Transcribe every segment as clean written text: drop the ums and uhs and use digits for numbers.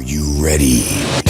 you ready?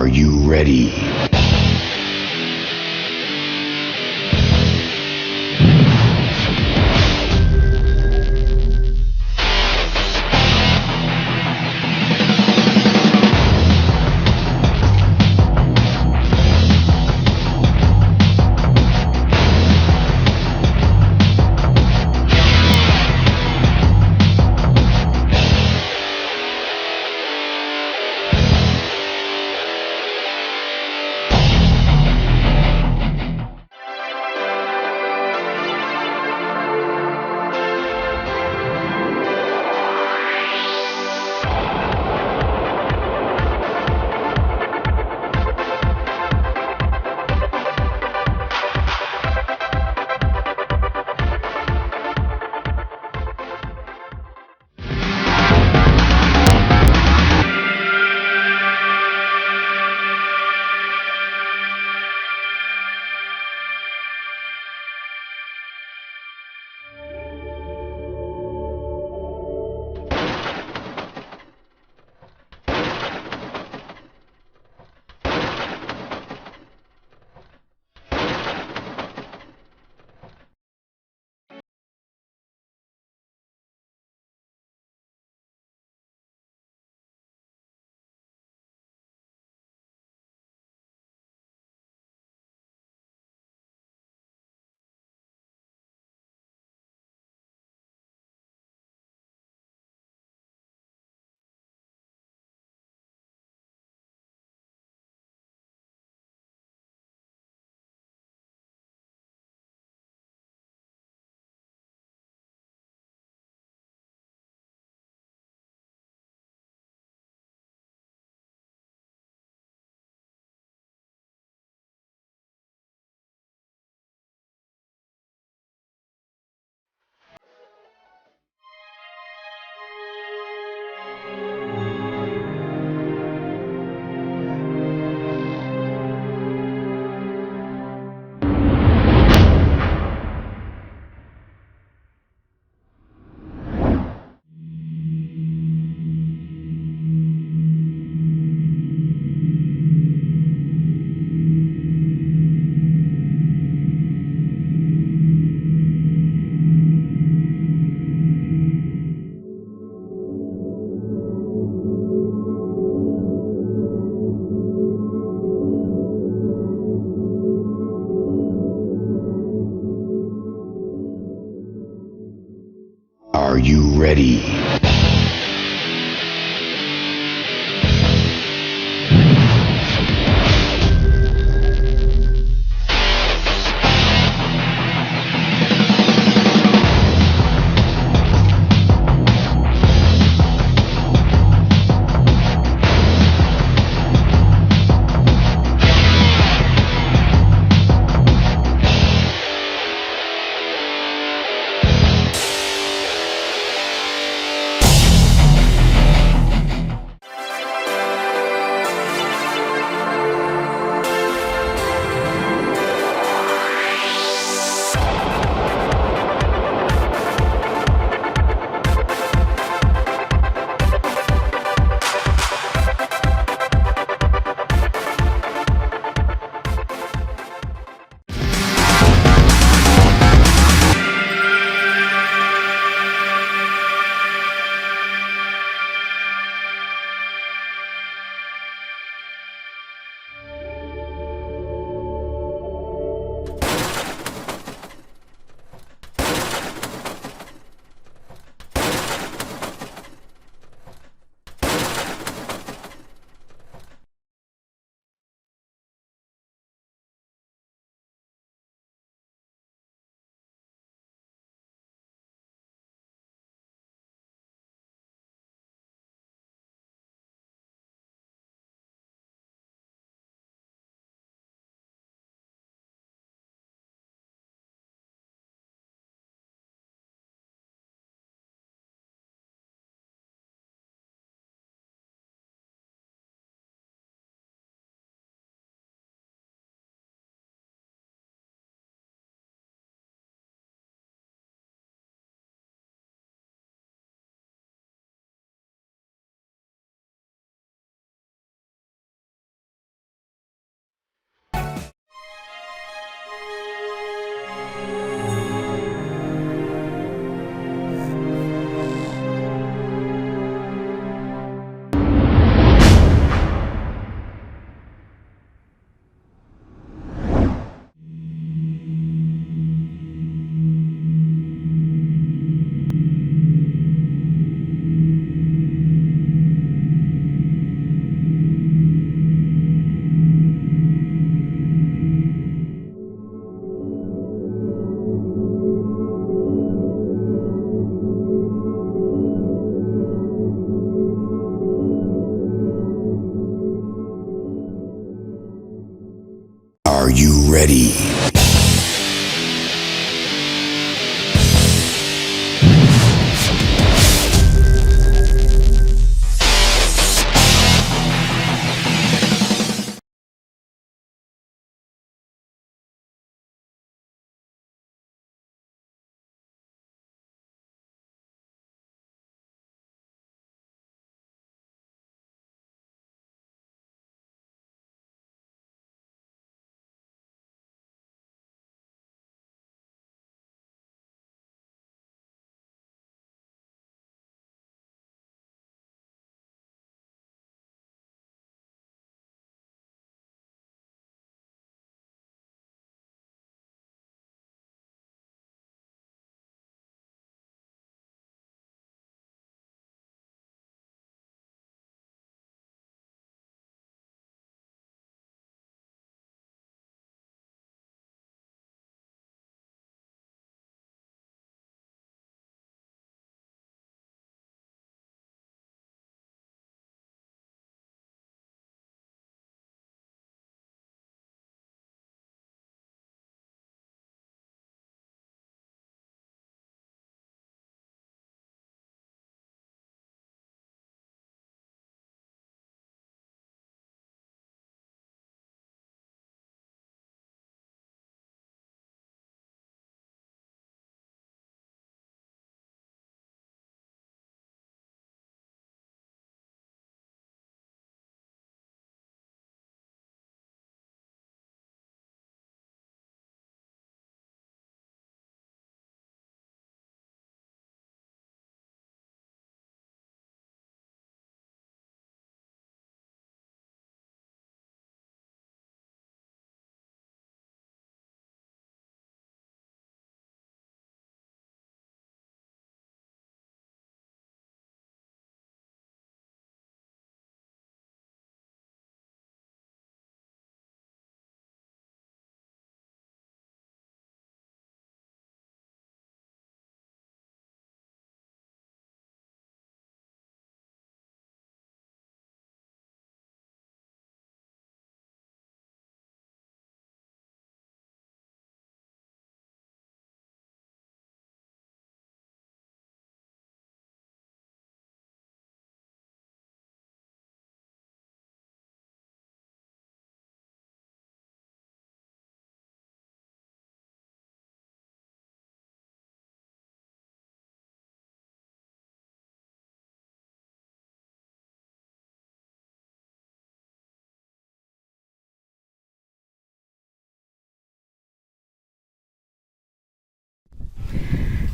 Are you ready? you ready?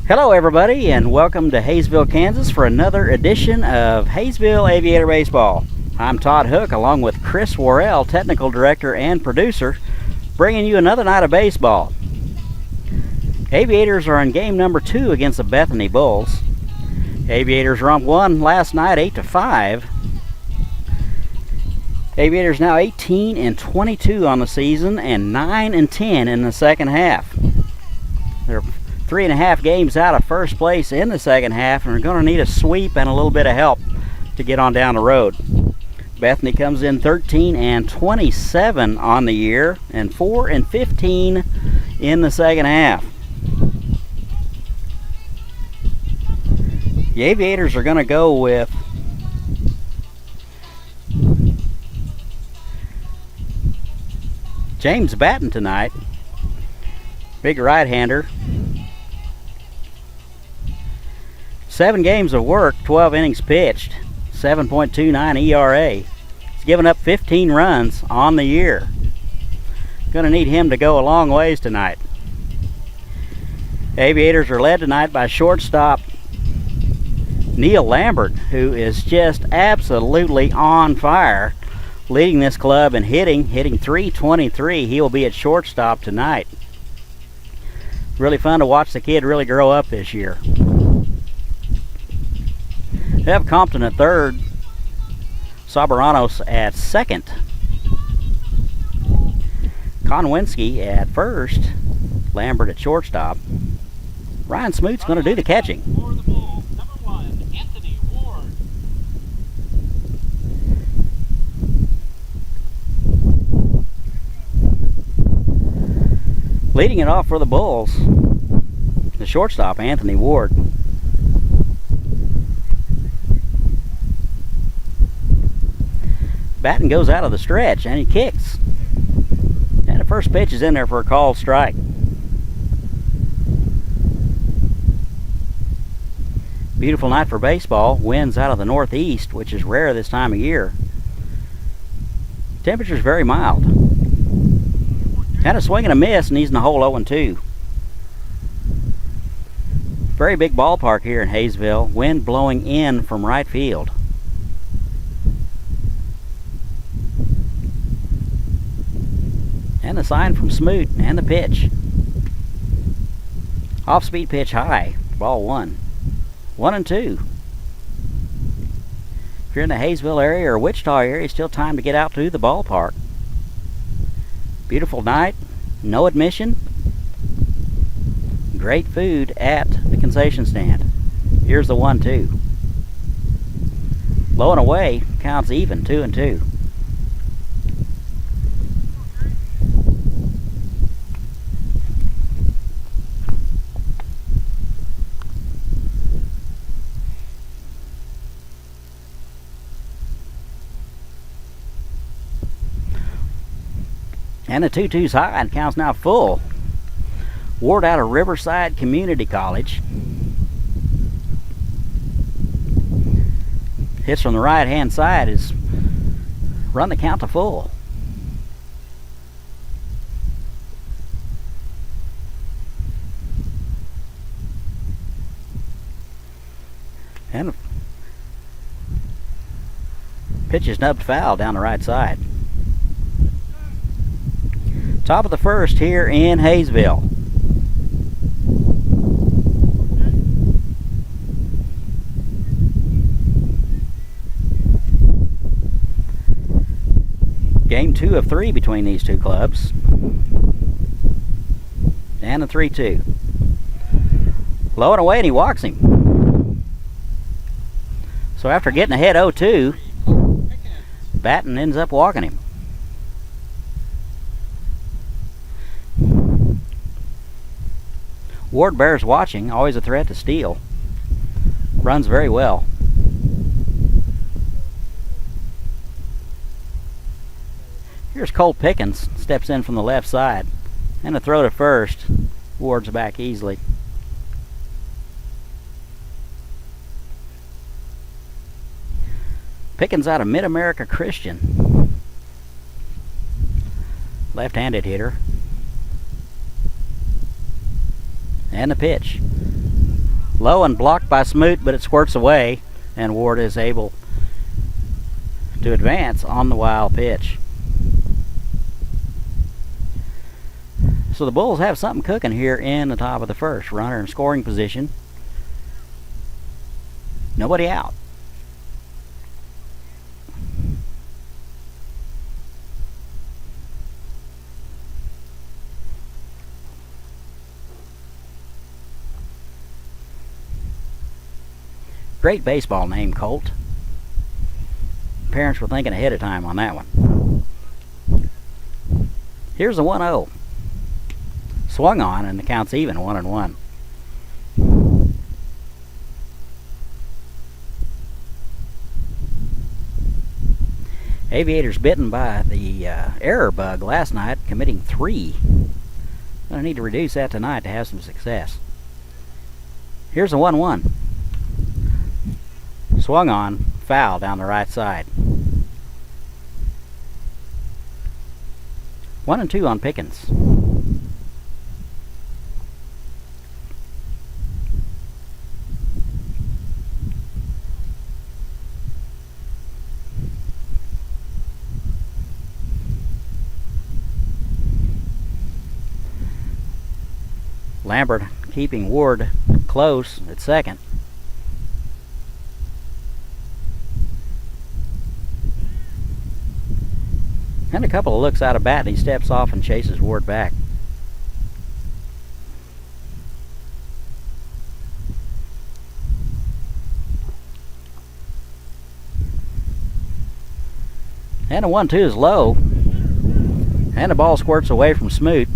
Hello everybody, and welcome to Haysville, Kansas for another edition of Haysville Aviator Baseball. I'm Todd Hook along with Chris Worrell, Technical Director and Producer, bringing you another night of baseball. Aviators are in game number 2 against the Bethany Bulls. Aviators won last night 8-5. Aviators now 18-22 on the season and 9-10 in the second half. They're 3.5 games out of first place in the second half, and are going to need a sweep and a little bit of help to get on down the road. Bethany comes in 13-27 on the year and 4-15 in the second half. The Aviators are going to go with James batting tonight, big right-hander. 7 games of work, 12 innings pitched, 7.29 ERA. He's given up 15 runs on the year. Going to need him to go a long ways tonight. Aviators are led tonight by shortstop Neil Lambert, who is just absolutely on fire, leading this club and hitting .323. He will be at shortstop tonight. Really fun to watch the kid really grow up this year. They have Compton at third, Sabaranos at second, Konwinski at first, Lambert at shortstop. Ryan Smoot's going to do the catching. Leading it off for the Bulls, the shortstop, Anthony Ward. Batting goes out of the stretch, and he kicks. And the first pitch is in there for a called strike. Beautiful night for baseball. Winds out of the northeast, which is rare this time of year. Temperature's very mild. Kind of swing and a miss, and he's in the hole 0-2. Very big ballpark here in Haysville. Wind blowing in from right field. And the sign from Smoot, and the pitch. Off-speed pitch high. Ball 1. 1-2. If you're in the Haysville area or Wichita area, still time to get out to the ballpark. Beautiful night. No admission. Great food at the concession stand. Here's the 1-2. Low and away. Counts even. 2-2. And the 2-2's high and counts now full. Ward out of Riverside Community College. Hits from the right hand side is run the count to full. And pitch is nubbed foul down the right side. Top of the first here in Haysville. Game 2 of 3 between these two clubs. And a 3-2. Low and away, and he walks him. So after getting ahead 0-2, Batten ends up walking him. Ward bears watching, always a threat to steal. Runs very well. Here's Cole Pickens, steps in from the left side. And a throw to first. Ward's back easily. Pickens out of Mid-America Christian. Left-handed hitter. And the pitch. Low and blocked by Smoot, but it squirts away, and Ward is able to advance on the wild pitch. So the Bulls have something cooking here in the top of the first. Runner in scoring position. Nobody out. Great baseball name, Colt. Parents were thinking ahead of time on that one. Here's the 1-0. Swung on, and the count's even, 1-1. Aviators bitten by the error bug last night, committing 3. Gonna need to reduce that tonight to have some success. Here's a 1-1. Swung on, foul down the right side. 1-2 on Pickens. Lambert keeping Ward close at second. And a couple of looks out of bat, and he steps off and chases Ward back. And a 1-2 is low. And the ball squirts away from Smoot.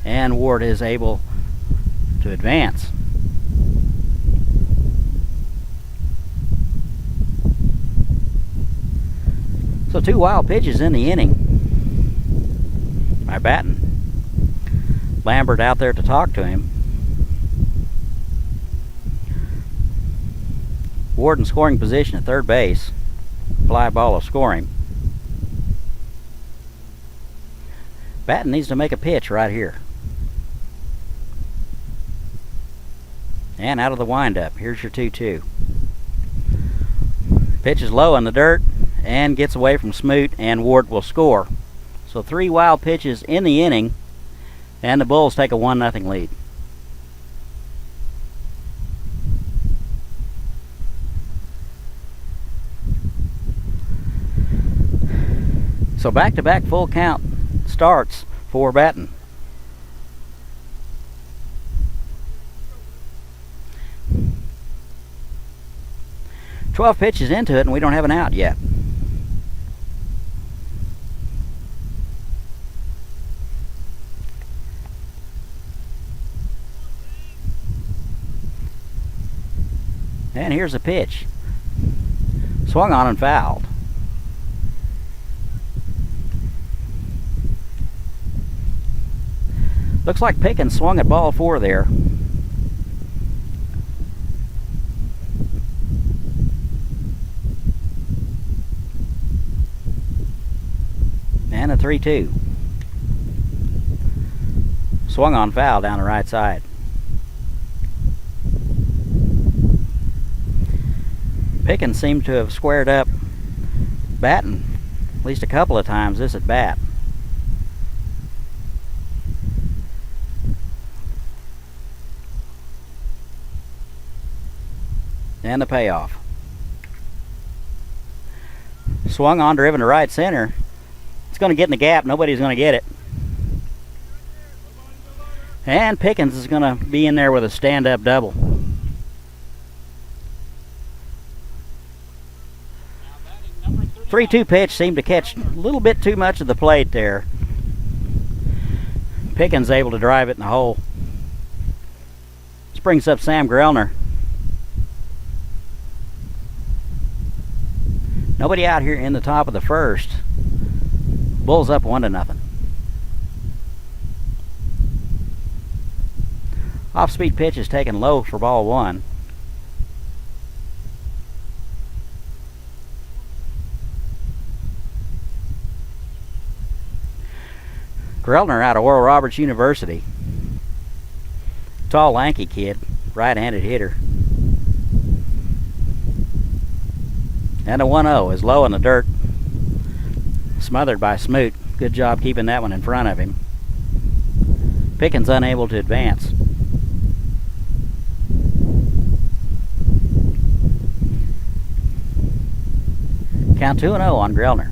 and Ward is able to advance. So 2 wild pitches in the inning by Batten. Lambert out there to talk to him. Ward in scoring position at third base. Fly ball of scoring. Batten needs to make a pitch right here. And out of the windup. Here's your 2-2. Pitch is low in the dirt and gets away from Smoot, and Ward will score. So 3 wild pitches in the inning, and the Bulls take a 1-0 lead. So back-to-back full count starts for Batten. "12 pitches into it, and we don't have an out yet. And here's a pitch. Swung on and fouled. Looks like Pickens swung at ball 4 there. And a 3-2. Swung on foul down the right side. Pickens seemed to have squared up Batten at least a couple of times this at bat. And the payoff. Swung on, driven to right center. It's going to get in the gap. Nobody's going to get it. And Pickens is going to be in there with a stand-up double. The 3-2 pitch seemed to catch a little bit too much of the plate there. Pickens able to drive it in the hole. This brings up Sam Grellner. Nobody out here in the top of the first. Bulls up 1-0. Off-speed pitch is taken low for ball 1. Grellner out of Oral Roberts University. Tall, lanky kid, right-handed hitter. And a 1-0 is low in the dirt. Smothered by Smoot. Good job keeping that one in front of him. Pickens unable to advance. Count 2-0 on Grellner.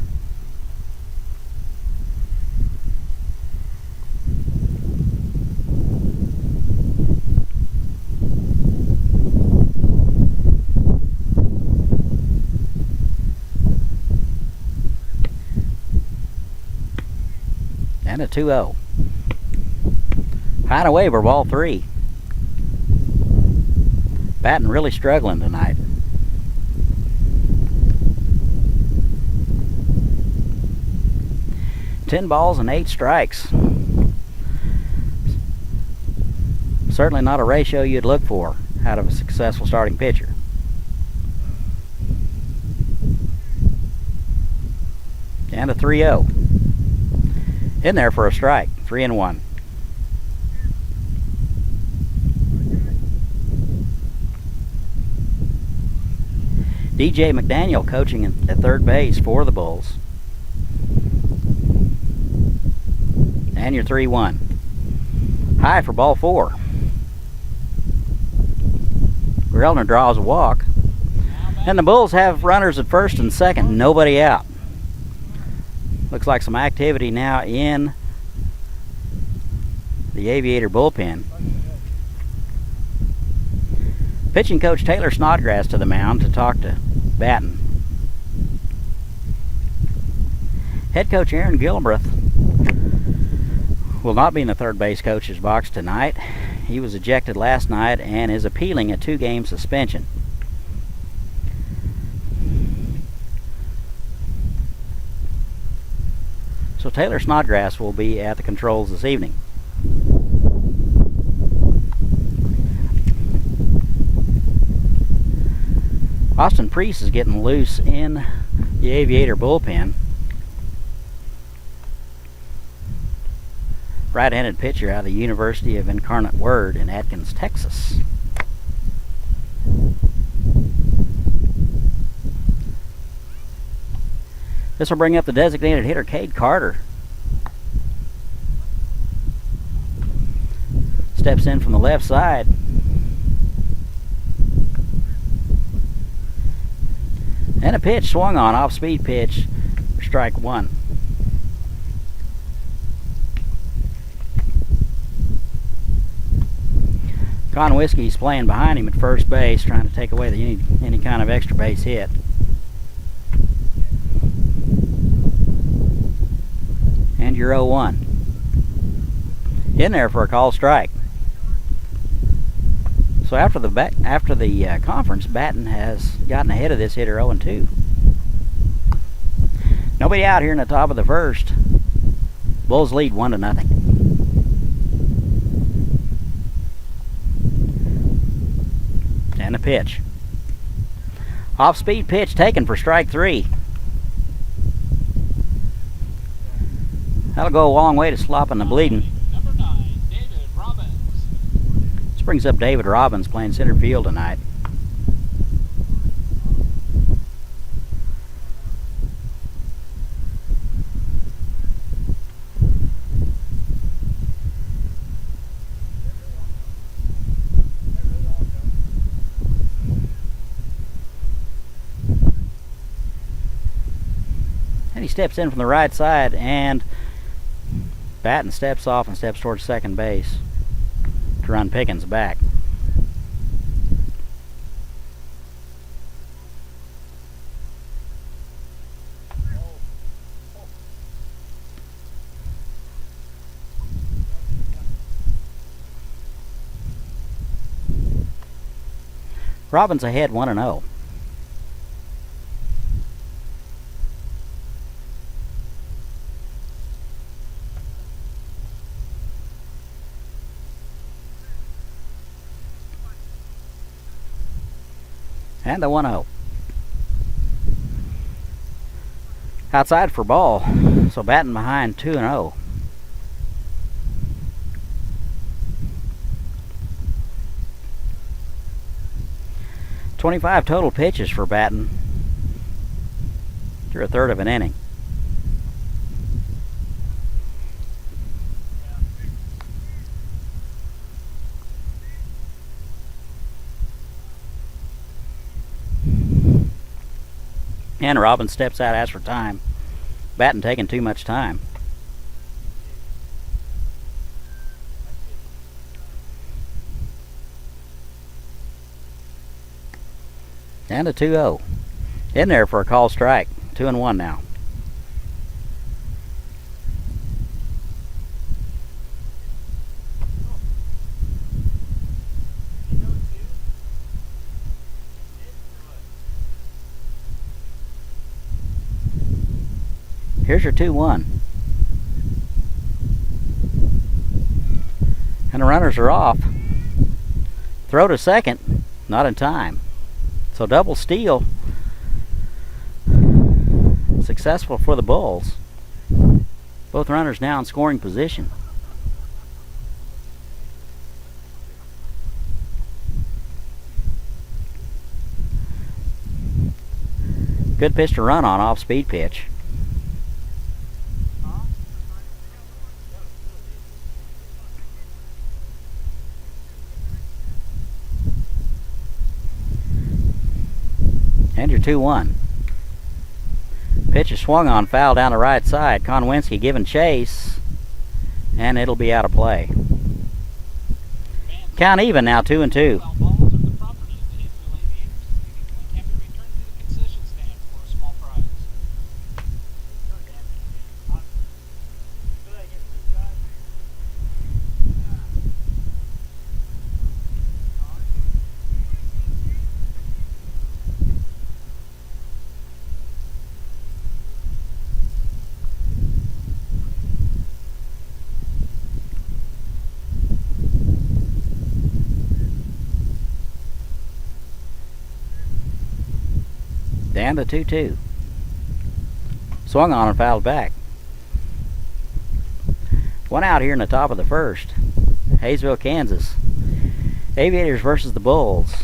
And a 2-0. High and away for ball 3. Batten really struggling tonight. Ten balls and 8 strikes. Certainly not a ratio you'd look for out of a successful starting pitcher. And a 3-0. In there for a strike. 3-1. DJ McDaniel coaching at third base for the Bulls. And your 3-1. High for ball 4. Grellner draws a walk. And the Bulls have runners at first and second. Nobody out. Looks like some activity now in the Aviator bullpen. Pitching coach Taylor Snodgrass to the mound to talk to Batten. Head coach Aaron Gilbreth will not be in the third base coach's box tonight. He was ejected last night and is appealing a 2-game suspension. So Taylor Snodgrass will be at the controls this evening. Austin Priest is getting loose in the Aviator bullpen. Right-handed pitcher out of the University of Incarnate Word in Atkins, Texas. This will bring up the designated hitter, Cade Carter. Steps in from the left side. And a pitch swung on, off-speed pitch for strike 1. Conwhisky's playing behind him at first base, trying to take away any kind of extra base hit. And you're 0-1. In there for a call strike. So after the conference, Batten has gotten ahead of this hitter 0-2. Nobody out here in the top of the first. Bulls lead 1-0. And a pitch. Off-speed pitch taken for strike 3. That'll go a long way to stopping the bleeding. Number 9, David Robbins. This brings up David Robbins playing center field tonight. And he steps in from the right side, and Batten steps off and steps towards second base to run Pickens back. Robbins ahead 1-0. And the 1-0. Outside for ball. So Batten behind 2-0. .25 total pitches for Batten through a third of an inning. And Robbins steps out, asks for time. Batten taking too much time. And a 2-0. In there for a call strike. 2-1 now. Here's your 2-1. And the runners are off. Throw to second, not in time. So double steal. Successful for the Bulls. Both runners now in scoring position. Good pitch to run on, off-speed pitch. And your 2-1. Pitch is swung on, foul down the right side. Konwinski giving chase, and it'll be out of play. Count even now, 2-2. Down to 2-2. Swung on and fouled back. One out here in the top of the first. Haysville, Kansas. Aviators versus the Bulls.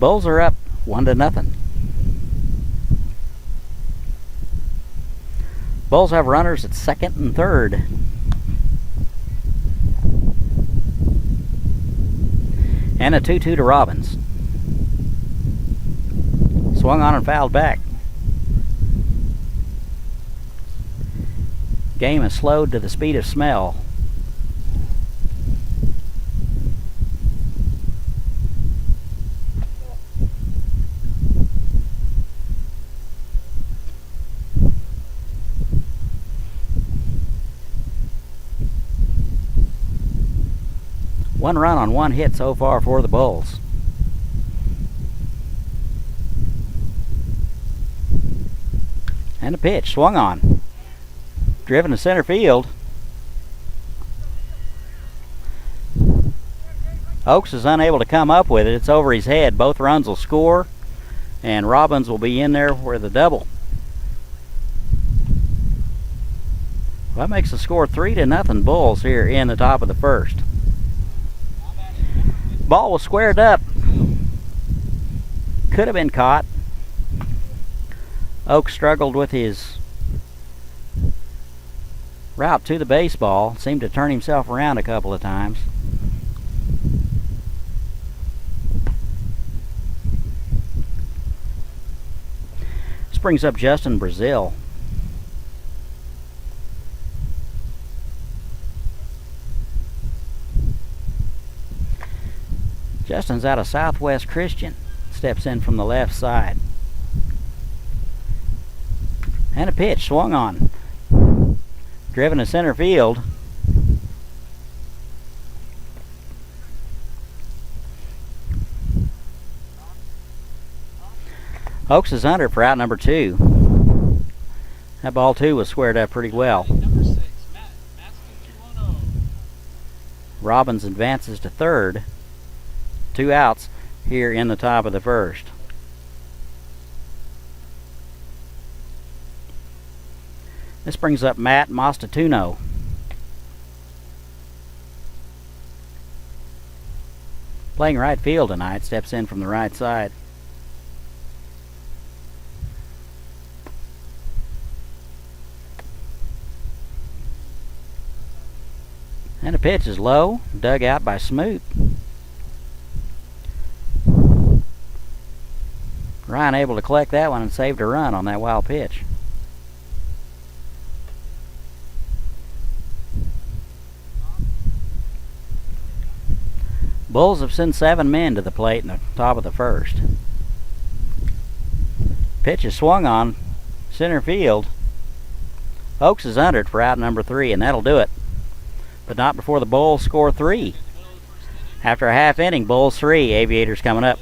Bulls are up 1-0. Bulls have runners at second and third. And a 2-2 to Robbins. Swung on and fouled back. Game is slowed to the speed of smell. One run on one hit so far for the Bulls. And a pitch, swung on. Driven to center field. Oaks is unable to come up with it. It's over his head. Both runs will score, and Robbins will be in there with a double. Well, that makes the score 3-0 Bulls here in the top of the first. Ball was squared up. Could have been caught. Oak struggled with his route to the baseball. Seemed to turn himself around a couple of times. This brings up Justin Brazil. Justin's out of Southwest Christian. Steps in from the left side. And a pitch, swung on. Driven to center field. Oaks is under for out number 2. That ball too was squared up pretty well. Number 6, Matt, Robbins advances to third. 2 outs here in the top of the first. This brings up Matt Mostatuno. Playing right field tonight, steps in from the right side. And the pitch is low, dug out by Smoot. Ryan able to collect that one and saved a run on that wild pitch. Bulls have sent 7 men to the plate in the top of the first. Pitch is swung on center field. Oaks is under it for out number 3, and that'll do it. But not before the Bulls score 3. After a half inning, Bulls 3, Aviators coming up.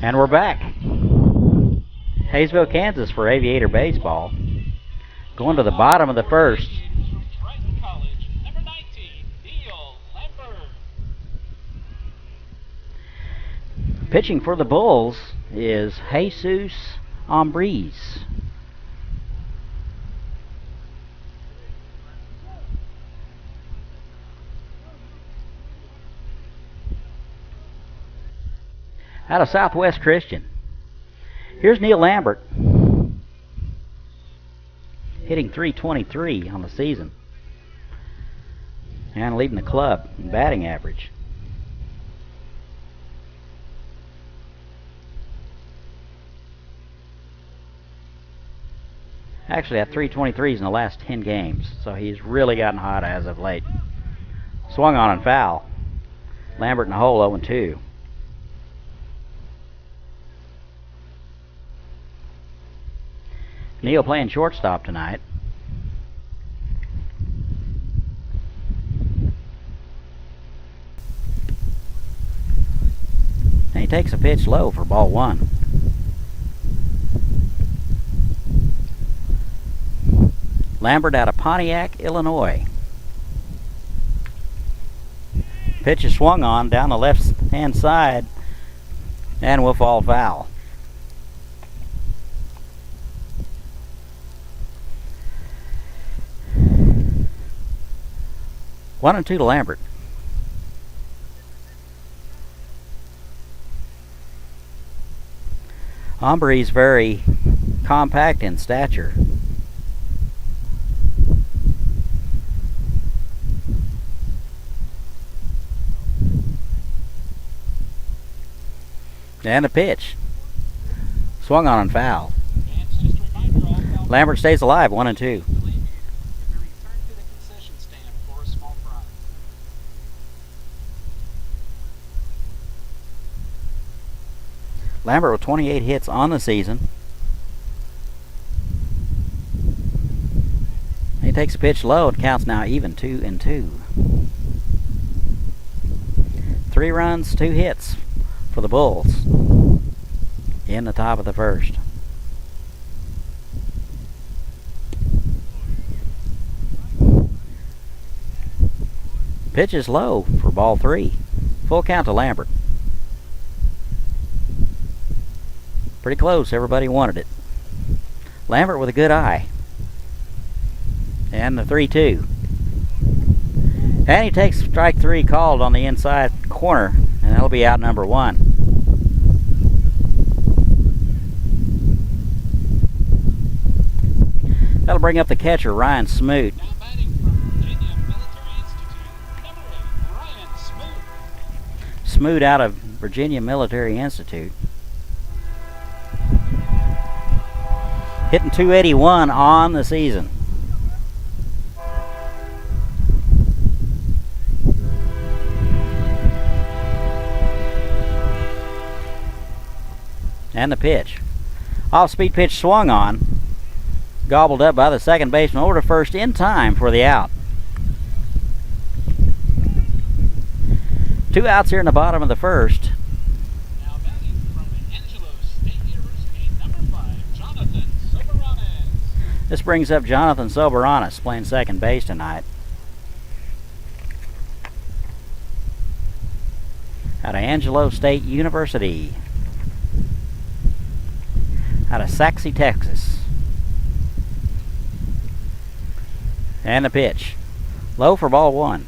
And we're back. Haysville, Kansas for Aviator Baseball. Going to the bottom of the first. Pitching for the Bulls is Jesus Ambriz. Out of Southwest Christian. Here's Neil Lambert, hitting .323 on the season and leading the club in batting average. Actually had 323s in the last 10 games, so he's really gotten hot as of late. Swung on and foul. Lambert in the hole 0-2. Neil playing shortstop tonight. And he takes a pitch low for ball 1. Lambert out of Pontiac, Illinois. Pitch is swung on down the left-hand side and will fall foul. One and 2 to Lambert. Ambriz very compact in stature. And a pitch. Swung on and foul. Lambert stays alive, 1 and 2. Lambert with 28 hits on the season. He takes a pitch low. It counts now even 2 and 2. 3 runs, 2 hits for the Bulls in the top of the first. Pitch is low for ball 3. Full count to Lambert. Pretty close, everybody wanted it. Lambert with a good eye. And the 3-2. And he takes strike 3 called on the inside corner, and that'll be out number 1. That'll bring up the catcher, Ryan Smoot. Now batting from Virginia Military Institute, number 8, Ryan Smoot. Smoot out of Virginia Military Institute. Hitting .281 on the season. And the pitch. Off-speed pitch swung on. Gobbled up by the second baseman over to first in time for the out. 2 outs here in the bottom of the first. Now batting from Angelo State University, number 5, Jonathan Soberanes. This brings up Jonathan Soberanes playing second base tonight. Out of Angelo State University. Out of Saxe, Texas. And the pitch. Low for ball 1.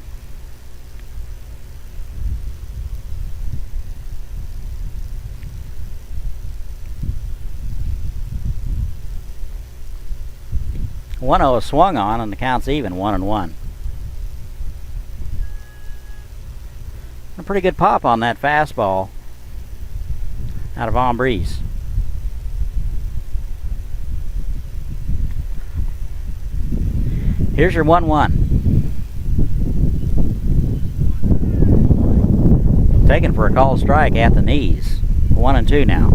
.1-0 swung on and the count's even, 1 and 1. A pretty good pop on that fastball out of Ambriz. Here's your 1-1. Taken for a called strike at the knees. 1 and 2 now.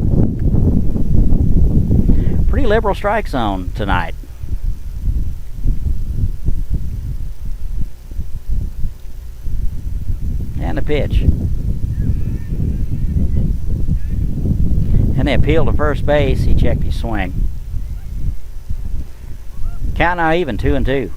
Pretty liberal strike zone tonight. And a pitch. And they appealed to first base. He checked his swing. Count now even, 2-2.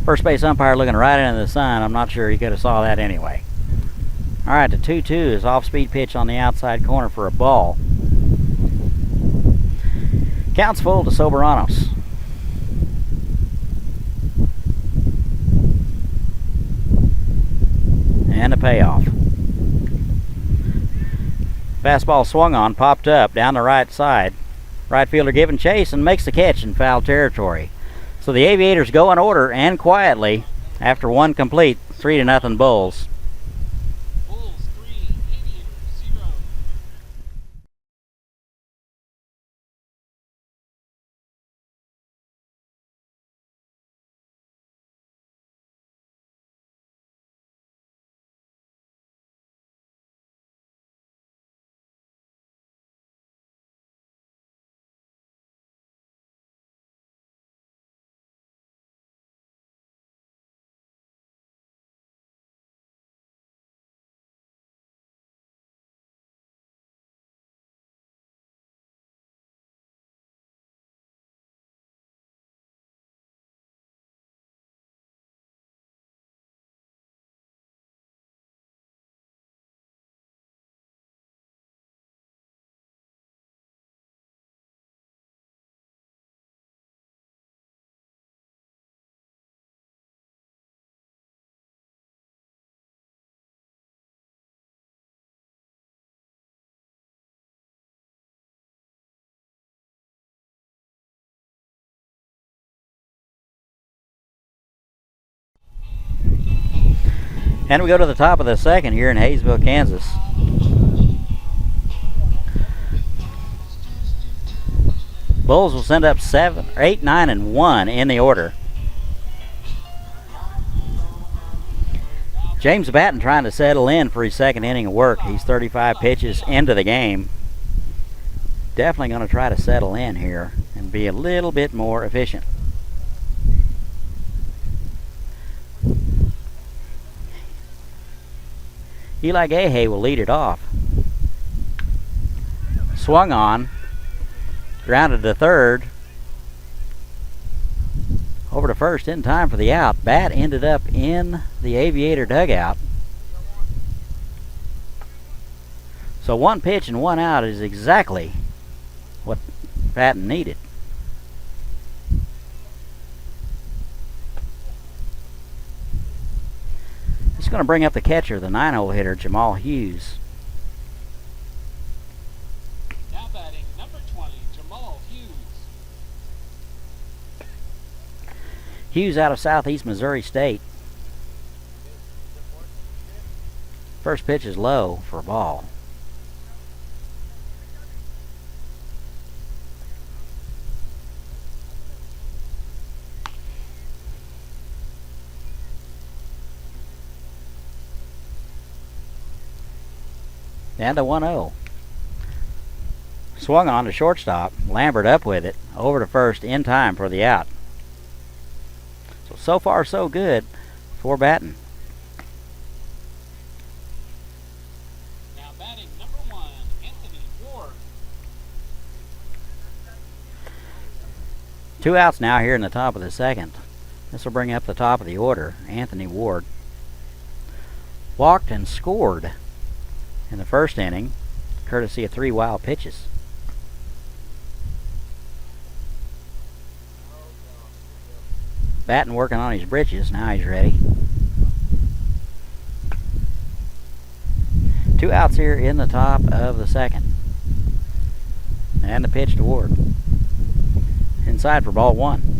First base umpire looking right into the sun. I'm not sure he could have saw that anyway. All right, the 2-2 is off-speed pitch on the outside corner for a ball. Counts full to Soberanos. And a payoff. Fastball swung on, popped up down the right side. Right fielder giving chase and makes the catch in foul territory. So the Aviators go in order and quietly after one complete, 3-0 Bulls. Bulls 3, Aviators 0. And we go to the top of the second here in Haysville, Kansas. Bulls will send up 7, 8, 9, and 1 in the order. James Batten trying to settle in for his second inning of work. He's 35 pitches into the game. Definitely going to try to settle in here and be a little bit more efficient. Eli Gahay will lead it off. Swung on, grounded to third, over to first in time for the out. Bat ended up in the Aviator dugout. So one pitch and one out is exactly what Batten needed. He's going to bring up the catcher, the 9-hole hitter, Jamal Hughes. Now batting number 20, Jamal Hughes. Hughes out of Southeast Missouri State. First pitch is low for a ball. And a 1-0. Swung on to shortstop. Lambert up with it. Over to first in time for the out. So far so good for Batten. Now batting number 1, Anthony Ward. 2 outs now here in the top of the second. This will bring up the top of the order. Anthony Ward walked and scored in the first inning, courtesy of 3 wild pitches. Batten working on his britches. Now he's ready. 2 outs here in the top of the second. And the pitch to Ward. Inside for ball 1.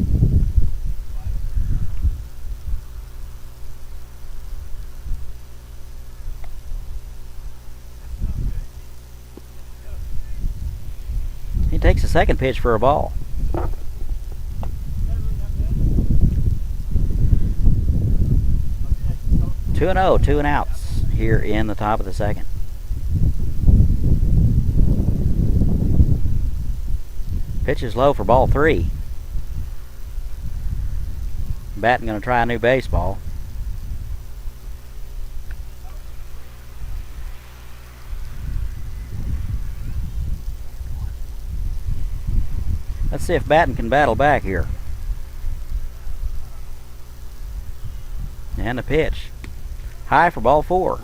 He takes the second pitch for a ball. Two and 0, 2 and outs here in the top of the second. Pitch is low for ball 3. Batten going to try a new baseball. Let's see if Batten can battle back here. And the pitch. High for ball 4.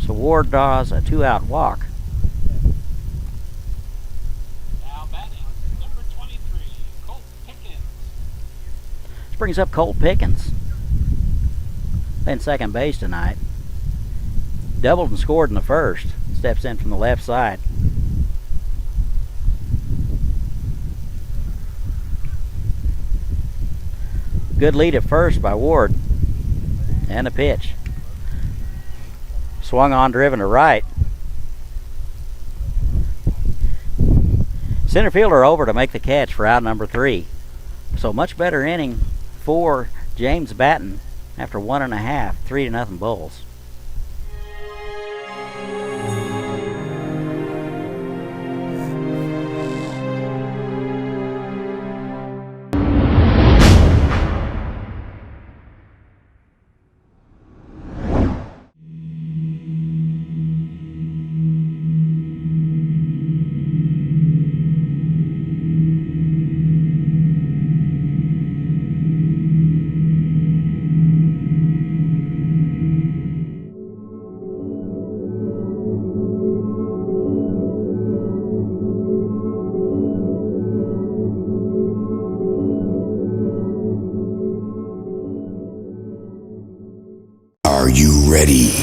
So Ward draws a 2-out walk. Now batting, number 23, Colt Pickens. This brings up Colt Pickens. Playing second base tonight. Doubled and scored in the first. Steps in from the left side. Good lead at first by Ward. And a pitch. Swung on, driven to right. Center fielder over to make the catch for out number 3. So much better inning for James Batten after 1.5, 3-0 Bulls. Are you ready?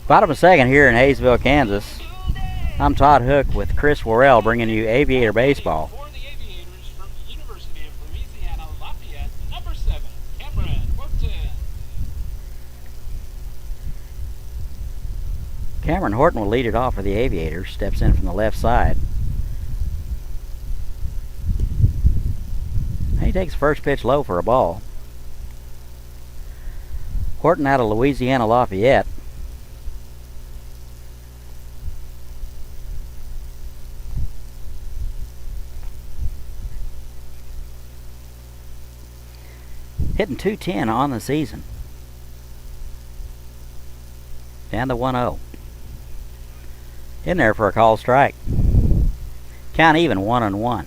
Bottom of second here in Haysville, Kansas. I'm Todd Hook with Chris Worrell bringing you Aviator Baseball. For the Aviators from the University of Louisiana Lafayette, number 7, Cameron Horton. Cameron Horton will lead it off for the Aviators. Steps in from the left side. He takes first pitch low for a ball. Horton out of Louisiana Lafayette. Hitting .210 on the season. Down to 1-0. In there for a call strike. Count even 1-1.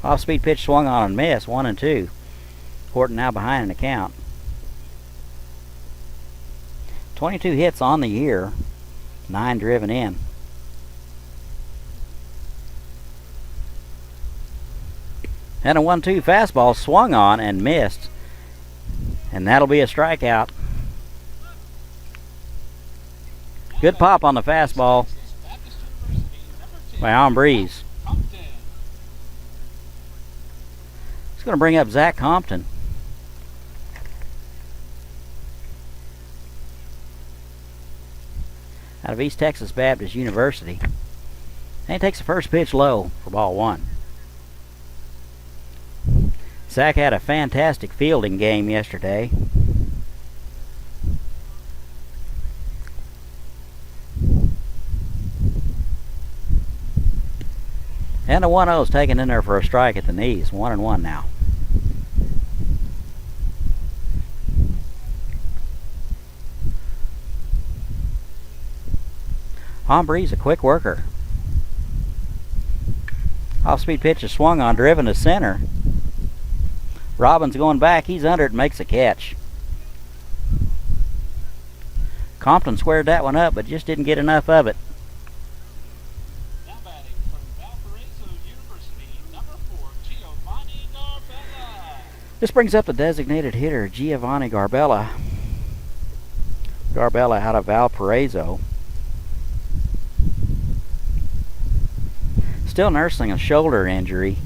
Off-speed pitch swung on and missed. 1-2. Horton now behind in the count. 22 hits on the year. 9 driven in. And a 1-2 fastball swung on and missed. And that'll be a strikeout. Good pop on the fastball by Breeze. It's going to bring up Zach Compton. Out of East Texas Baptist University. And he takes the first pitch low for ball 1. Zach had a fantastic fielding game yesterday. And the 1-0 is taken in there for a strike at the knees. 1-1 now. Hombre's a quick worker. Off-speed pitch is swung on, driven to center. Robbins going back. He's under it and makes a catch. Compton squared that one up, but just didn't get enough of it. Now batting from Valparaiso University, number 4, Giovanni Garbella. This brings up the designated hitter, Giovanni Garbella. Garbella out of Valparaiso. Still nursing a shoulder injury.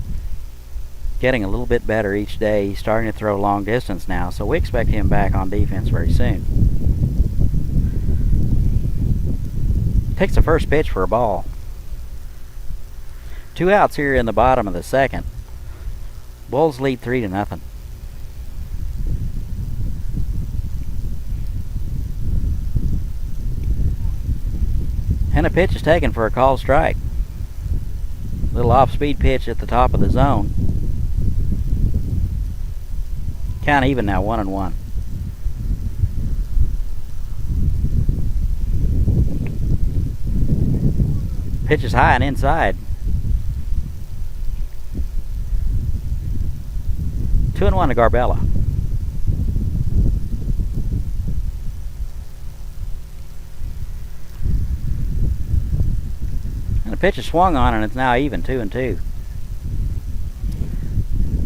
Getting a little bit better each day. He's starting to throw long distance now, so we expect him back on defense very soon. Takes the first pitch for a ball. 2 outs here in the bottom of the second. Bulls lead 3-0. And a pitch is taken for a called strike. Little off-speed pitch at the top of the zone. Count even now, 1-1. Pitch is high and inside. 2-1 to Garbella. And the pitch is swung on and it's now even, 2-2.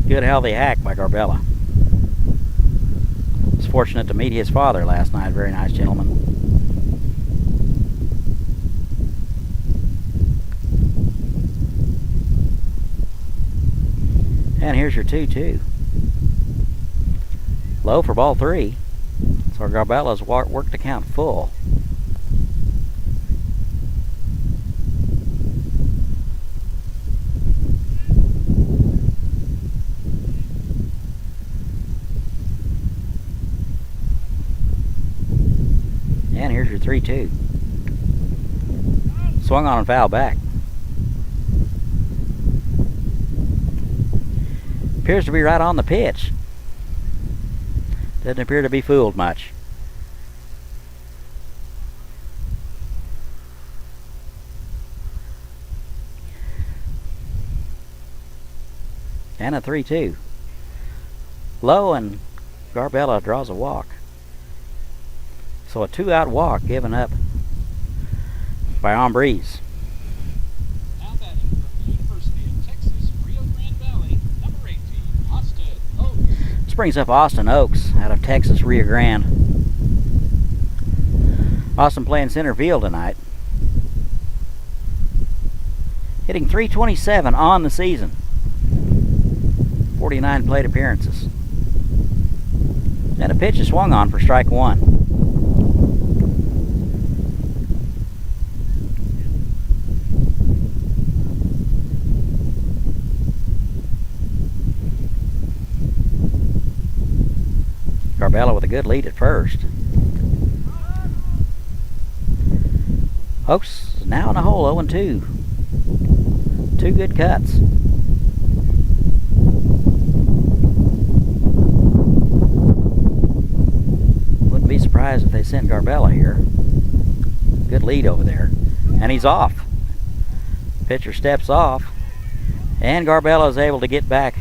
Good healthy hack by Garbella. Was fortunate to meet his father last night. Very nice gentleman. And here's your 2-2. Low for ball 3. So Garbella's worked the count full. And here's your 3-2. Swung on and foul back. Appears to be right on the pitch. Doesn't appear to be fooled much. And a 3-2. Low, and Garbella draws a walk. So a 2-out walk given up by Ombriz. Now batting from the University of Texas, Rio Grande Valley, number 18, Austin Oaks. This brings up Austin Oaks out of Texas, Rio Grande. Austin playing center field tonight. Hitting .327 on the season. 49 plate appearances. And a pitch is swung on for strike 1. Garbella with a good lead at first. Oaks is now in a hole, 0-2. 2 good cuts. Wouldn't be surprised if they sent Garbella here. Good lead over there. And he's off. Pitcher steps off. And Garbella is able to get back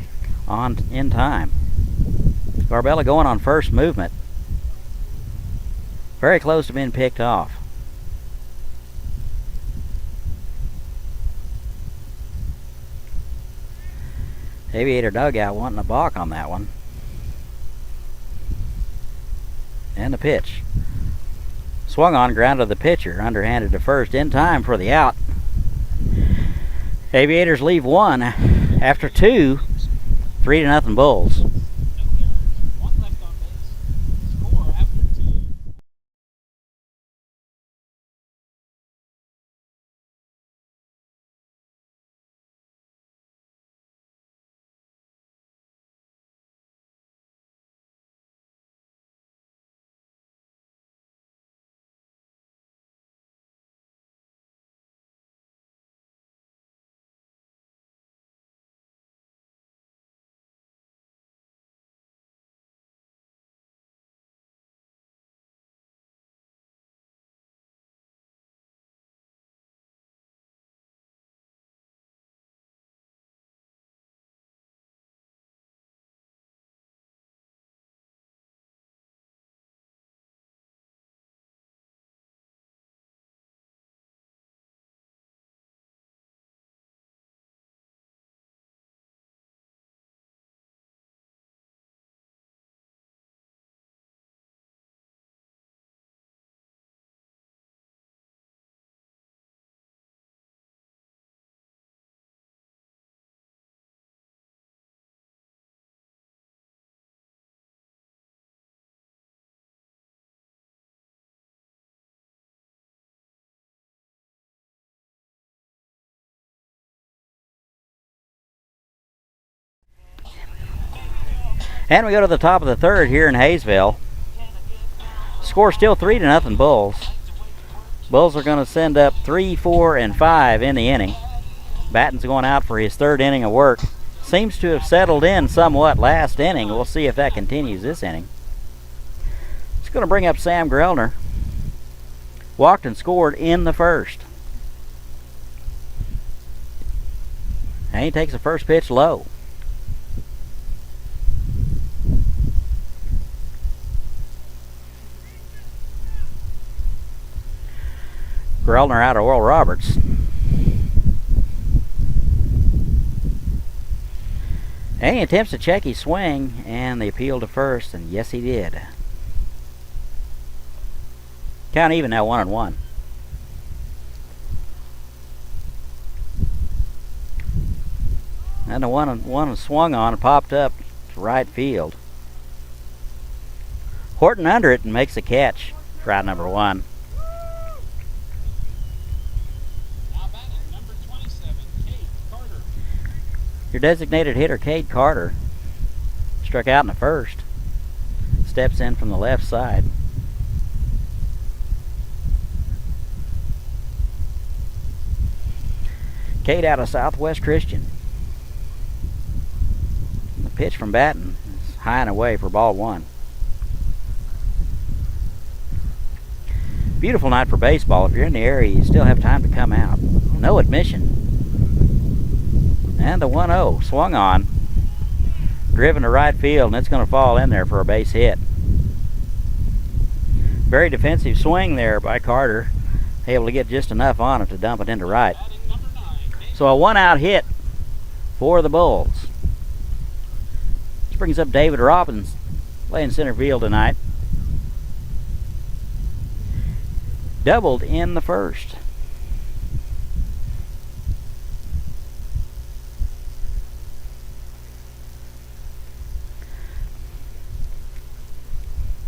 on in time. Garbella going on first movement. Very close to being picked off. Aviator dugout wanting a balk on that one. And the pitch. Swung on, grounded the pitcher. Underhanded to first in time for the out. Aviators leave 1 after 2. 3-0 Bulls. And we go to the top of the third here in Haysville. Score still 3-0 Bulls. Bulls are going to send up 3, 4, and 5 in the inning. Batten's going out for his third inning of work. Seems to have settled in somewhat last inning. We'll see if that continues this inning. It's going to bring up Sam Grellner. Walked and scored in the first. And he takes the first pitch low. Grellner out of Oral Roberts. And he attempts to check his swing, and the appeal to first, and yes, he did. Count even now, 1-1. And the one swung on and popped up to right field. Horton under it and makes a catch for out number 1. Your designated hitter, Cade Carter, struck out in the first. Steps in from the left side. Cade out of Southwest Christian. The pitch from Batten is high and away for ball 1. Beautiful night for baseball. If you're in the area, you still have time to come out. No admission. And the 1-0 swung on, driven to right field, and it's going to fall in there for a base hit. Very defensive swing there by Carter, able to get just enough on it to dump it into right. So a 1-out hit for the Bulls. This brings up David Robbins, playing center field tonight. Doubled in the first.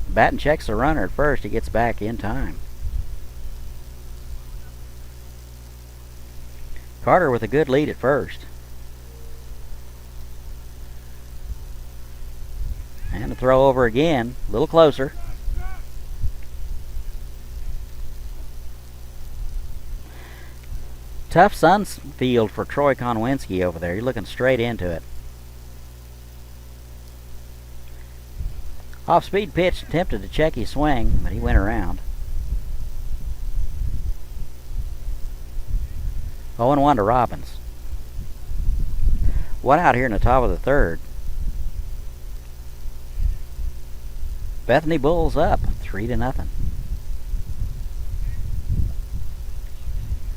Batten checks the runner at first. He gets back in time. Carter with a good lead at first. And a throw over again. A little closer. Tough sun's field for Troy Konwinski over there. You're looking straight into it. Off-speed pitch, attempted to check his swing, but he went around. 0-1 to Robbins. 1 out here in the top of the third. Bethany Bulls up 3-0.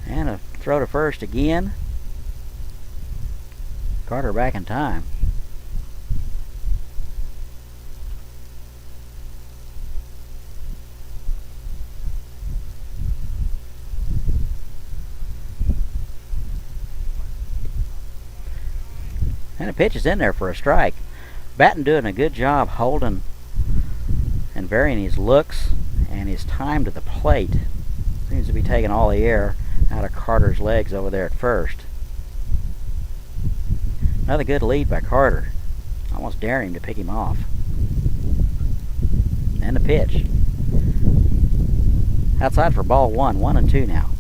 And a throw to first again. Carter back in time. And the pitch is in there for a strike. Batten doing a good job holding and varying his looks and his time to the plate. Seems to be taking all the air out of Carter's legs over there at first. Another good lead by Carter. Almost daring to pick him off. And the pitch. Outside for ball 1, 1-2 now.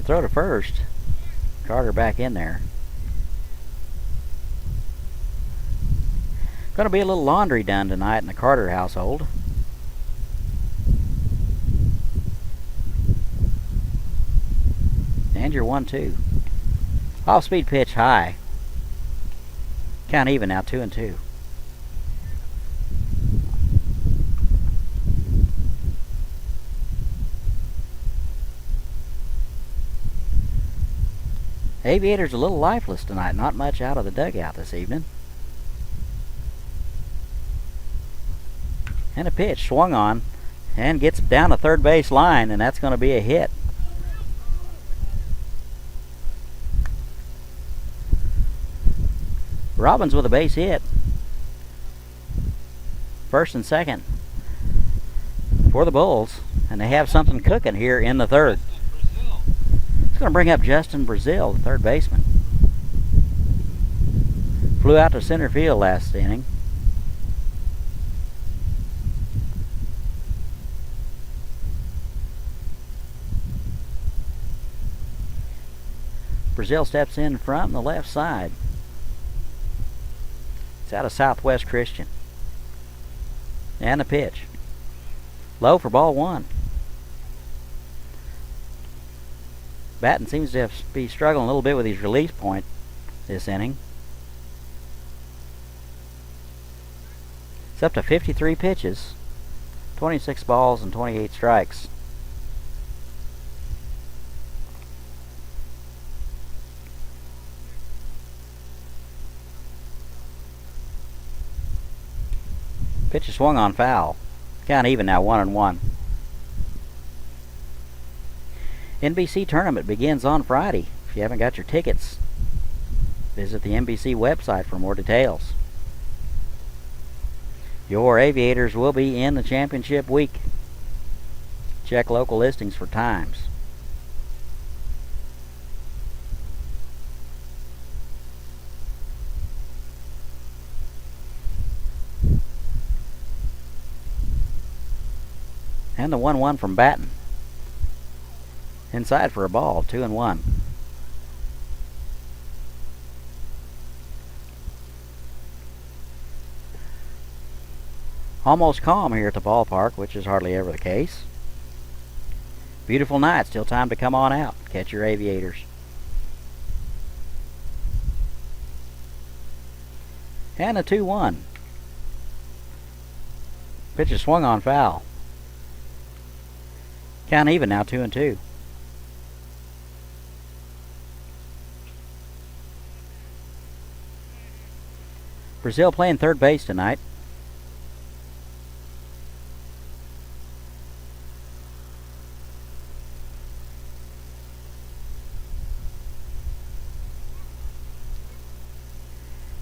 Throw to first. Carter back in there. Going to be a little laundry done tonight in the Carter household. And your 1-2. Off-speed pitch high. Count even now, 2-2. Aviators a little lifeless tonight. Not much out of the dugout this evening. And a pitch swung on and gets down the third base line, and that's going to be a hit. Robbins with a base hit. First and second for the Bulls. And they have something cooking here in the third. Brazil. It's going to bring up Justin Brazil, the third baseman. Flew out to center field last inning. Brazil steps in front on the left side. It's out of Southwest Christian. And a pitch. Low for ball one. Batten seems to be struggling a little bit with his release point this inning. It's up to 53 pitches, 26 balls and 28 strikes. Pitch is swung on foul. Count even now, 1-1. NBC tournament begins on Friday. If you haven't got your tickets, visit the NBC website for more details. Your Aviators will be in the championship week. Check local listings for times. And the 1-1 from Batten. Inside for a ball, 2-1. Almost calm here at the ballpark, which is hardly ever the case. Beautiful night, still time to come on out. Catch your Aviators. And a 2-1. Pitch is swung on foul. Count even now, 2-2. Brazil playing third base tonight.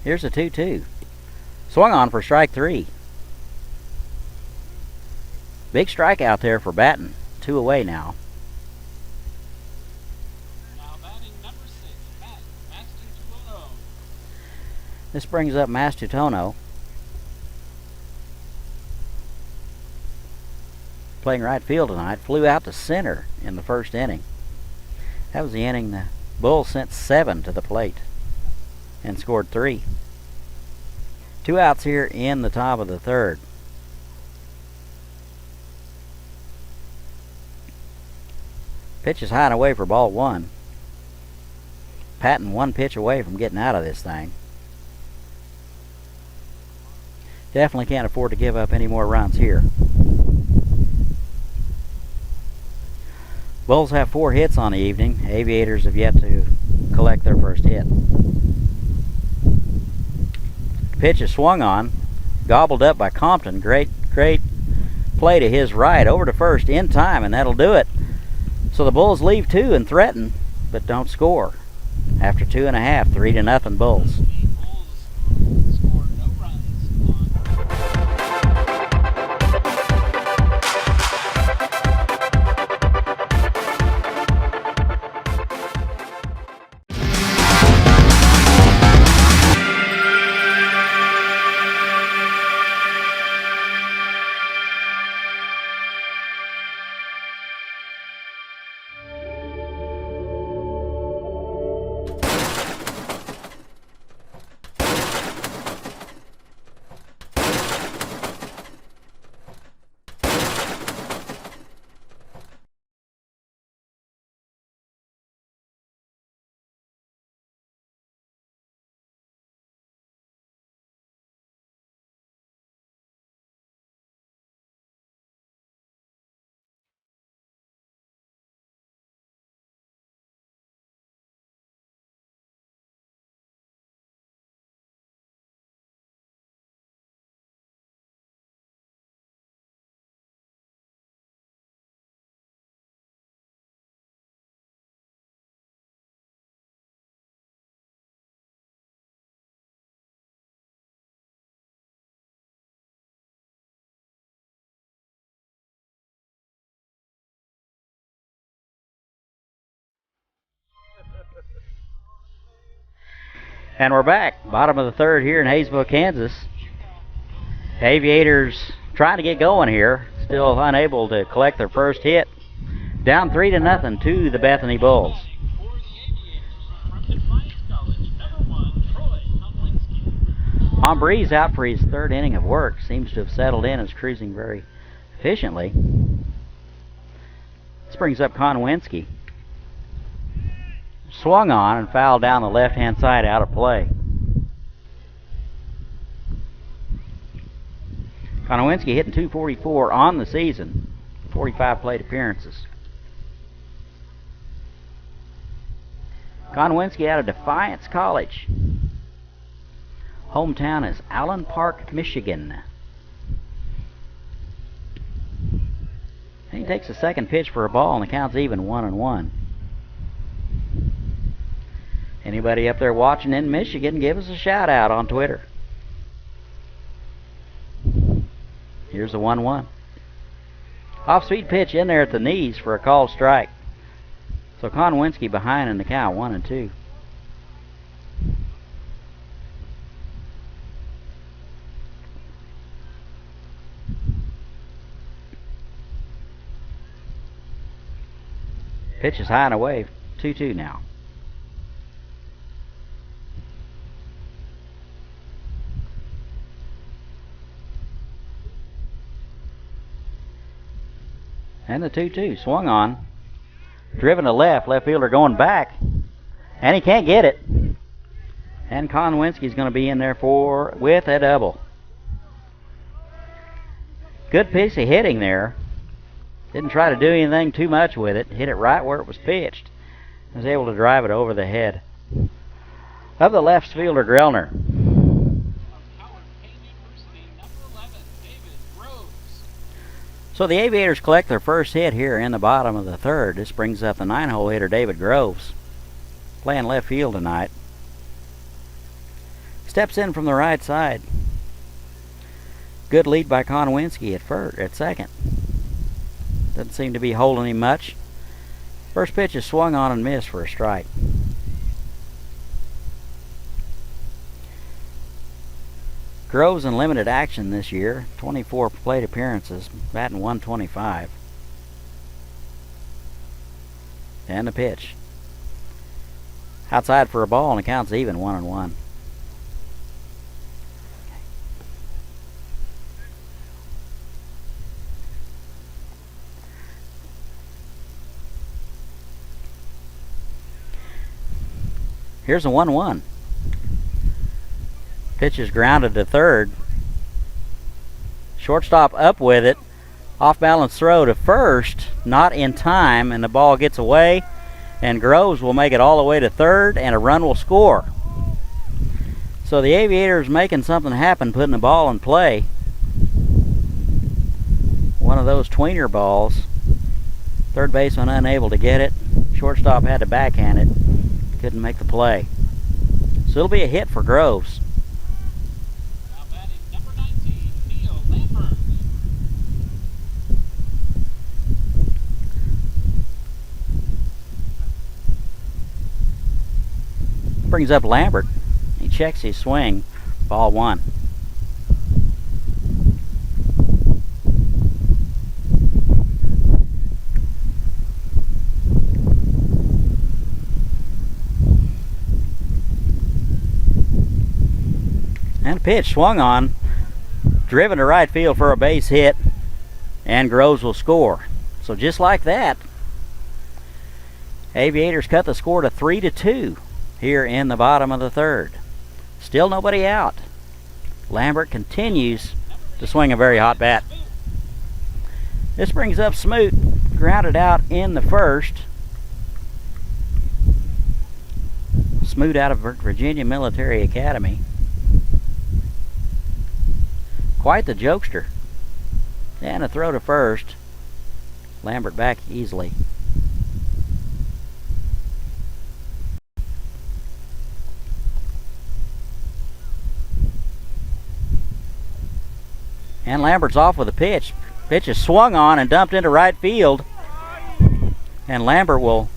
Here's a 2-2. Swung on for strike three. Big strike out there for Batten. 2 away now. Now batting number 6, Mastutono. This brings up Mastutono. Playing right field tonight. Flew out to center in the first inning. That was the inning the Bulls sent 7 to the plate and scored 3. 2 outs here in the top of the third. Pitch is high and away for ball one. Patton 1 pitch away from getting out of this thing. Definitely can't afford to give up any more runs here. Bulls have 4 hits on the evening. Aviators have yet to collect their first hit. Pitch is swung on, gobbled up by Compton. Great play to his right, over to first in time, and that'll do it. So the Bulls leave 2 and threaten, but don't score. After 2.5, 3-0 Bulls. The Bulls scored no runs on. And we're back. Bottom of the third here in Haysville, Kansas. Aviators trying to get going here. Still unable to collect their first hit. Down 3-0 to the Bethany Bulls. Hombree's out for his third inning of work. Seems to have settled in and is cruising very efficiently. This brings up Konwinski. Swung on and fouled down the left-hand side, out of play. Konowinski hitting .244 on the season, 45 plate appearances. Konowinski out of Defiance College. Hometown is Allen Park, Michigan. And he takes the second pitch for a ball, and the count's even 1-1. Anybody up there watching in Michigan, give us a shout out on Twitter. Here's the 1-1. Off-speed pitch in there at the knees for a called strike. So Konwinski behind in the count, 1-2. Pitch is high and away, 2-2 now. And the 2-2 swung on, driven to left fielder going back, and he can't get it. And Konwinski's going to be in there with a double. Good piece of hitting there. Didn't try to do anything too much with it. Hit it right where it was pitched. Was able to drive it over the head of the left fielder Grellner. So the Aviators collect their first hit here in the bottom of the third. This brings up the 9-hole hitter David Groves, playing left field tonight. Steps in from the right side. Good lead by Konwinski at second. Doesn't seem to be holding him much. First pitch is swung on and missed for a strike. Groves in limited action this year, 24 plate appearances, batting .125. And the pitch. Outside for a ball, and the count's even, 1-1. Here's a 1-1. Pitch is grounded to third. Shortstop up with it. Off balance throw to first. Not in time, and the ball gets away. And Groves will make it all the way to third, and a run will score. So the Aviators making something happen, putting the ball in play. One of those tweener balls. Third baseman unable to get it. Shortstop had to backhand it. Couldn't make the play. So it'll be a hit for Groves. Brings up Lambert. He checks his swing. Ball one. And a pitch swung on. Driven to right field for a base hit. And Groves will score. So just like that, Aviators cut the score to 3-2. Here in the bottom of the third. Still nobody out. Lambert continues to swing a very hot bat. This brings up Smoot, grounded out in the first. Smoot out of Virginia Military Academy. Quite the jokester. And a throw to first. Lambert back easily. And Lambert's off with a pitch. Pitch is swung on and dumped into right field. And Lambert will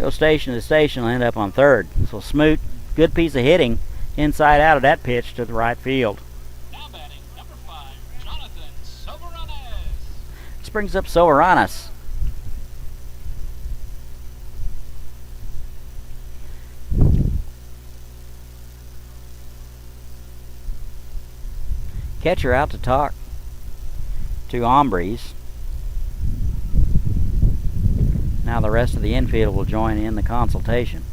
Go station to station, will end up on third. So Smoot, good piece of hitting inside out of that pitch to the right field. Now batting, number 5, Jonathan Soberanes. This brings up Soberanes. Catcher out to talk to Ombres. Now the rest of the infield will join in the consultation.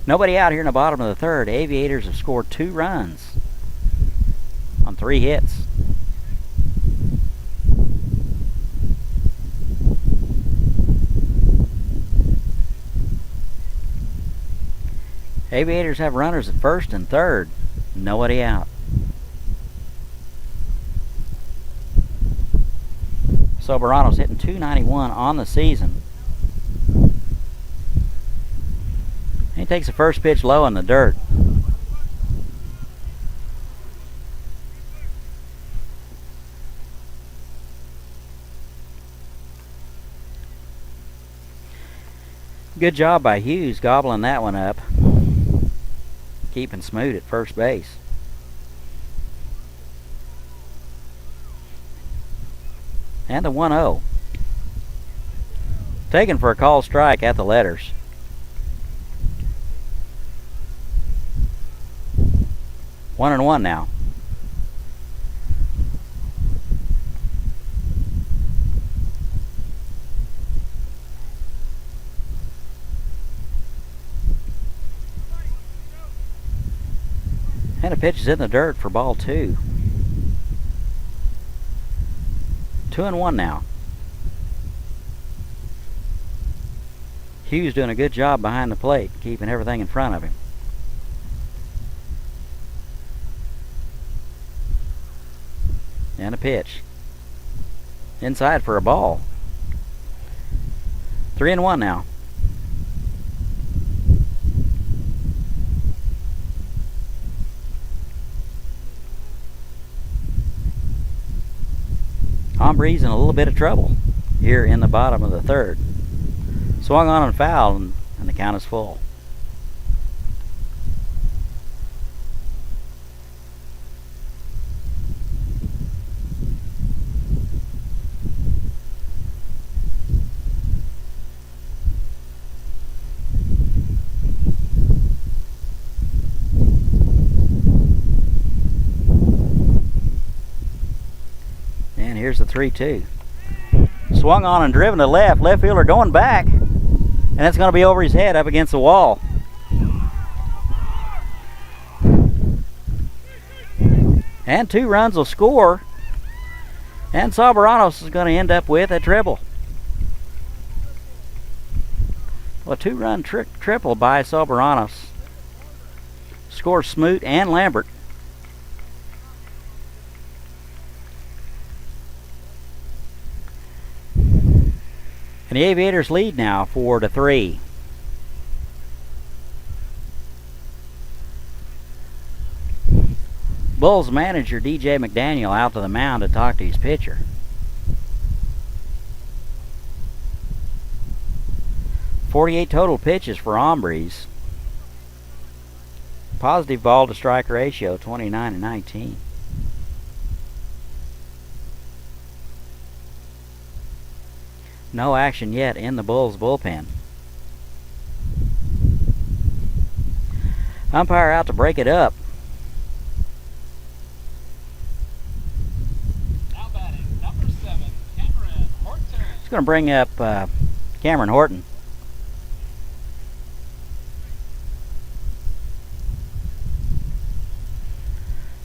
Nobody out here in the bottom of the third. Aviators have scored 2 runs on 3 hits. Aviators have runners at first and third. Nobody out. Soberanes hitting .291 on the season. He takes the first pitch low in the dirt. Good job by Hughes gobbling that one up. Keeping Smoot at first base. And the 1-0. Taken for a call strike at the letters. One and one now. And a pitch is in the dirt for ball 2. 2-1 now. Hughes doing a good job behind the plate, keeping everything in front of him. And a pitch. Inside for a ball. 3-1 now. Ombres in a little bit of trouble here in the bottom of the third. Swung on and fouled, and the count is full. And here's the 3-2. Swung on and driven to left. Left fielder going back. And it's going to be over his head up against the wall. And 2 runs will score. And Soberanes is going to end up with a triple. Well, a 2-run triple by Soberanes. Scores Smoot and Lambert. And the Aviators lead now 4-3. Bulls manager DJ McDaniel out to the mound to talk to his pitcher. .48 total pitches for Ombres. Positive ball to strike ratio 29-19. No action yet in the Bulls bullpen. Umpire out to break it up. Now batting, number 7, Cameron Horton. He's going to bring up Cameron Horton.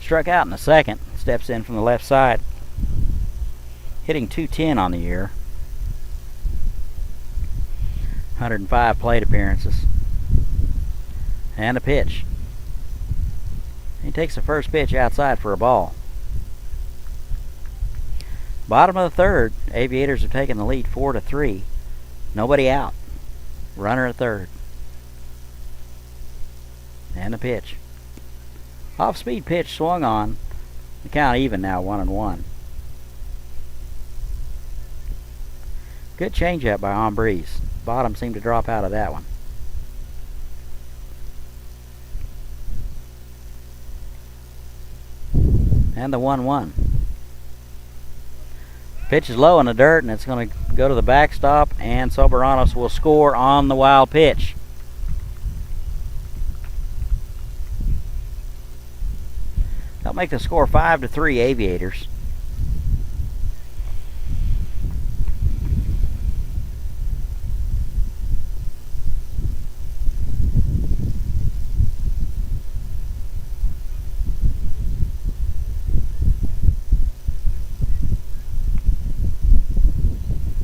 Struck out in the second. Steps in from the left side. Hitting .210 on the year. 105 plate appearances. And a pitch. He takes the first pitch outside for a ball. Bottom of the third, Aviators have taken the lead 4-3. Nobody out. Runner at third. And a pitch. Off-speed pitch swung on. The count even now, 1-1. Good changeup by Ombriz. Bottom seemed to drop out of that one. And the 1-1. Pitch is low in the dirt, and it's going to go to the backstop, and Soberanos will score on the wild pitch. That'll make the score 5-3 Aviators.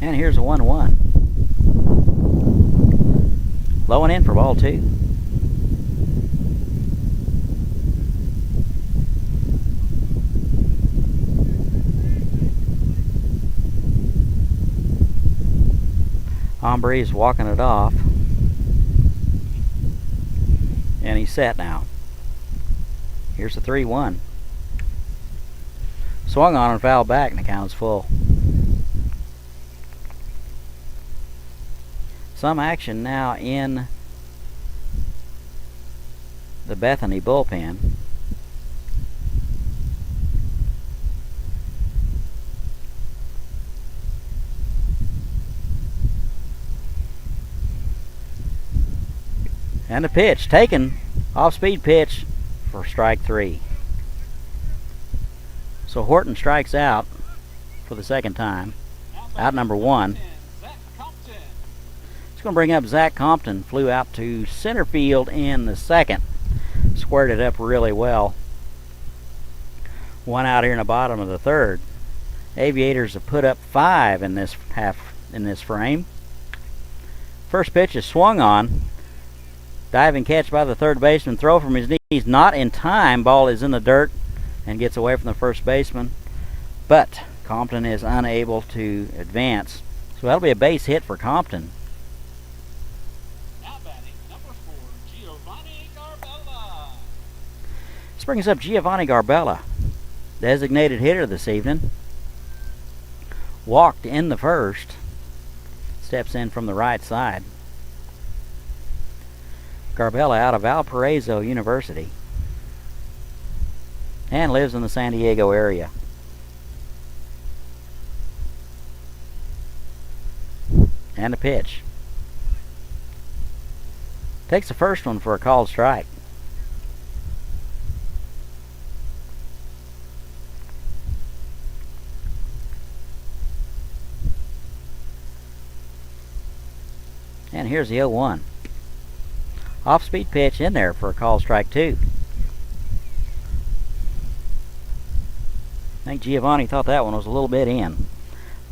And here's a 1-1. Low and in for ball 2. Ombriz walking it off. And he's set now. Here's the 3-1. Swung on and fouled back, and the count is full. Some action now in the Bethany bullpen. And the pitch taken, off-speed pitch for strike 3. So Horton strikes out for the second time. Out number 1. It's going to bring up Zach Compton. Flew out to center field in the second. Squared it up really well. One out here in the bottom of the third. Aviators have put up 5 in this frame. First pitch is swung on. Diving catch by the third baseman. Throw from his knees. Not in time. Ball is in the dirt and gets away from the first baseman. But Compton is unable to advance. So that'll be a base hit for Compton. Now batting, number 4, Giovanni Garbella. This brings up Giovanni Garbella, designated hitter this evening. Walked in the first. Steps in from the right side. Garbella out of Valparaiso University and lives in the San Diego area. And a pitch. Takes the first one for a called strike. And here's the 0-1. Off-speed pitch in there for a call strike 2. I think Giovanni thought that one was a little bit in.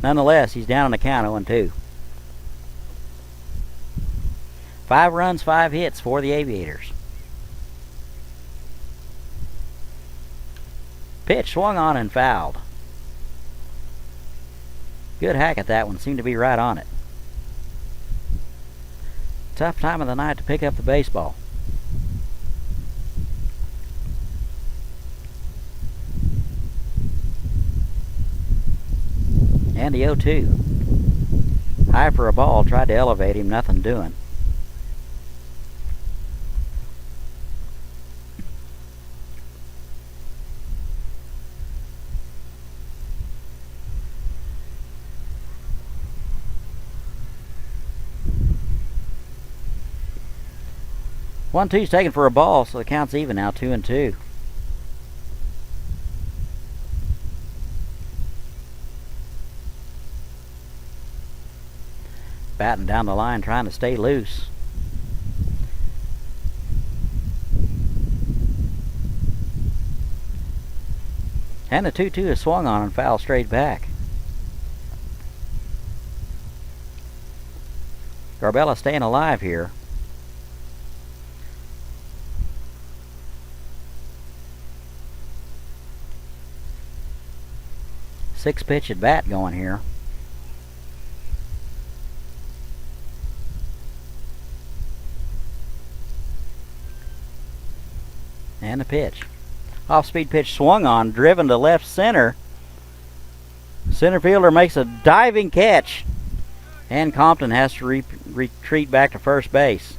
Nonetheless, he's down on the count 0-2. 5 runs, 5 hits for the Aviators. Pitch swung on and fouled. Good hack at that one. Seemed to be right on it. Tough time of the night to pick up the baseball. And the 0-2. High for a ball. Tried to elevate him. Nothing doing. One two's taken for a ball, so the count's even now, 2-2. Batting down the line, trying to stay loose. And the 2-2 is swung on and fouled straight back. Garbella staying alive here. Six pitch at bat going here. And a pitch. Off-speed pitch swung on, driven to left center. Center fielder makes a diving catch. And Compton has to retreat back to first base.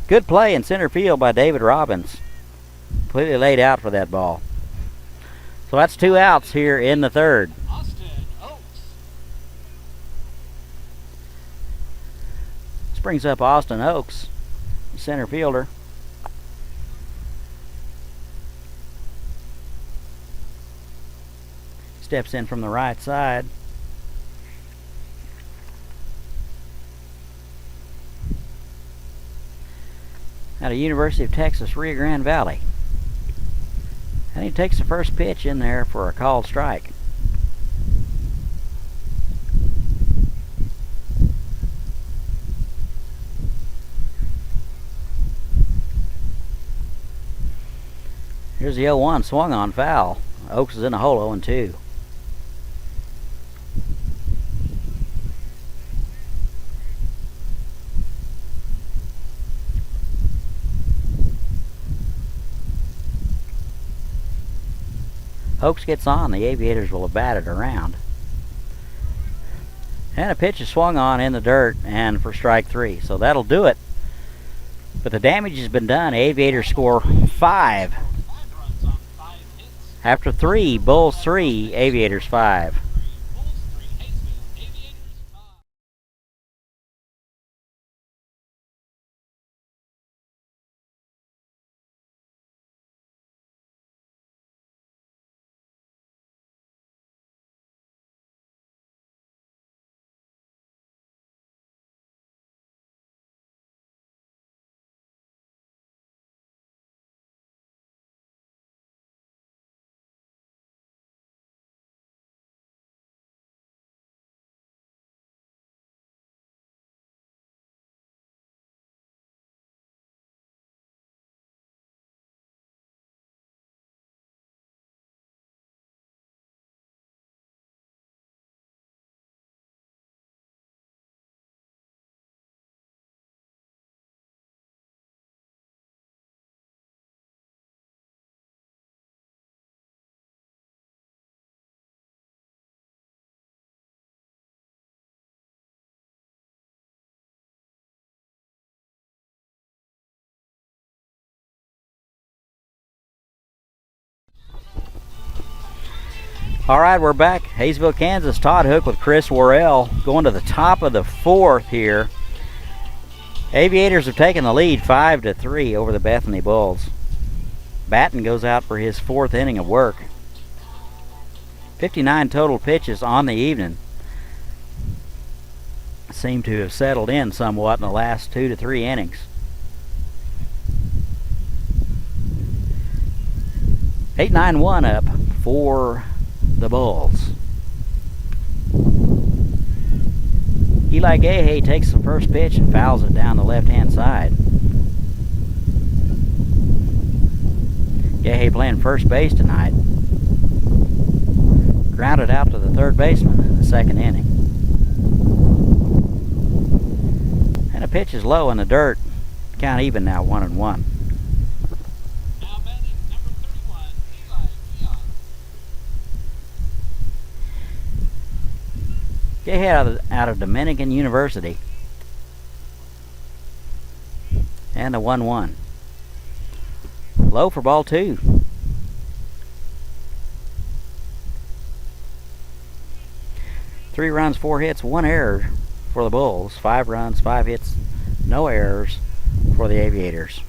Good play in center field by David Robbins. Completely laid out for that ball. So that's 2 outs here in the third. This brings up Austin Oakes, center fielder. Steps in from the right side. Out of University of Texas, Rio Grande Valley. And he takes the first pitch in there for a called strike. Here's the 0-1 swung on foul. Oakes is in the hole 0-2. Oakes gets on. The Aviators will have batted around. And a pitch is swung on in the dirt and for strike 3. So that'll do it. But the damage has been done. Aviators score 5. After 3, Bulls 3, Aviators 5. All right, we're back. Haysville, Kansas. Todd Hook with Chris Worrell going to the top of the 4th here. Aviators have taken the lead 5-3 over the Bethany Bulls. Batten goes out for his 4th inning of work. 59 total pitches on the evening. Seem to have settled in somewhat in the last 2 to 3 innings. 8-9-1 up for the Bulls. Eli Gahay takes the first pitch and fouls it down the left-hand side. Gahay playing first base tonight. Grounded out to the third baseman in the 2nd inning. And a pitch is low in the dirt. Count even now, 1-1. Gahay out of Dominican University. And a 1-1. Low for ball 2. Three runs, 4 hits, 1 error for the Bulls. 5 runs, 5 hits, no errors for the Aviators.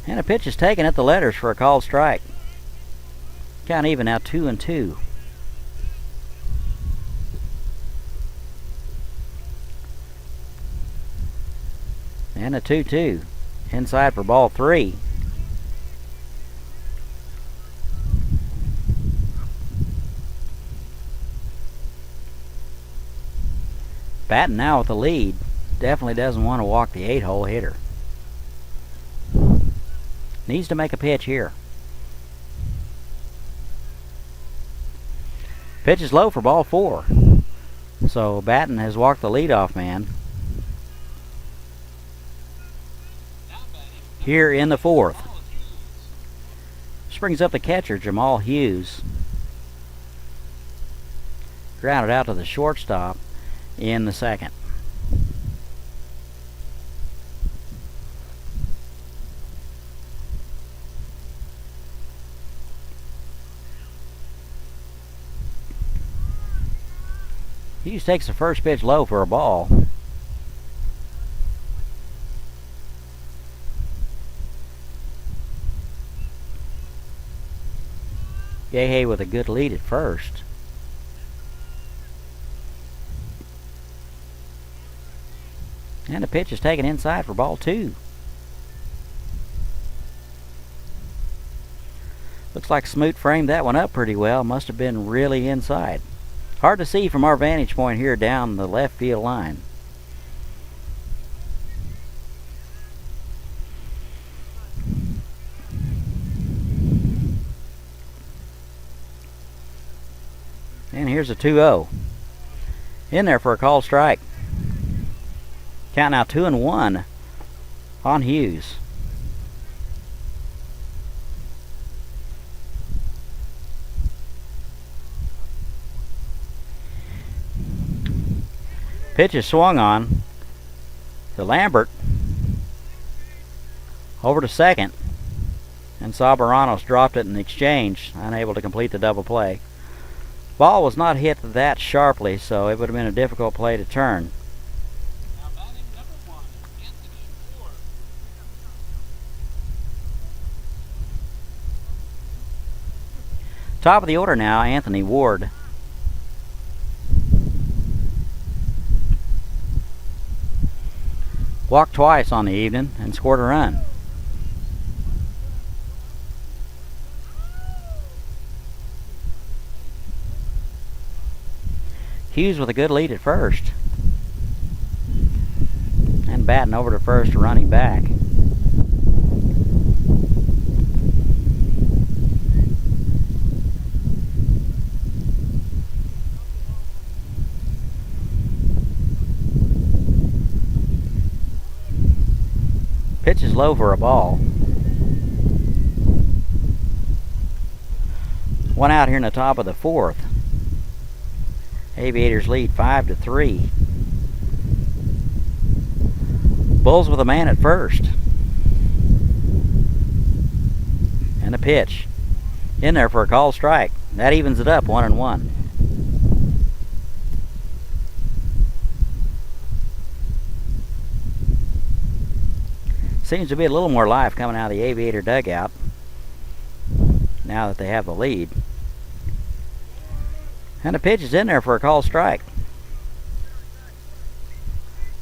And a pitch is taken at the letters for a called strike. Count even now, 2-2. And a 2-2. Inside for ball 3. Batten now with the lead. Definitely doesn't want to walk the 8-hole hitter. Needs to make a pitch here. Pitch is low for ball 4. So Batten has walked the leadoff man. Here in the 4th. brings up the catcher, Jamal Hughes. Grounded out to the shortstop in the second. Hughes takes the first pitch low for a ball. Yehey with a good lead at first. And the pitch is taken inside for ball 2. Looks like Smoot framed that one up pretty well. Must have been really inside. Hard to see from our vantage point here down the left field line. And here's a 2-0. In there for a called strike. Count now 2-1 on Hughes. Pitch is swung on to Lambert. Over to second. And Sabaranos dropped it in exchange, unable to complete the double play. Ball was not hit that sharply, so it would have been a difficult play to turn. Now batting number 1, Anthony Ward. Top of the order now, Anthony Ward. Walked twice on the evening and scored a run. Hughes with a good lead at first. And batting over to first, running back. Pitch is low for a ball. One out here in the top of the 4th. Aviators lead 5-3. Bulls with a man at first. And a pitch. In there for a called strike. That evens it up 1-1. Seems to be a little more life coming out of the Aviator dugout now that they have the lead. And the pitch is in there for a called strike.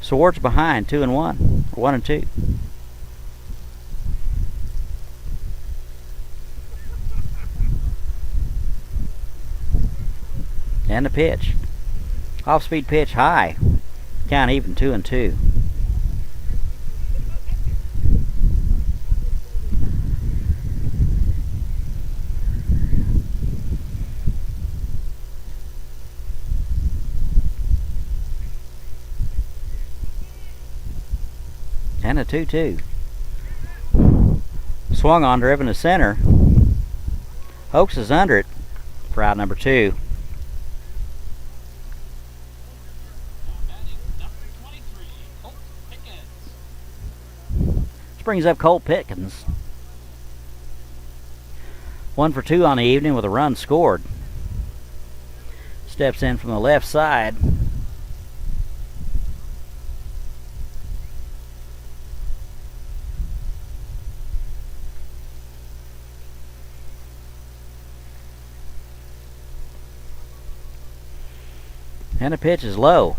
Swartz behind 2-1, 1-2. And the pitch. Off-speed pitch high. Count even 2-2. And a 2-2. Swung on, driven to center. Oakes is under it for out number 2. This brings up Colt Pickens. 1 for 2 on the evening with a run scored. Steps in from the left side. And the pitch is low.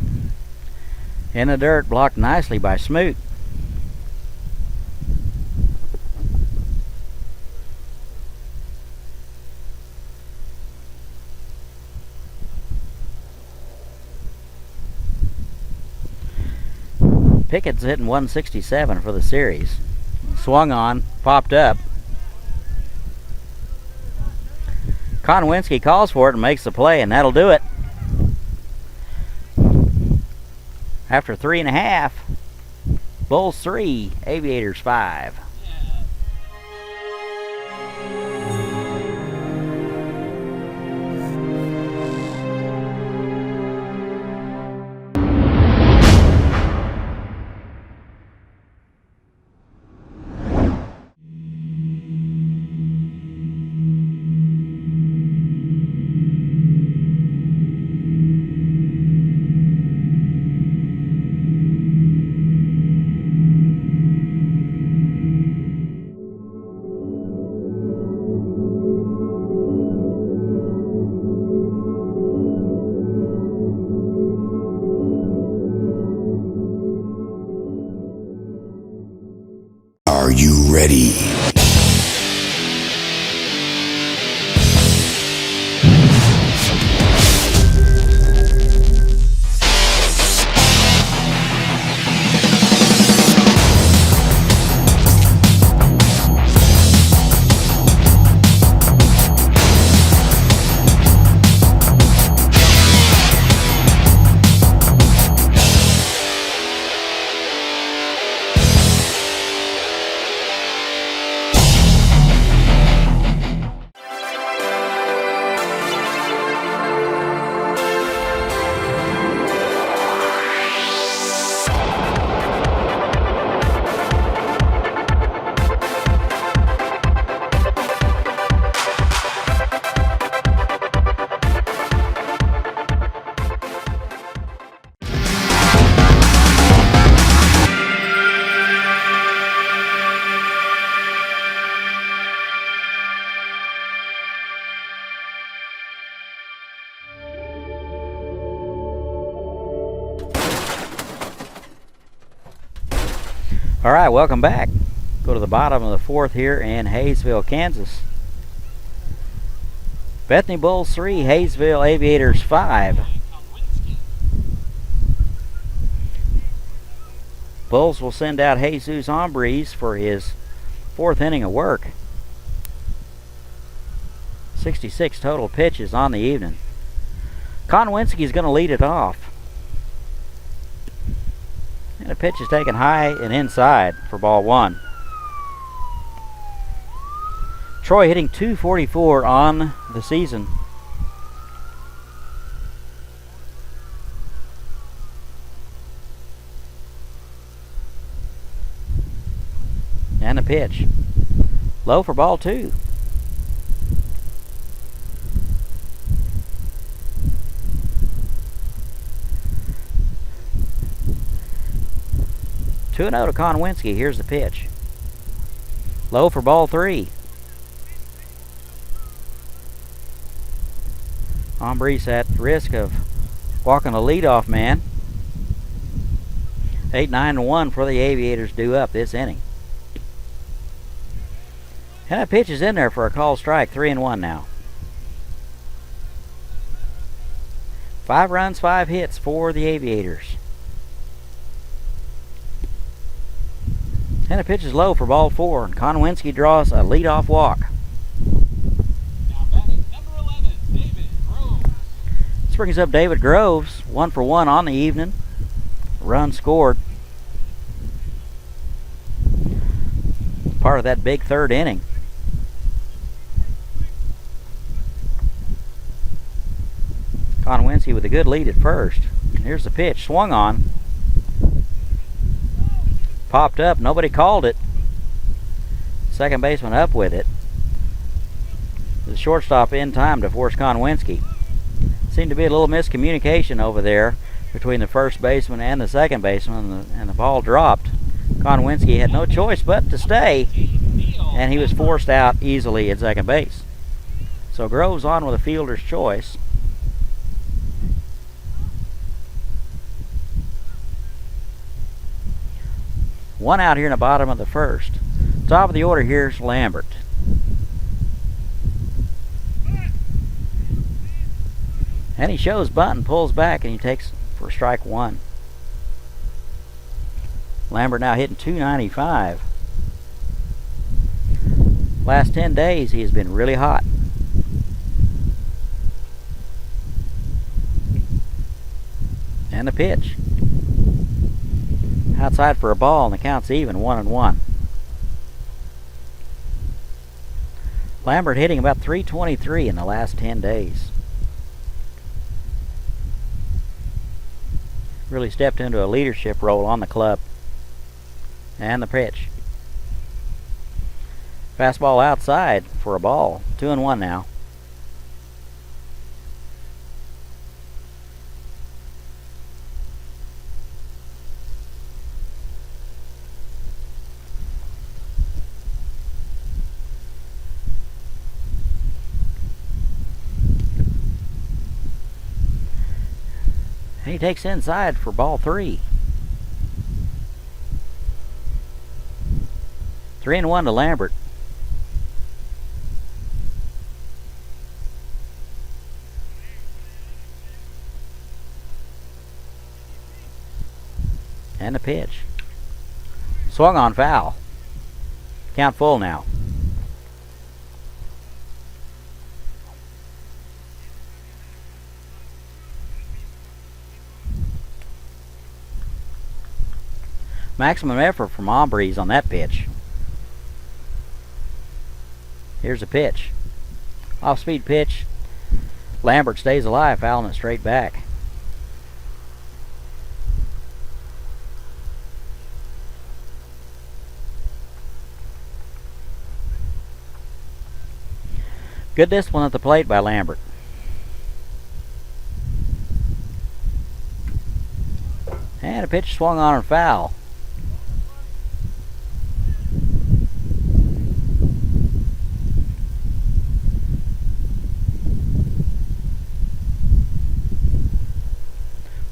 In the dirt, blocked nicely by Smoot. Pickett's hitting 167 for the series. Swung on, popped up. Konwinski calls for it and makes the play, and that'll do it. After 3.5, Bulls 3, Aviators 5. Yeah. Are you ready? All right, welcome back. Go to the bottom of the fourth here in Haysville, Kansas. Bethany Bulls 3, Haysville Aviators 5. Bulls will send out Jesus Hombres for his fourth inning of work. 66 total pitches on the evening. Konwinski is going to lead it off. And the pitch is taken high and inside for ball one. Troy hitting .244 on the season. And the pitch. Low for ball two. Two and 0 to Konwinski. Here's the pitch. Low for ball three. Hombres at risk of walking a leadoff man. 8-9-1 for the Aviators due up this inning. And that pitch is in there for a called strike. 3-1 now. 5 runs, 5 hits for the Aviators. And the pitch is low for ball four. And Konwinski draws a leadoff walk. Now batting number 11, David Groves. This brings up David Groves, 1 for 1 on the evening. Run scored. Part of that big third inning. Konwinski with a good lead at first. And here's the pitch, swung on. Popped up, nobody called it. Second baseman up with it. The shortstop in time to force Konwinski. Seemed to be a little miscommunication over there between the first baseman and the second baseman, and the ball dropped. Konwinski had no choice but to stay, and he was forced out easily at second base. So Groves on with a fielder's choice. One out here in the bottom of the first. Top of the order here's Lambert. And he shows bunt and pulls back, and he takes for strike one. Lambert now hitting .295. Last 10 days he has been really hot. And the pitch. Outside for a ball, and the count's even, 1-1. Lambert hitting about .323 in the last 10 days. Really stepped into a leadership role on the club. And the pitch. Fastball outside for a ball. 2-1 now. He takes inside for ball three. 3-1 to Lambert. And the pitch. Swung on, foul. Count full now. Maximum effort from Aubreys on that pitch. Here's a pitch. Off-speed pitch. Lambert stays alive, fouling it straight back. Good discipline at the plate by Lambert. And a pitch swung on and foul.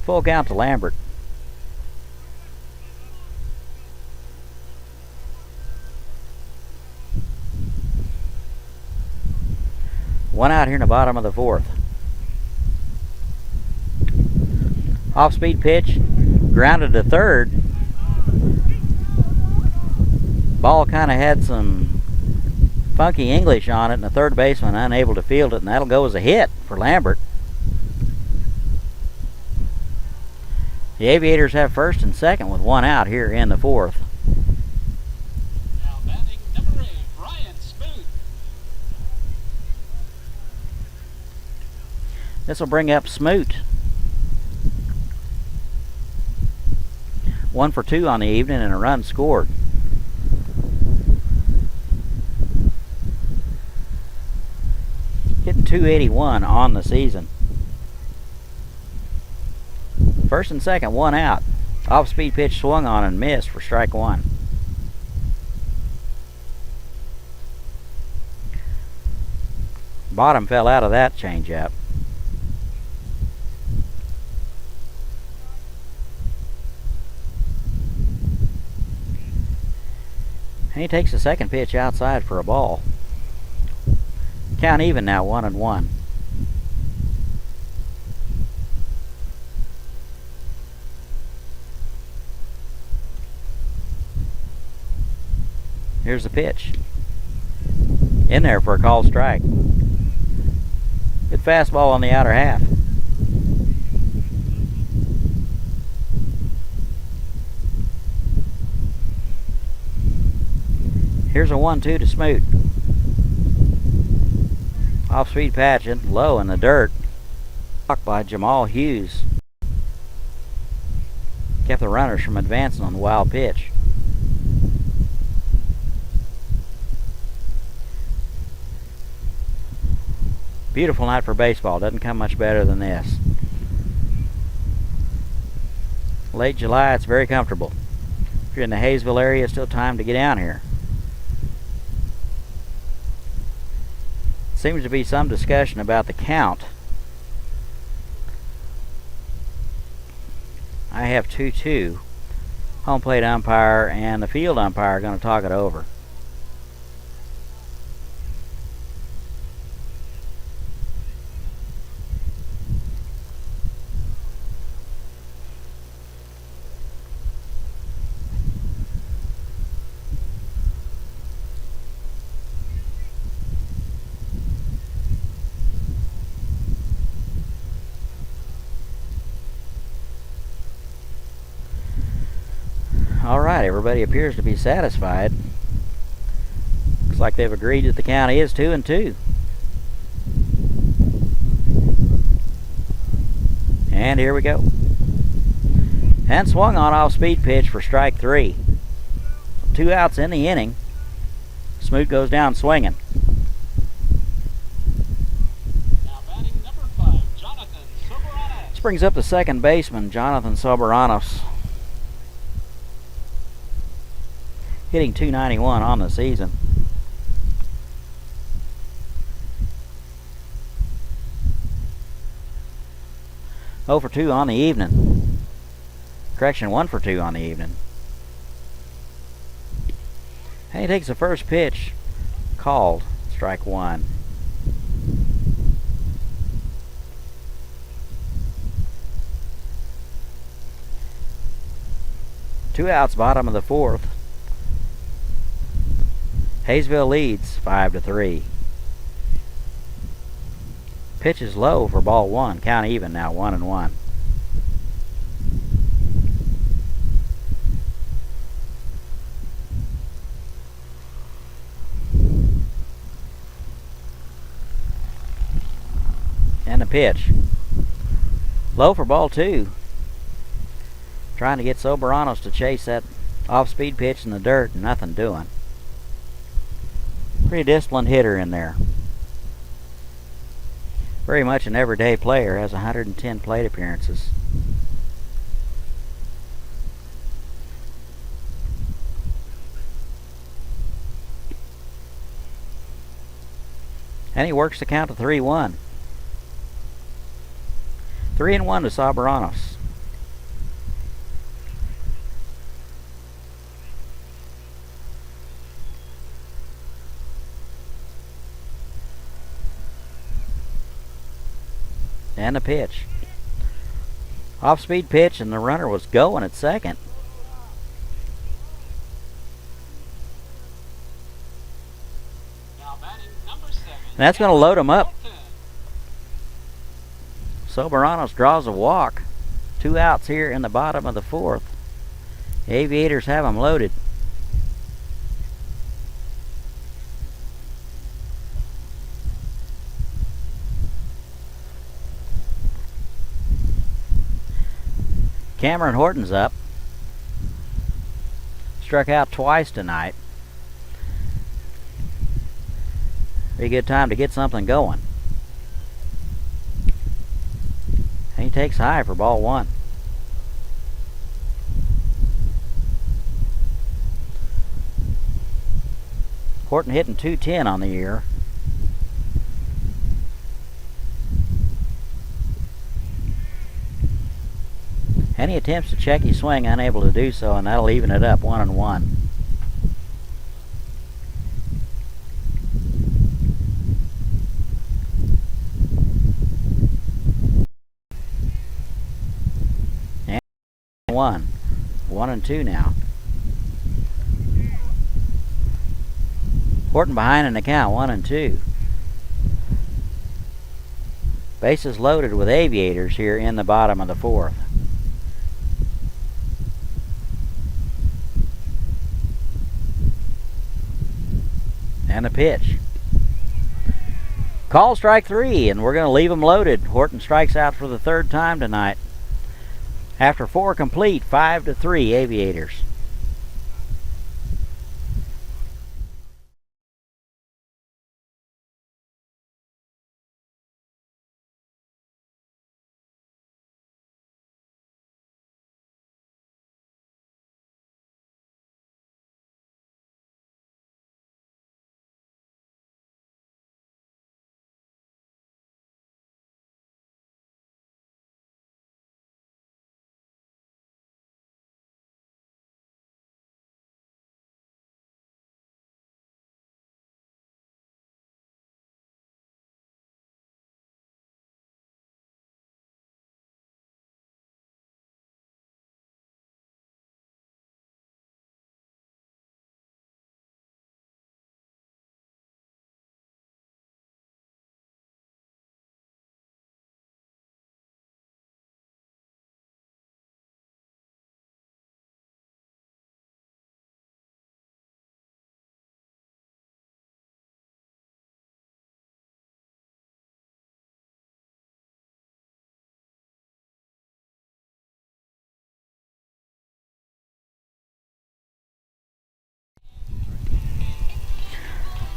Full count to Lambert. One out here in the bottom of the fourth. Off-speed pitch, grounded to third. Ball kind of had some funky English on it, and the third baseman unable to field it, and that'll go as a hit for Lambert. The Aviators have first and second with one out here in the fourth. Now batting number 8, Brian Smoot. This will bring up Smoot. 1 for 2 on the evening and a run scored. Hitting .281 on the season. First and second, one out. Off-speed pitch swung on and missed for strike one. Bottom fell out of that changeup. And he takes the second pitch outside for a ball. Count even now, 1-1. Here's the pitch. In there for a called strike. Good fastball on the outer half. Here's a 1-2 to Smoot. Off-speed patching, low in the dirt. Blocked by Jamal Hughes. Kept the runners from advancing on the wild pitch. Beautiful night for baseball. Doesn't come much better than this. Late July, it's very comfortable. If you're in the Haysville area, it's still time to get down here. Seems to be some discussion about the count. I have 2-2. Home plate umpire and the field umpire are going to talk it over. Alright, everybody appears to be satisfied. Looks like they've agreed that the count is 2-2. And here we go. And swung on off-speed pitch for strike 3. 2 outs in the inning. Smoot goes down swinging. Now batting number 5, Jonathan Soberanos. This brings up the second baseman, Jonathan Soberanos. Hitting .291 on the season. Oh for 2 on the evening. Correction, 1 for 2 on the evening. And he takes the first pitch. Called. Strike one. Two outs, bottom of the fourth. Haysville leads 5-3. Pitch is low for ball one. Count even now, 1-1. And the pitch. Low for ball two. Trying to get Soberanos to chase that off-speed pitch in the dirt, and nothing doing. Pretty disciplined hitter in there. Very much an everyday player, has 110 plate appearances. And he works the count to 3-1. 3-1 to Soberanos. And a pitch. Off-speed pitch, and the runner was going at second. Now batting number 7. And that's going to load him up. Soberanos draws a walk. 2 outs here in the bottom of the fourth. The Aviators have him loaded. Cameron Horton's up. Struck out twice tonight. Very good time to get something going. And he takes high for ball one. Horton hitting .210 on the year. And he attempts to check his swing, unable to do so, and that'll even it up 1-1. And 1-2 now. Horton behind in the count, 1-2. Bases loaded with Aviators here in the bottom of the fourth. And a pitch. Call strike three, and we're going to leave him loaded. Horton strikes out for the third time tonight. After 4 complete, 5-3 Aviators.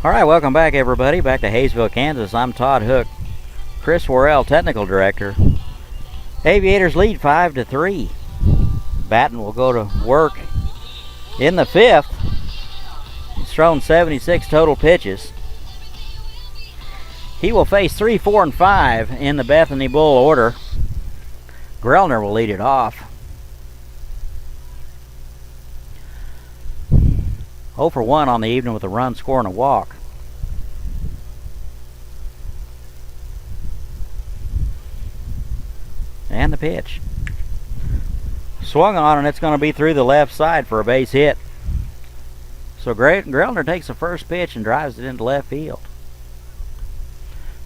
Alright, welcome back everybody. Back to Haysville, Kansas. I'm Todd Hook. Chris Worrell, Technical Director. Aviators lead 5-3. Batten will go to work in the fifth. He's thrown 76 total pitches. He will face 3, 4, and 5 in the Bethany Bull order. Grellner will lead it off. 0 for 1 on the evening with a run, score, and a walk. And the pitch. Swung on, and it's going to be through the left side for a base hit. So Grellner takes the first pitch and drives it into left field.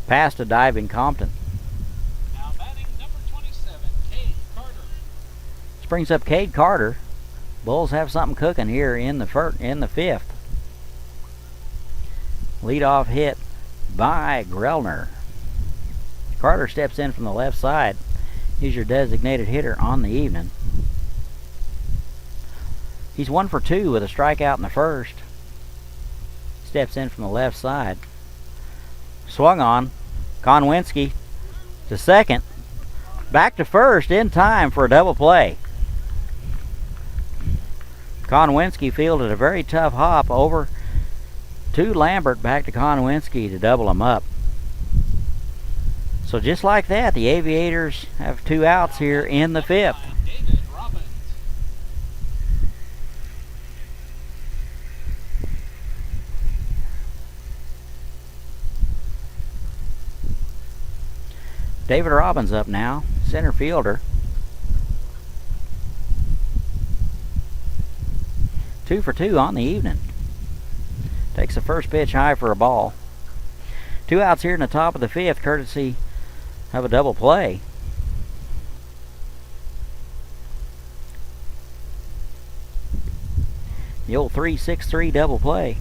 Past a diving Compton. Now batting number 27, Cade Carter. This brings up Cade Carter. Bulls have something cooking here in the fifth. Leadoff hit by Grellner. Carter steps in from the left side. He's your designated hitter on the evening. He's 1 for 2 with a strikeout in the first. Steps in from the left side. Swung on. Konwinski to second. Back to first in time for a double play. Konwinski fielded a very tough hop over to Lambert, back to Konwinski to double him up. So just like that, the Aviators have 2 outs here in the fifth. David Robbins. David Robbins up now, center fielder. 2 for 2 on the evening. Takes the first pitch high for a ball. 2 outs here in the top of the fifth, courtesy of a double play. The old 3-6-3 double play.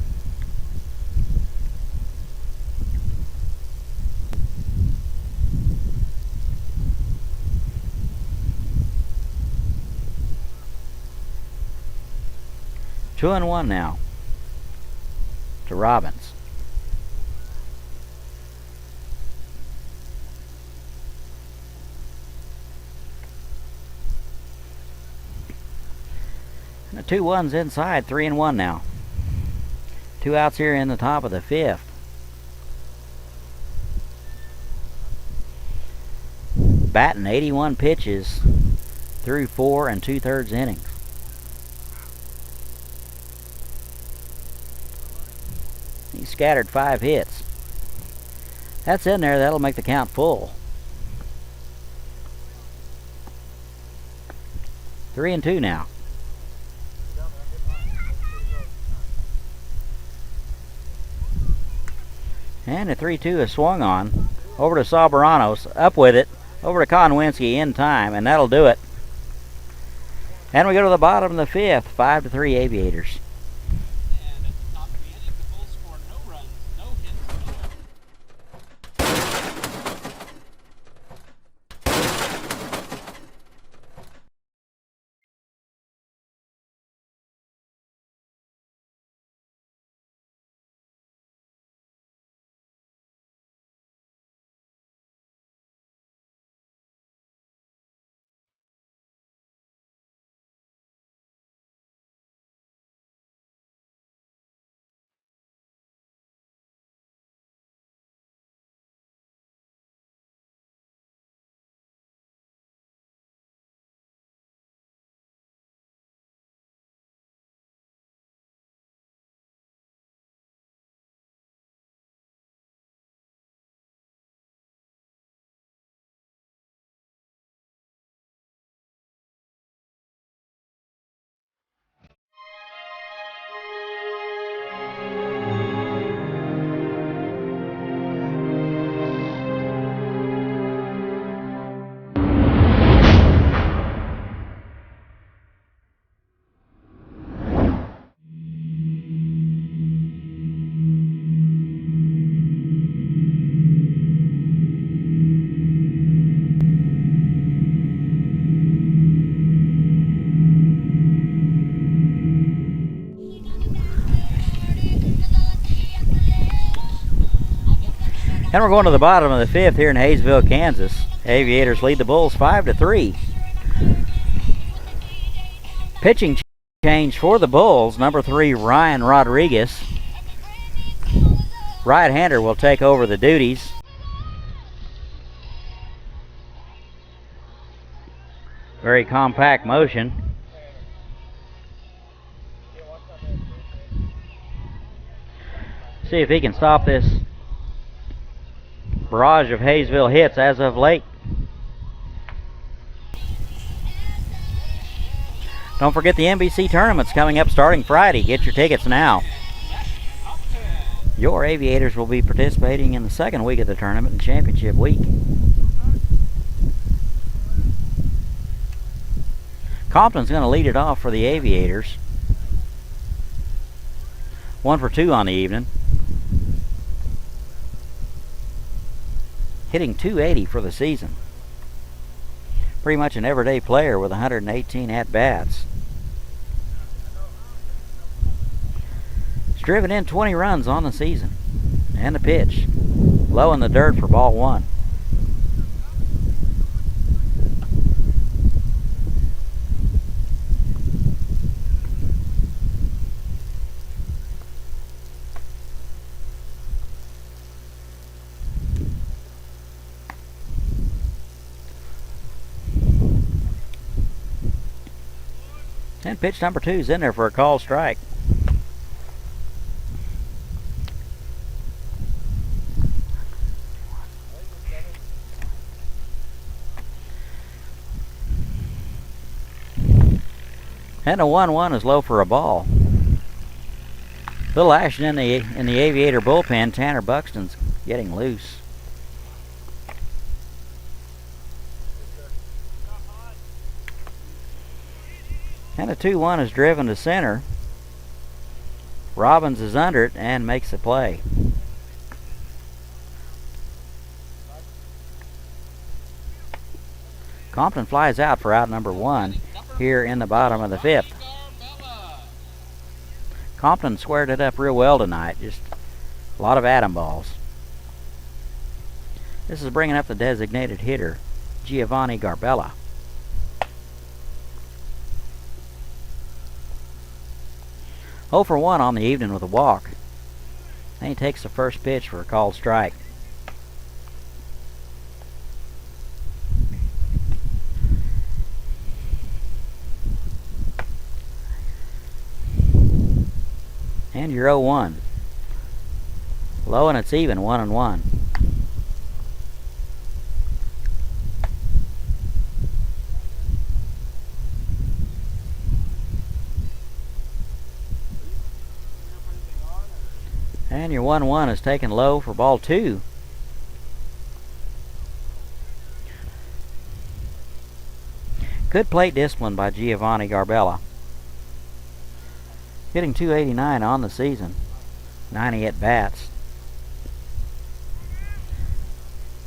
Two and 1 now to Robbins. And the 2-1's inside, 3 and 1 now. 2 outs here in the top of the fifth. Batting 81 pitches through 4 2/3 innings. He scattered 5 hits. That's in there. That'll make the count full. 3 and 2 now. And the 3-2 is swung on. Over to Soberanos. Up with it. Over to Konwinski in time. And that'll do it. And we go to the bottom of the fifth. 5-3 Aviators. And at the top of the inning, the Bulls score no runs, no hits, no errors. And we're going to the bottom of the fifth here in Haysville, Kansas. Aviators lead the Bulls 5-3. Pitching change for the Bulls. Number 3, Ryan Rodriguez. Right-hander will take over the duties. Very compact motion. See if he can stop this barrage of Haysville hits as of late. Don't forget the NBC tournament's coming up starting Friday. Get your tickets now. Your Aviators will be participating in the second week of the tournament and championship week. Compton's going to lead it off for the Aviators. 1 for 2 on the evening. Hitting .280 for the season. Pretty much an everyday player with 118 at-bats. He's driven in 20 runs on the season. And the pitch. Low in the dirt for ball 1. And pitch number 2 is in there for a called strike. And a 1-1 is low for a ball. Little action in the Aviator bullpen. Tanner Buxton's getting loose. And a 2-1 is driven to center. Robbins is under it and makes the play. Compton flies out for out number 1 here in the bottom of the 5th. Compton squared it up real well tonight. Just a lot of atom balls. This is bringing up the designated hitter, Giovanni Garbella. Oh for 1 on the evening with a walk. And he takes the first pitch for a called strike. And you're 0-1. Low and it's even, 1-1. And your 1-1 is taken low for ball 2. Good plate discipline by Giovanni Garbella. Hitting .289 on the season. 90 at bats.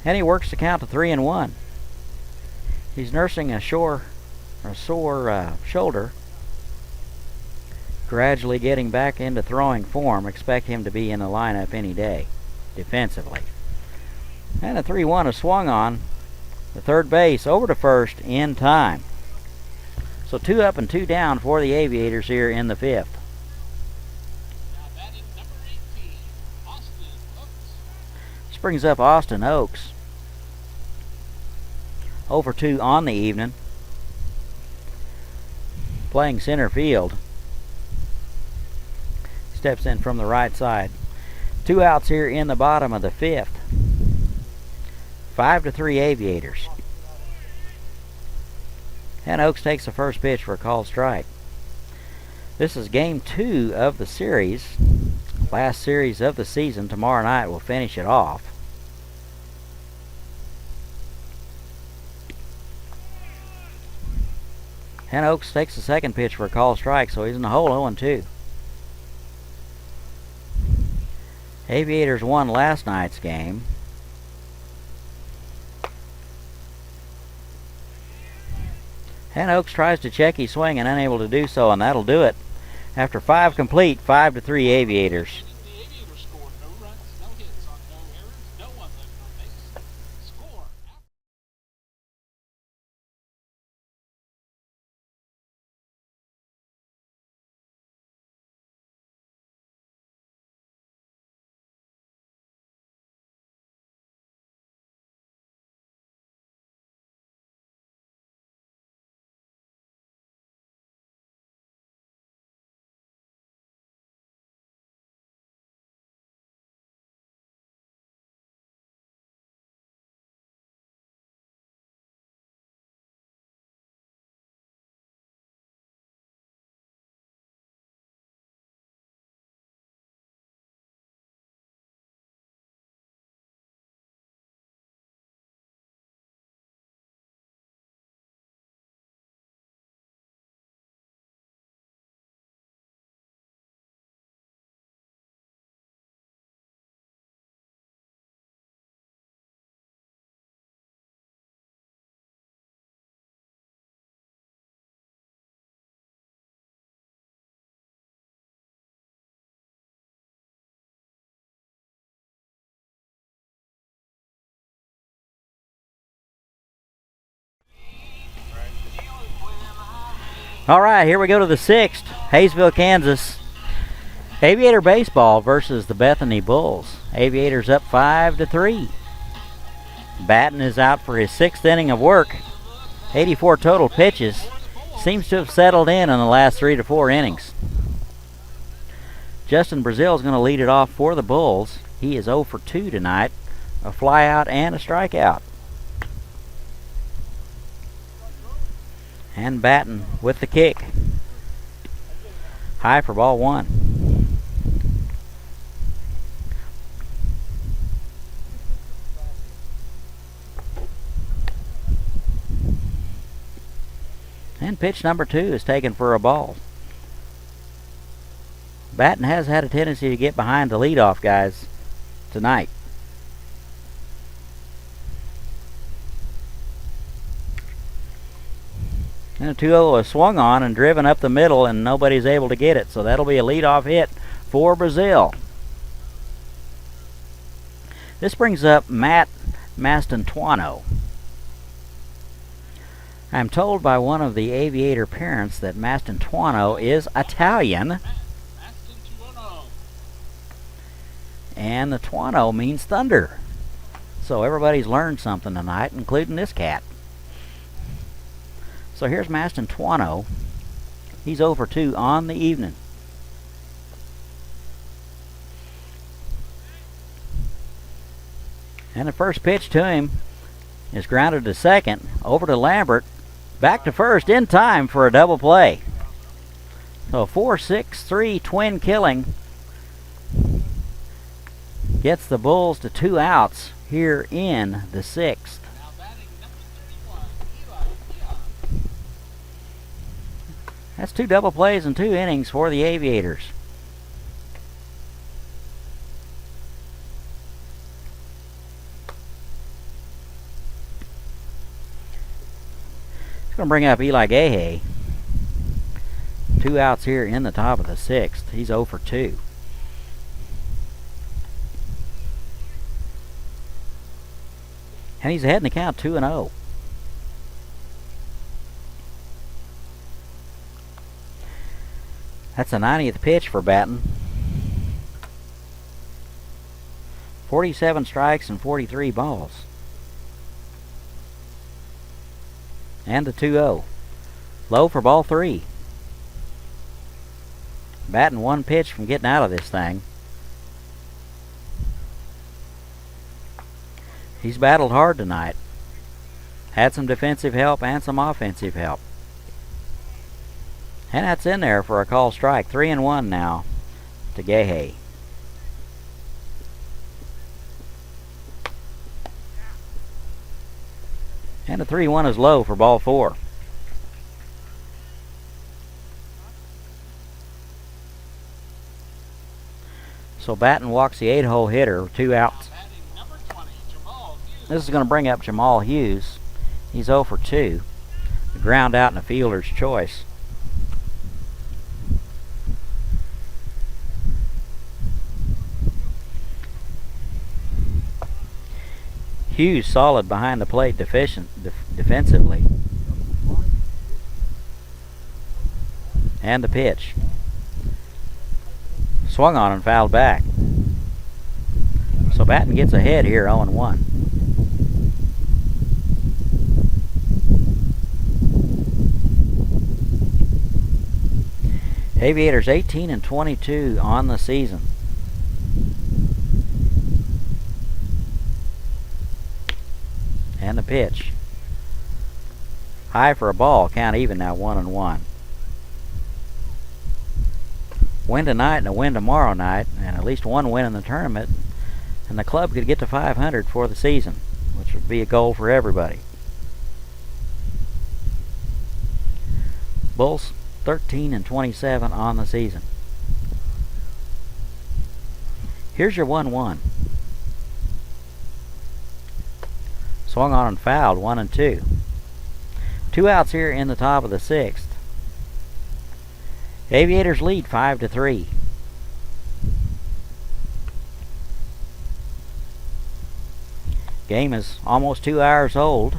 And he works the count to 3-1. He's nursing a sore shoulder. Gradually getting back into throwing form. Expect him to be in the lineup any day, defensively. And a 3-1 is swung on the third base over to first in time. So 2 up and 2 down for the Aviators here in the 5th. This brings up Austin Oaks. 0 for 2 on the evening. Playing center field. Steps in from the right side. 2 outs here in the bottom of the 5th. 5-3 Aviators. And Oaks takes the first pitch for a called strike. This is game 2 of the series. Last series of the season. Tomorrow night we'll finish it off. And Oaks takes the second pitch for a called strike, so he's in the hole 0-2. Aviators won last night's game. And Oaks tries to check his swing and unable to do so, and that'll do it. After 5 complete, 5-3 Aviators. All right, here we go to the 6th. Haysville, Kansas. Aviator baseball versus the Bethany Bulls. Aviators up 5-3. Batten is out for his 6th inning of work. 84 total pitches. Seems to have settled in the last 3 to 4 innings. Justin Brazil is going to lead it off for the Bulls. He is 0 for 2 tonight. A flyout and a strikeout. And Batten with the kick. High for ball 1. And pitch number 2 is taken for a ball. Batten has had a tendency to get behind the leadoff guys tonight. And a 2-0 is swung on and driven up the middle, and nobody's able to get it. So that'll be a leadoff hit for Brazil. This brings up Matt Mastantuono. I'm told by one of the Aviator parents that Mastantuono is Italian. And the Tuono means thunder. So everybody's learned something tonight, including this cat. So here's Mastantuono. He's 0 for 2 on the evening. And the first pitch to him is grounded to second, over to Lambert, back to first in time for a double play. So 4-6-3 twin killing gets the Bulls to 2 outs here in the 6th. That's 2 double plays in 2 innings for the Aviators. It's going to bring up Eli Gahay. 2 outs here in the top of the 6th. He's 0 for 2. And he's ahead in the count 2-0. That's the 90th pitch for Batten. 47 strikes and 43 balls. And the 2-0. Low for ball 3. Batten 1 pitch from getting out of this thing. He's battled hard tonight. Had some defensive help and some offensive help. And that's in there for a call strike. 3-1 now to Gahay. And a 3-1 is low for ball 4. So Batten walks the 8-hole hitter, 2 outs. This is going to bring up Jamal Hughes. He's 0 for 2. The ground out in a fielder's choice. Hughes solid behind the plate defensively. And the pitch. Swung on and fouled back. So Batten gets ahead here 0-1. Aviators 18-22 on the season. And the pitch. High for a ball, count even now 1-1. Win tonight and a win tomorrow night, and at least 1 win in the tournament, and the club could get to 500 for the season, which would be a goal for everybody. Bulls 13-27 on the season. Here's your 1-1. Swung on and fouled, 1-2. 2 outs here in the top of the 6th. Aviators lead 5-3. Game is almost 2 hours old.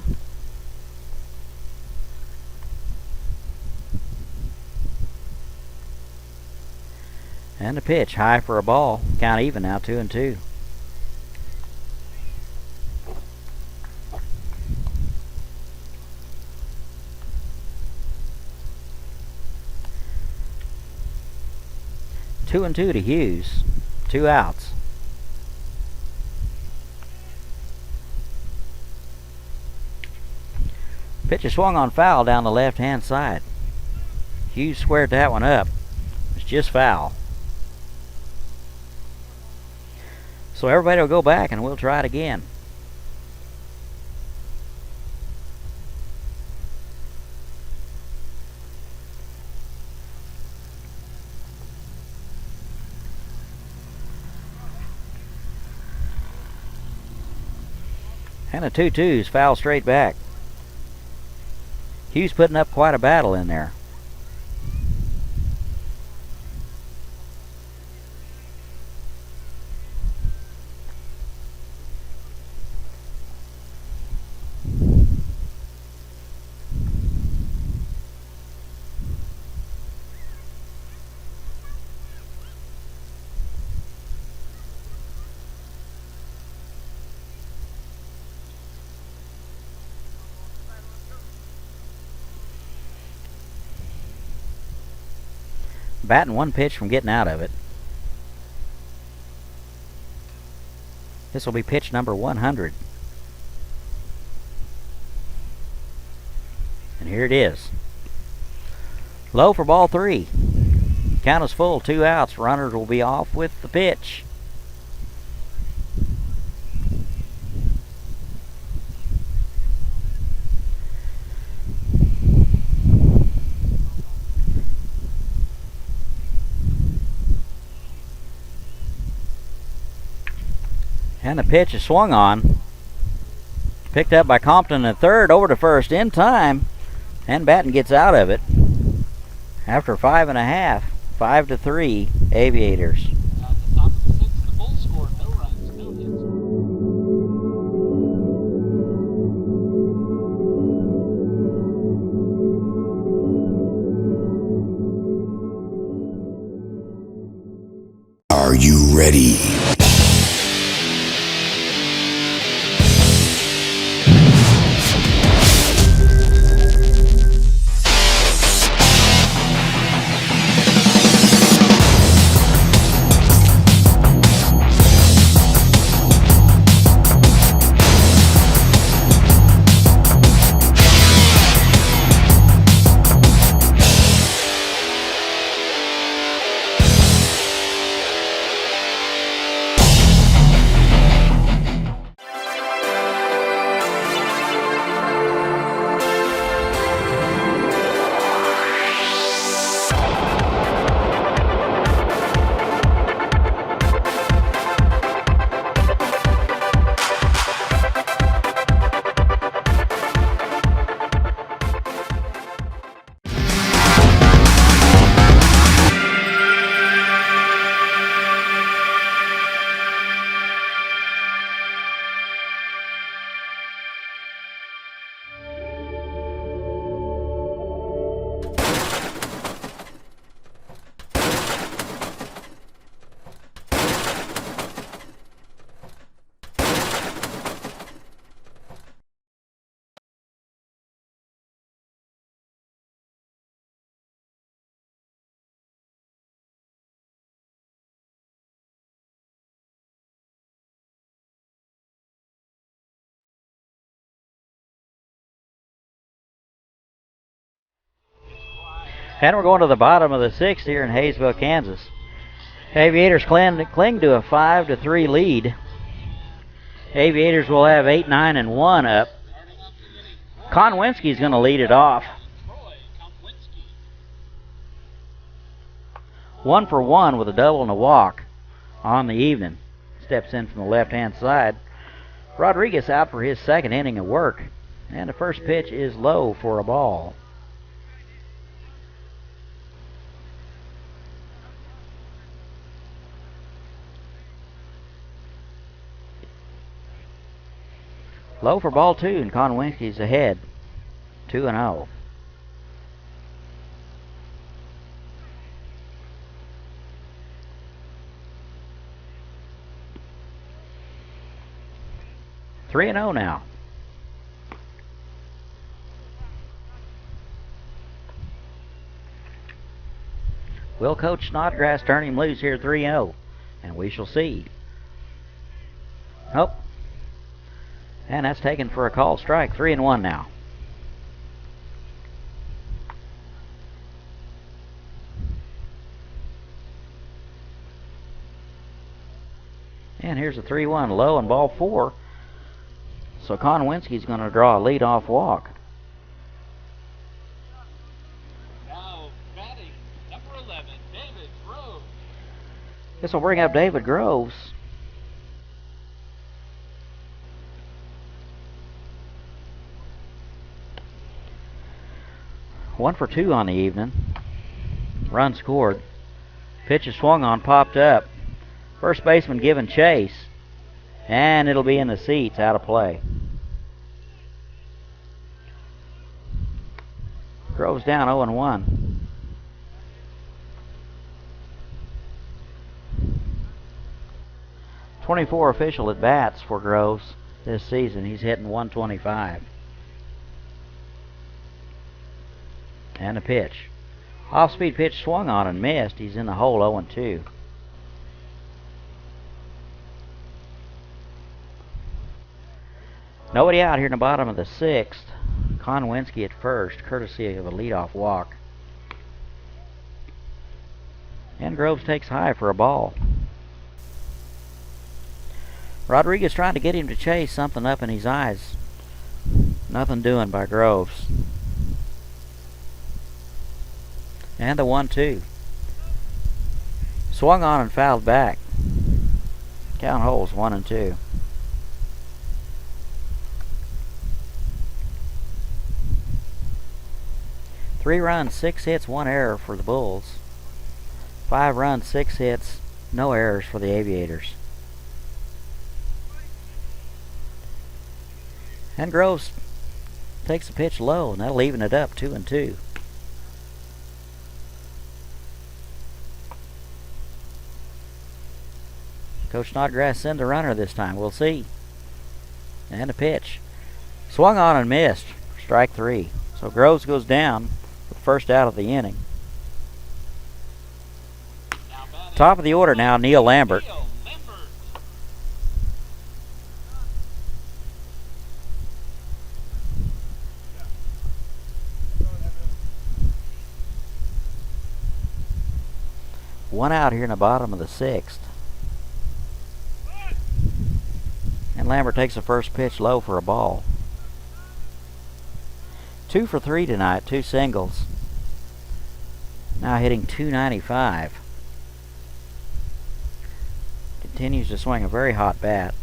And the pitch, high for a ball. Count even now, 2-2. Two and two to Hughes. 2 outs. Pitch is swung on foul down the left-hand side. Hughes squared that one up. It's just foul. So everybody will go back and we'll try it again. And a 2-2's foul straight back. Hughes putting up quite a battle in there. Batting 1 pitch from getting out of it. This will be pitch number 100. And here it is. Low for ball 3. Count is full, 2 outs. Runners will be off with the pitch. And the pitch is swung on. Picked up by Compton at third, over to first in time. And Batten gets out of it. After 5.5, 5-3, Aviators. At the top of the 6th, the Bulls scored no runs, no hits. Are you ready? And we're going to the bottom of the 6th here in Haysville, Kansas. Aviators cling to a 5-3 lead. Aviators will have 8, 9, and 1 up. Konwinski's going to lead it off. 1 for 1 with a double and a walk on the evening. Steps in from the left-hand side. Rodriguez out for his 2nd inning of work. And the first pitch is low for a ball. Low for ball 2, and Konwinski's ahead, 2-0. 3-0 now. Will Coach Snodgrass turn him loose here 3-0? And we shall see. Nope. And that's taken for a called strike. 3-1 now. And here's a 3-1 low and ball 4. So Konwinski's going to draw a leadoff walk. Now batting, number 11, David Groves. This will bring up David Groves. One for 2 on the evening. Run scored. Pitch is swung on, popped up. First baseman giving chase. And it'll be in the seats, out of play. Groves down 0-1. .24 official at bats for Groves this season. He's hitting .125. And a pitch. Off-speed pitch swung on and missed. He's in the hole 0-2. Nobody out here in the bottom of the 6th. Konwinski at first, courtesy of a leadoff walk. And Groves takes high for a ball. Rodriguez trying to get him to chase, something up in his eyes. Nothing doing by Groves. And the 1-2. Swung on and fouled back. Count holes 1 and 2. Three runs, 6 hits, 1 error for the Bulls. 5 runs, 6 hits, no errors for the Aviators. And Groves takes a pitch low, and that'll even it up 2 and 2. Coach Snodgrass send a runner this time. We'll see. And a pitch. Swung on and missed. Strike 3. So Groves goes down with the first out of the inning. Top of the order now, Neil Lambert. One out here in the bottom of the 6th. And Lambert takes the first pitch low for a ball. 2 for 3 tonight, 2 singles. Now hitting .295. Continues to swing a very hot bat.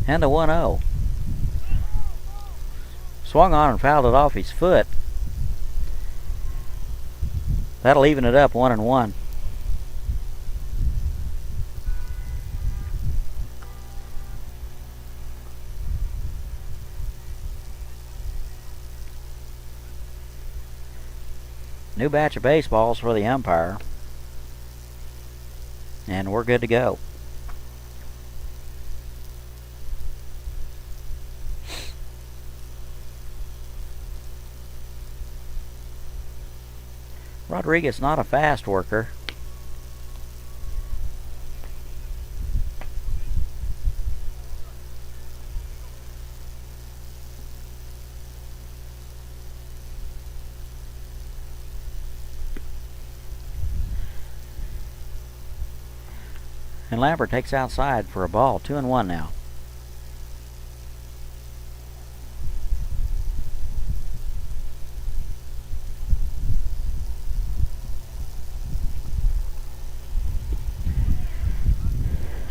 And a 1-0. Swung on and fouled it off his foot. That'll even it up 1 and 1. New batch of baseballs for the umpire. And we're good to go. Rodriguez not a fast worker. And Lambert takes outside for a ball. 2 and 1 now.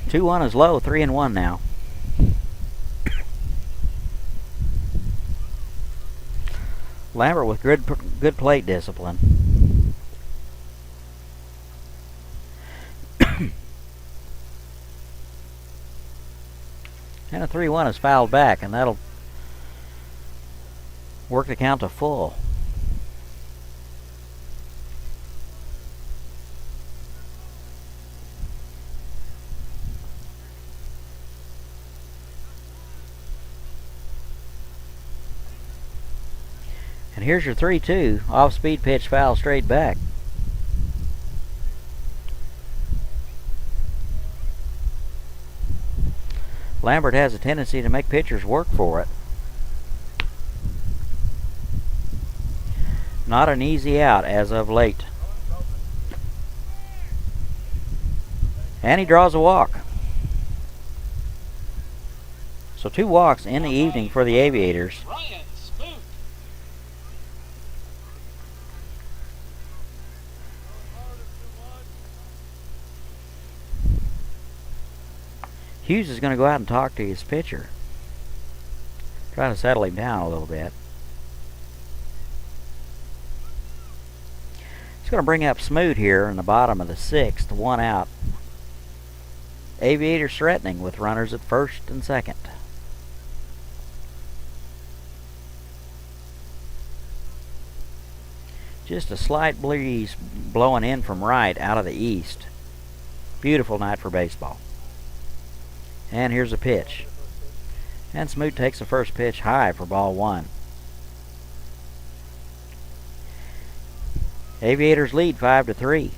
Two 1 is low. 3 and 1 now. Lambert with good plate discipline. And a 3-1 is fouled back, and that'll work the count to full. And here's your 3-2. Off-speed pitch, foul straight back. Lambert has a tendency to make pitchers work for it. Not an easy out as of late. And he draws a walk. So 2 walks in the evening for the Aviators. Hughes is going to go out and talk to his pitcher. Try to settle him down a little bit. He's going to bring up Smoot here in the bottom of the 6th, 1 out. Aviators threatening with runners at first and second. Just a slight breeze blowing in from right out of the east. Beautiful night for baseball. And here's a pitch. And Smoot takes the first pitch high for ball 1. Aviators lead 5-3.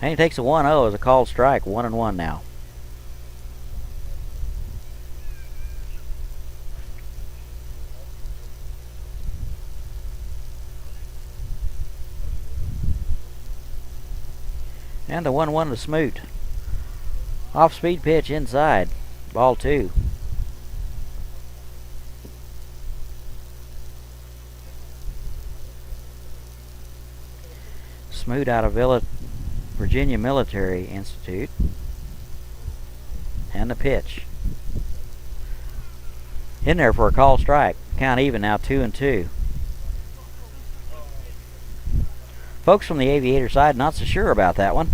And he takes a 1-0 as a called strike, 1-1 now. And the 1-1 to Smoot. Off-speed pitch inside. Ball 2. Smoot out of Virginia Military Institute. And the pitch. In there for a called strike. Count even now, 2-2. Folks from the Aviator side not so sure about that one.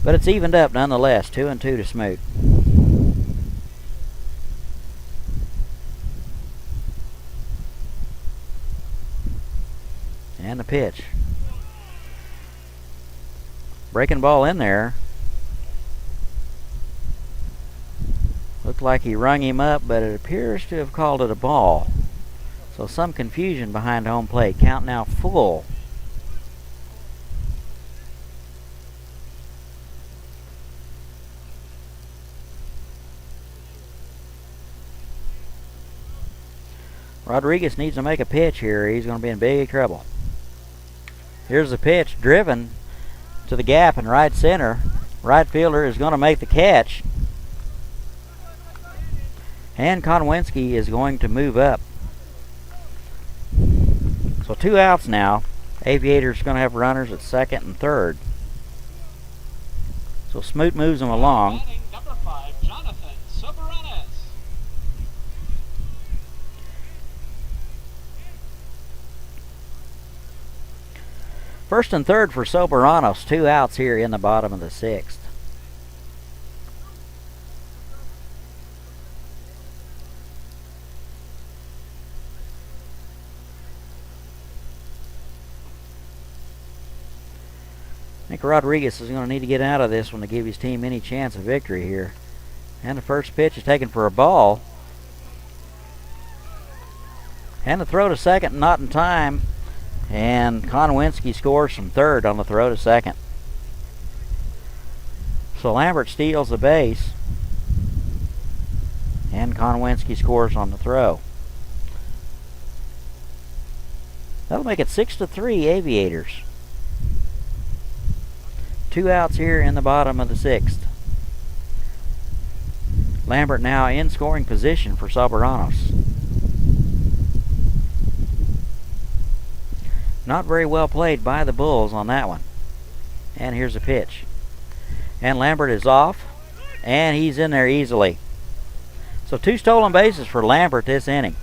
But it's evened up nonetheless, 2-2 to Smoot. And the pitch. Breaking ball in there. Looked like he rung him up, but it appears to have called it a ball. So some confusion behind home plate. Count now full. Rodriguez needs to make a pitch here. He's going to be in big trouble. Here's the pitch driven to the gap in right center. Right fielder is going to make the catch. And Konwinski is going to move up. So 2 outs now. Aviators going to have runners at second and third. So Smoot moves them along. Number 5, Jonathan Soberanes. First and third for Soberanos. 2 outs here in the bottom of the 6th. I think Rodriguez is going to need to get out of this one to give his team any chance of victory here. And the first pitch is taken for a ball. And the throw to second, not in time. And Konwinski scores from third on the throw to second. So Lambert steals the base. And Konwinski scores on the throw. That'll make it 6-3 Aviators. 2 outs here in the bottom of the 6th. Lambert now in scoring position for Soberanos. Not very well played by the Bulls on that one. And here's a pitch. And Lambert is off. And he's in there easily. So 2 stolen bases for Lambert this inning.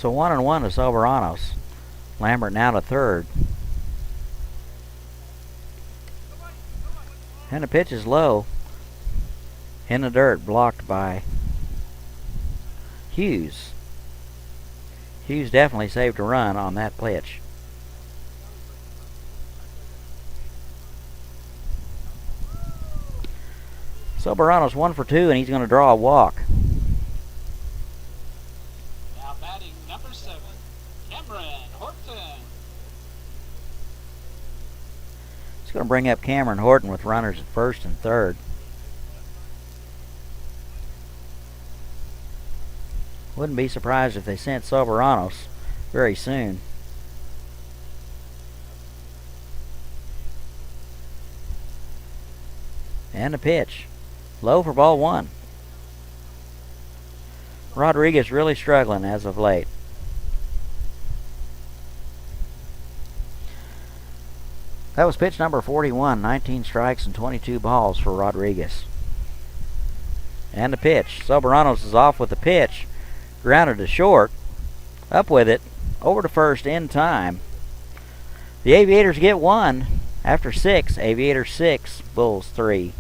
So 1-1 to Soberanos. Lambert now to third. And the pitch is low. In the dirt, blocked by Hughes. Hughes definitely saved a run on that pitch. Soberanos 1 for 2, and he's going to draw a walk. Now batting number 7, Cameron Horton. He's going to bring up Cameron Horton with runners at first and third. Wouldn't be surprised if they sent Soberanos very soon. And the pitch. Low for ball 1. Rodriguez really struggling as of late. That was pitch number 41, 19 strikes and 22 balls for Rodriguez. And the pitch. Soberanos is off with the pitch. Grounded to short. Up with it. Over to first in time. The Aviators get 1 after 6. Aviators 6, Bulls 3.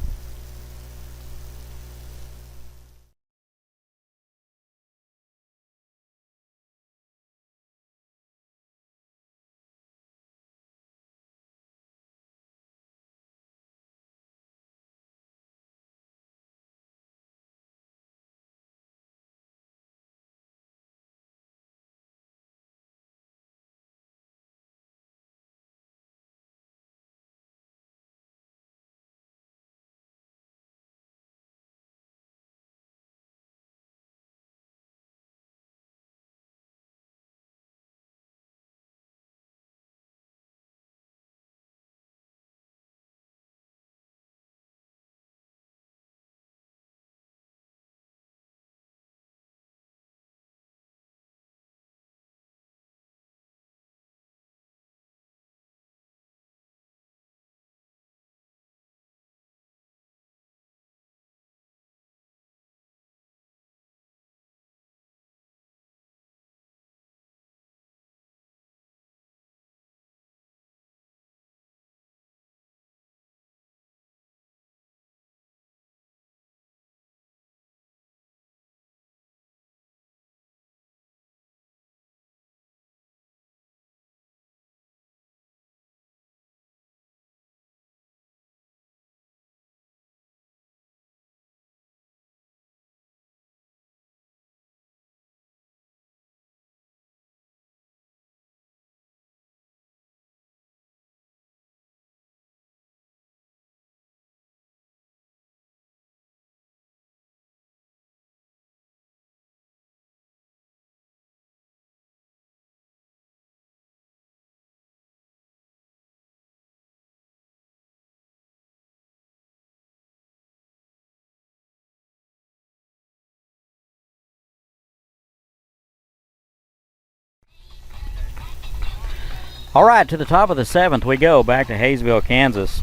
All right, to the top of the 7th we go, back to Haysville, Kansas.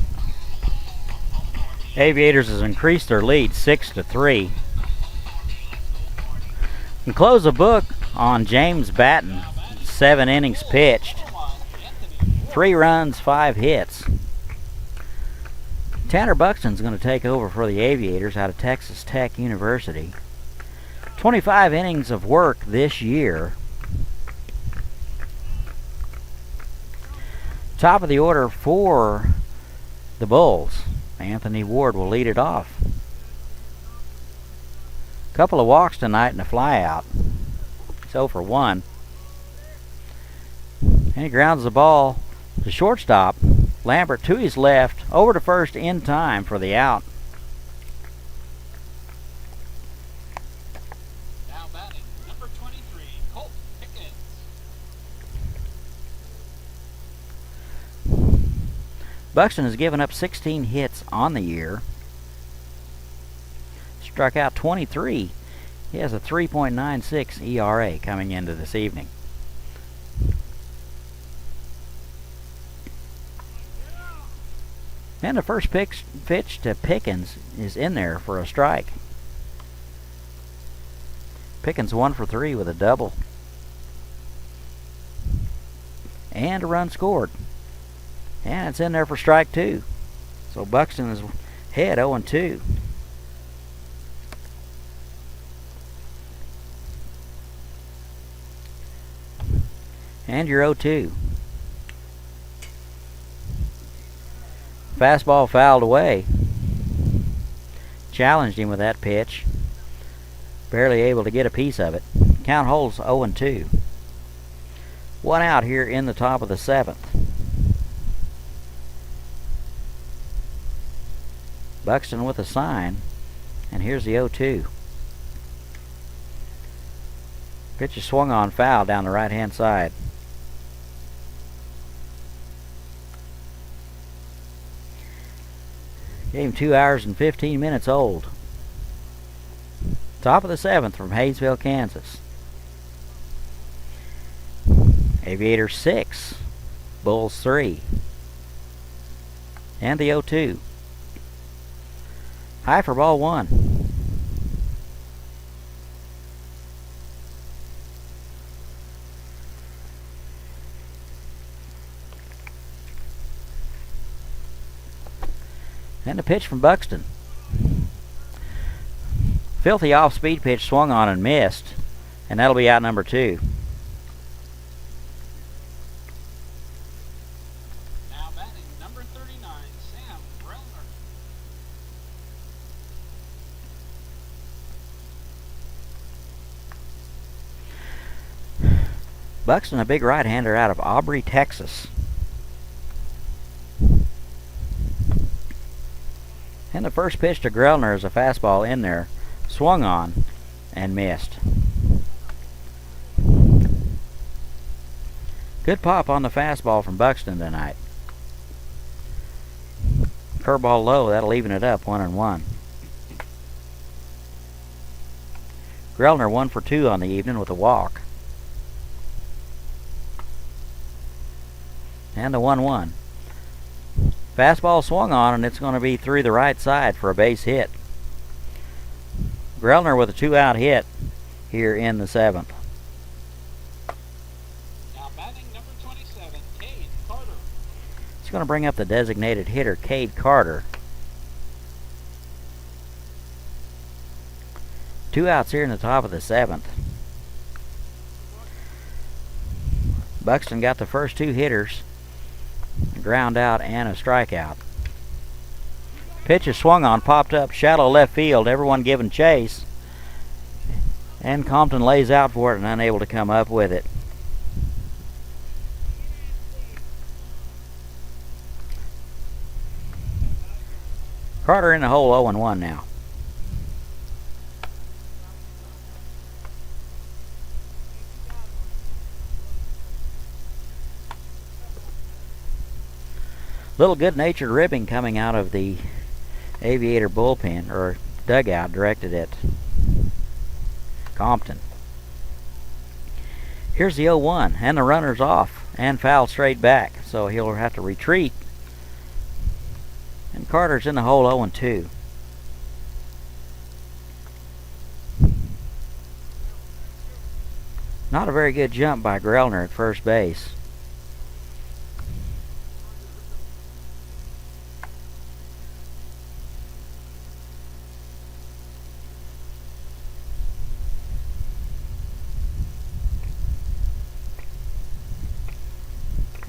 Aviators has increased their lead 6-3. And close the book on James Batten. 7 innings pitched, 3 runs, 5 hits. Tanner Buxton's going to take over for the Aviators out of Texas Tech University. 25 innings of work this year. Top of the order for the Bulls. Anthony Ward will lead it off. Couple of walks tonight and a fly out. He's 0 for 1. And he grounds the ball to shortstop. Lambert to his left, over to first in time for the out. Now batting number 23, Colt Pickens. Buxton has given up 16 hits on the year. Struck out 23. He has a 3.96 ERA coming into this evening. And the first pitch to Pickens is in there for a strike. Pickens 1 for 3 with a double. and a run scored. And it's in there for strike 2. So Buxton is ahead 0-2. And you're 0-2. Fastball fouled away. Challenged him with that pitch. Barely able to get a piece of it. Count holds 0-2. 1 out here in the top of the 7th. Buxton with a sign. And here's the 0-2. Pitch is swung on, foul down the right-hand side. Game 2 hours and 15 minutes old. Top of the 7th from Haysville, Kansas. Aviators 6, Bulls 3. And the 0-2. High for ball 1. And a pitch from Buxton. Filthy off-speed pitch swung on and missed. And that'll be out number 2. Now batting number 39, Sam Brellner. Buxton, a big right-hander out of Aubrey, Texas. And the first pitch to Grellner is a fastball in there, swung on and missed. Good pop on the fastball from Buxton tonight. Curveball low, that'll even it up 1-1. Grellner 1 for 2 on the evening with a walk. And the 1-1. Fastball swung on, and it's going to be through the right side for a base hit. Grellner with a 2-out hit here in the 7th. Now batting number 27, Cade Carter. It's going to bring up the designated hitter, Cade Carter. 2 outs here in the top of the 7th. Buxton got the first 2 hitters. A ground out and a strikeout. Pitch is swung on, popped up shallow left field, everyone giving chase. And Compton lays out for it and unable to come up with it. Carter in the hole 0-1 now. Little good-natured ribbing coming out of the Aviator bullpen, or dugout, directed at Compton. Here's the 0-1, and the runner's off, and foul straight back, so he'll have to retreat. And Carter's in the hole 0-2. Not a very good jump by Grellner at first base.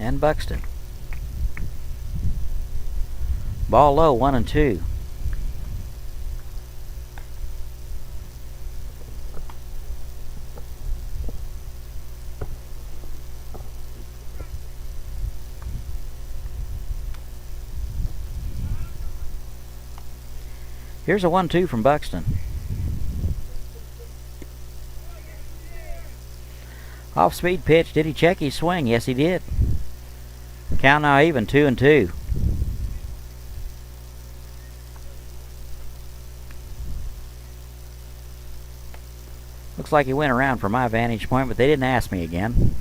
And Buxton. Ball low, 1-2. Here's a 1-2 from Buxton. Off-speed pitch. Did he check his swing? Yes, he did. Count now even, 2-2. Looks like he went around from my vantage point, but they didn't ask me again.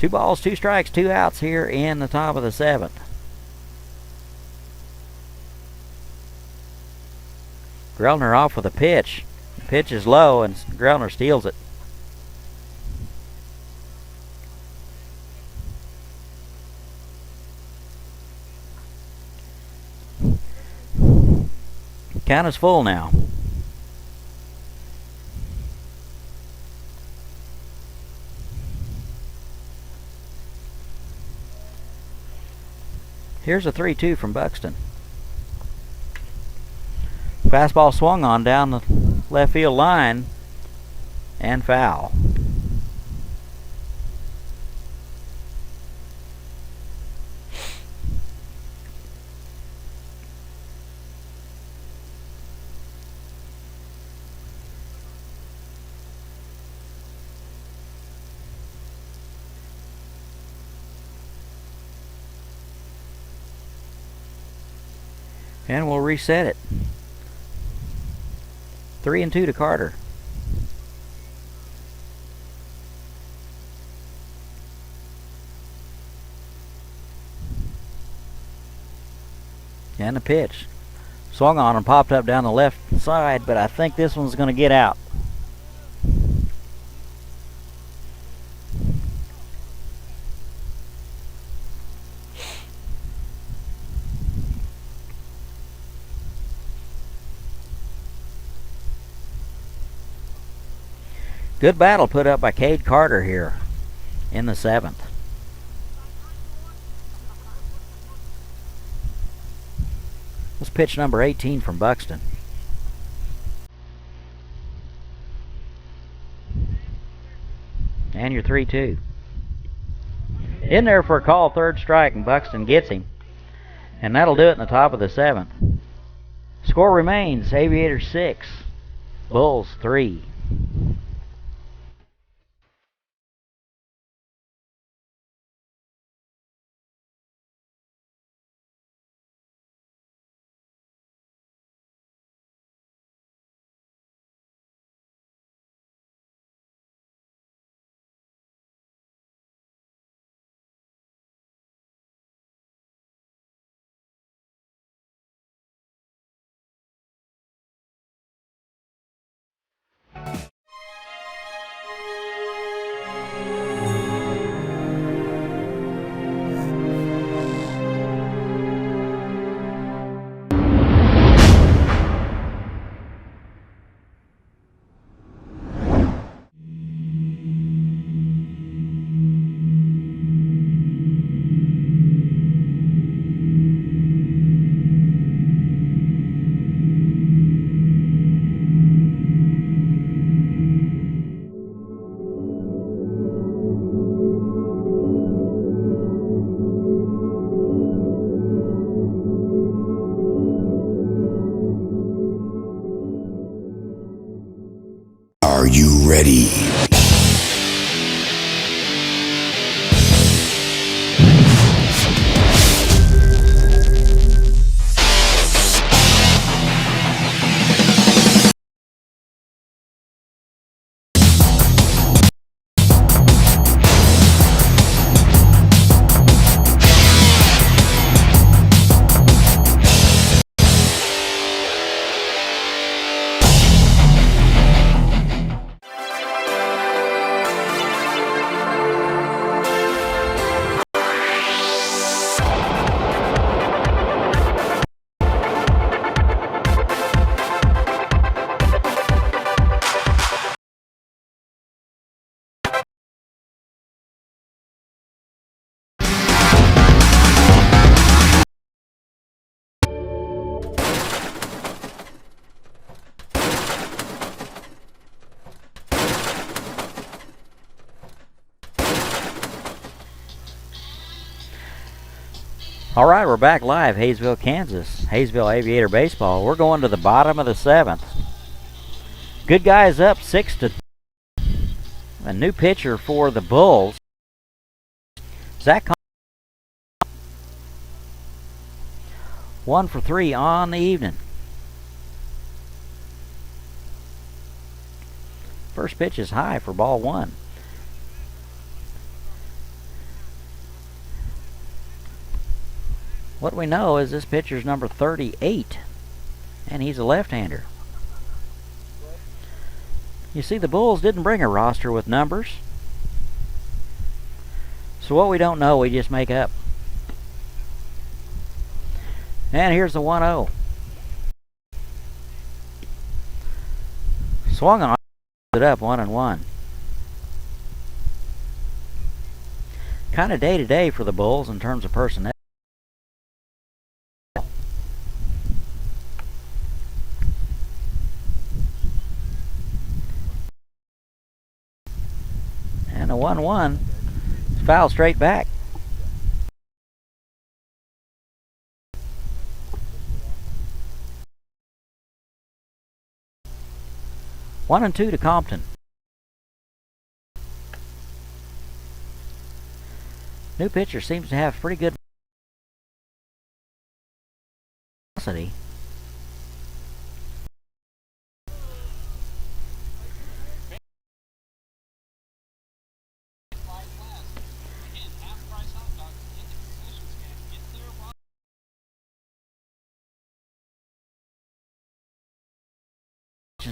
2 balls, 2 strikes, 2 outs here in the top of the 7th. Grellner off with a pitch. The pitch is low, and Grellner steals it. Count is full now. Here's a 3-2 from Buxton. Fastball swung on down the left field line and foul. And we'll reset it. 3-2 to Carter. And the pitch. Swung on and popped up down the left side, but I think this one's going to get out. Good battle put up by Cade Carter here in the 7th. Let's pitch number 18 from Buxton. And your 3-2. In there for a call, third strike, and Buxton gets him. And that'll do it in the top of the 7th. Score remains Aviators 6, Bulls 3. Are you ready? All right, we're back live, Haysville, Kansas. Haysville Aviator Baseball. We're going to the bottom of the 7th. Good guys up 6-2. A new pitcher for the Bulls. Zach 1 for 3 on the evening. First pitch is high for ball 1. What we know is this pitcher's number 38, and he's a left-hander. You see, the Bulls didn't bring a roster with numbers. So what we don't know, we just make up. And here's the 1-0. Swung on it up 1-1. Kind of day to day for the Bulls in terms of personnel. And a 1-1. Foul straight back. One and 2 to Compton. New pitcher seems to have pretty good velocity.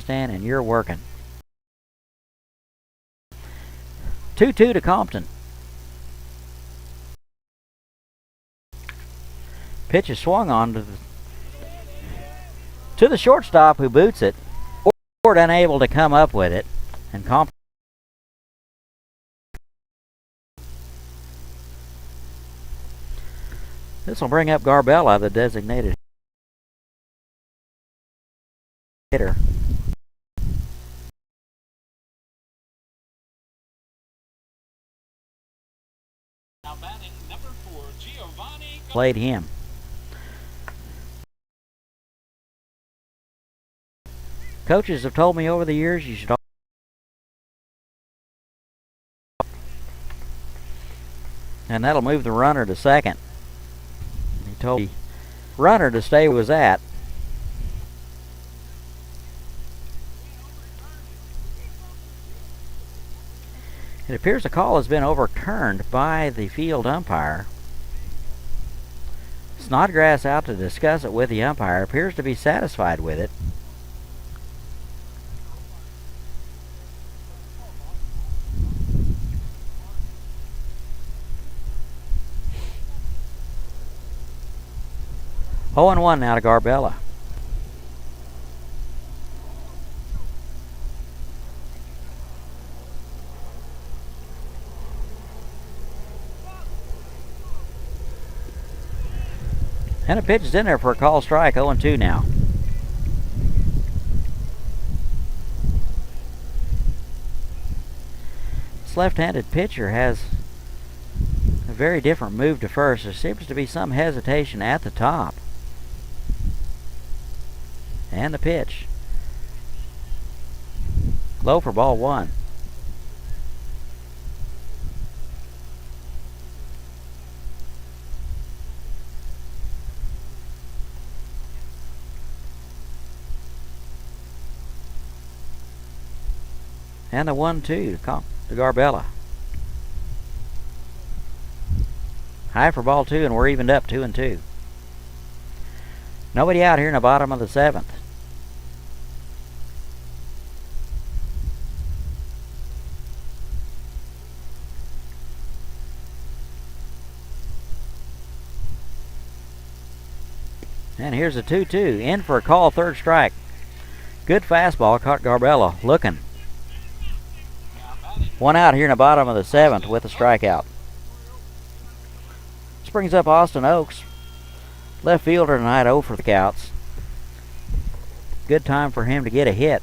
Stand and you're working. 2-2 to Compton. Pitch is swung on to the shortstop, who boots it. Ford unable to come up with it, and Compton. This will bring up Garbella, the designated hitter. Now batting number 4, Giovanni. Played him. Coaches have told me over the years you should. And that'll move the runner to second. He told the runner to stay where he was at. It appears the call has been overturned by the field umpire. Snodgrass out to discuss it with the umpire. Appears to be satisfied with it. Oh and 1 now to Garbella. And a pitch is in there for a call strike. 0-2 now. This left-handed pitcher has a very different move to first. There seems to be some hesitation at the top. And the pitch. Low for ball 1. And the 1-2 to Garbella. High for ball 2, and we're evened up 2-2. Nobody out here in the bottom of the 7th. And here's a 2-2. In for a call, third strike. Good fastball, caught Garbella looking. One out here in the bottom of the 7th with a strikeout. This brings up Austin Oaks. Left fielder tonight, 0 for the counts. Good time for him to get a hit.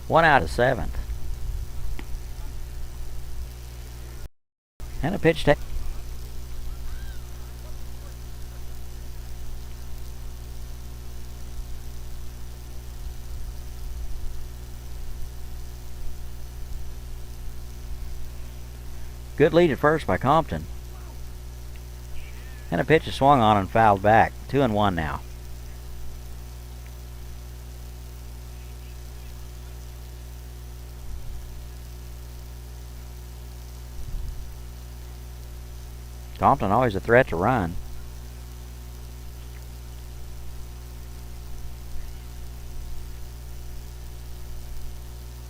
One out of 7th. And a pitch take. Good lead at first by Compton. And a pitch is swung on and fouled back. 2-1 now. Compton always a threat to run.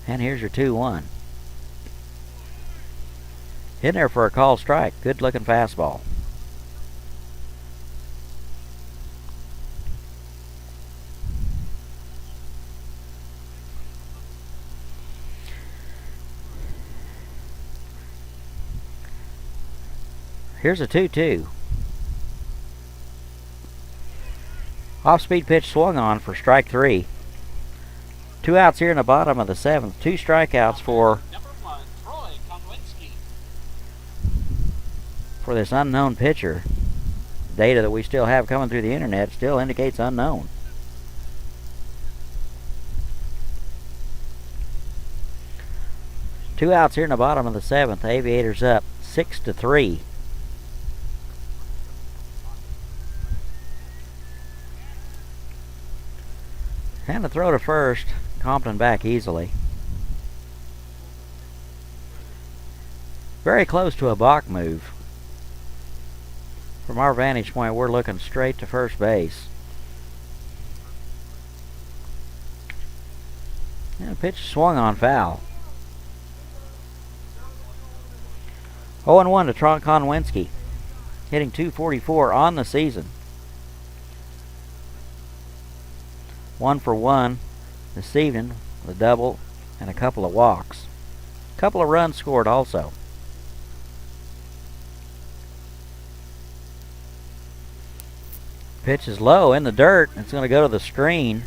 And here's your 2-1. In there for a call strike. Good looking fastball. Here's a 2-2. Off-speed pitch swung on for strike 3. 2 outs here in the bottom of the 7th. 2 strikeouts for this unknown pitcher. Data that we still have coming through the internet still indicates unknown. Two outs here in the bottom of the 7th. Aviators up 6-3. And the throw to first. Compton back easily. Very close to a balk move. From our vantage point, we're looking straight to first base. And the pitch swung on foul. 0-1 to Tron Konwinski, hitting .244 on the season. 1 for 1 this evening with a double and a couple of walks. A couple of runs scored also. Pitch is low in the dirt. It's going to go to the screen.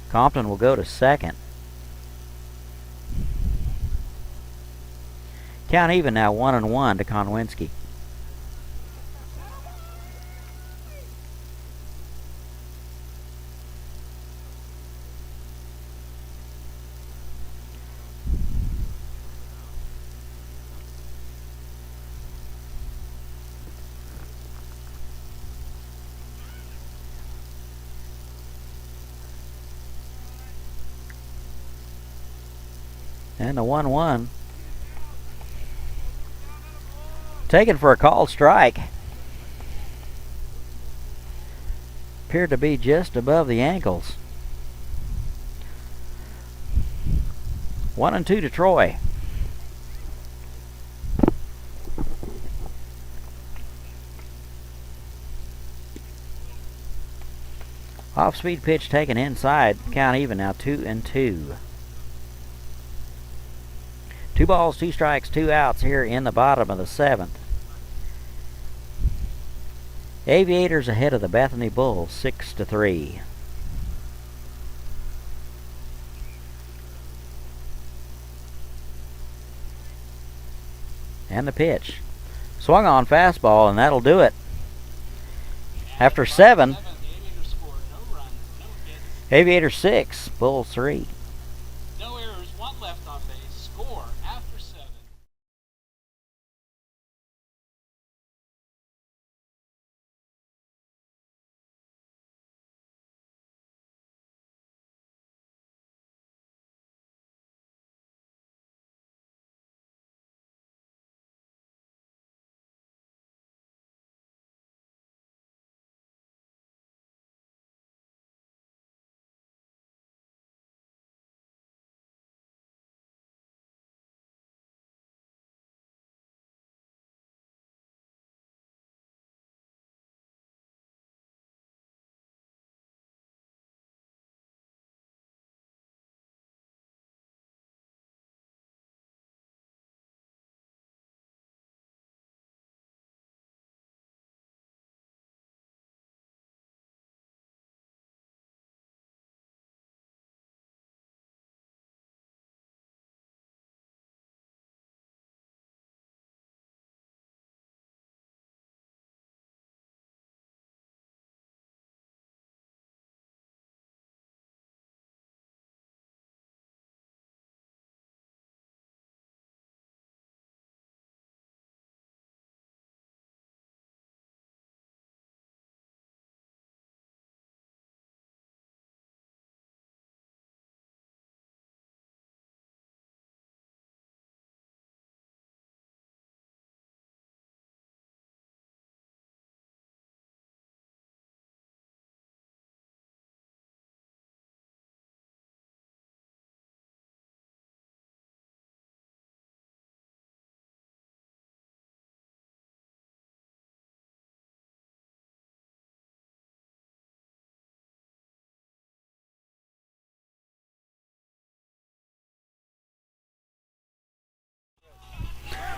Compton will go to second. Count even now, 1-1 to Konwinski. And the 1-1. Taken for a called strike. Appeared to be just above the ankles. 1-2 to Troy. Off-speed pitch taken inside. Count even now, 2-2. 2 balls, 2 strikes, 2 outs here in the bottom of the 7th. Aviators ahead of the Bethany Bulls, 6-3. And the pitch. Swung on fastball, and that'll do it. After 7, Aviators 6, Bulls 3. No errors, 1 left on base. Score after 7.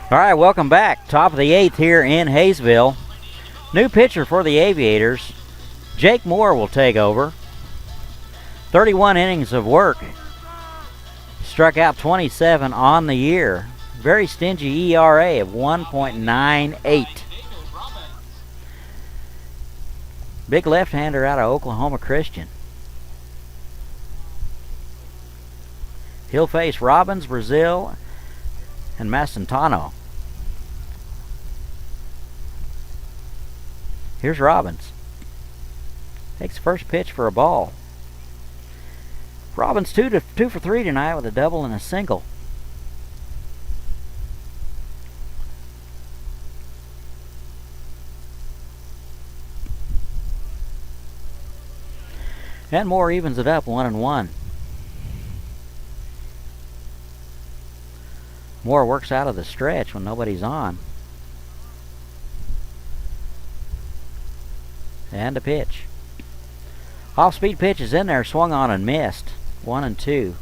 All right, welcome back. Top of the 8th here in Haysville. New pitcher for the Aviators. Jake Moore will take over. 31 innings of work. Struck out 27 on the year. Very stingy ERA of 1.98. Big left-hander out of Oklahoma Christian. He'll face Robbins, Brazil, and Macentano. Here's Robbins. Takes the first pitch for a ball. Robbins 2 for 3 tonight with a double and a single. And Moore evens it up 1-1. Moore works out of the stretch when nobody's on. And a pitch. Off-speed pitch is in there, swung on and missed. 1-2.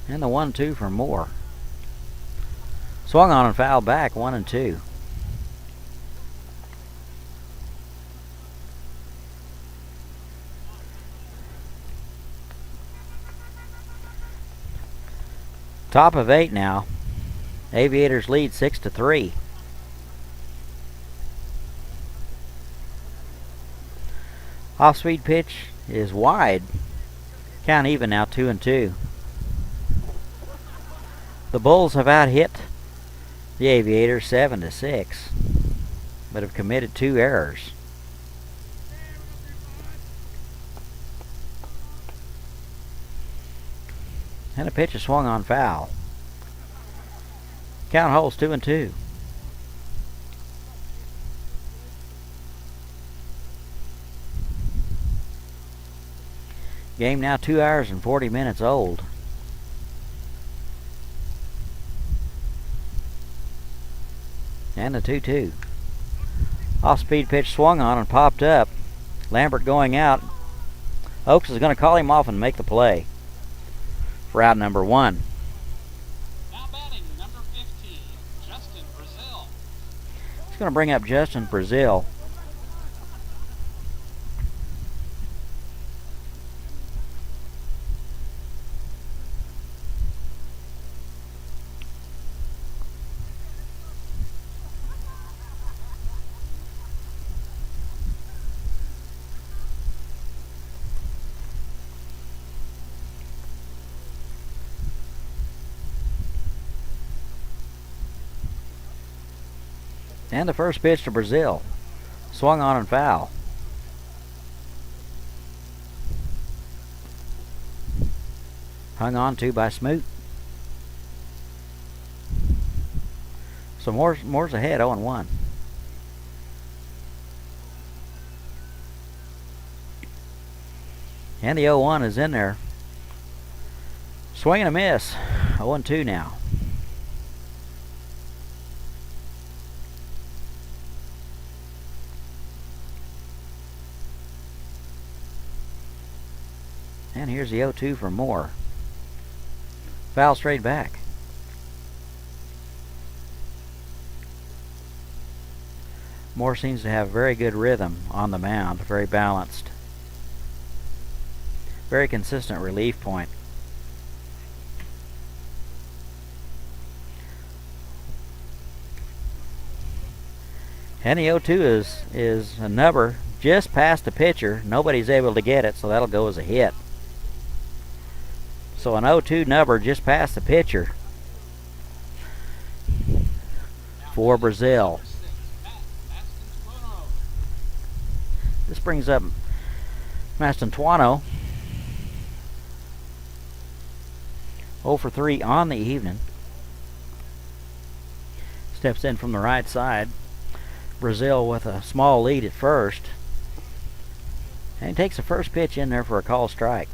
And the 1-2 for Moore. Swung on and fouled back, 1-2. Top of 8 now. Aviators lead 6-3. Off-speed pitch is wide. Count even now, 2-2. The Bulls have out-hit the Aviators 7-6, but have committed 2 errors. And a pitch is swung on foul. Count holds 2-2. Game now 2 hours and 40 minutes old. And the 2-2. Off-speed pitch swung on and popped up. Lambert going out. Oakes is going to call him off and make the play for out number 1. Now batting number 15, Justin Brazil. He's going to bring up Justin Brazil. And the first pitch to Brazil. Swung on and foul. Hung on to by Smoot. So Moore's ahead, 0-1. And the 0-1 is in there. Swing and a miss. 0-2 now. And here's the 0-2 for Moore. Foul straight back. Moore seems to have very good rhythm on the mound, very balanced. Very consistent relief point. And the 0-2 is a number just past the pitcher. Nobody's able to get it, so that'll go as a hit. So an 0-2 number just past the pitcher for Brazil. This brings up Macentano. 0 for 3 on the evening. Steps in from the right side. Brazil with a small lead at first. And he takes the first pitch in there for a call strike.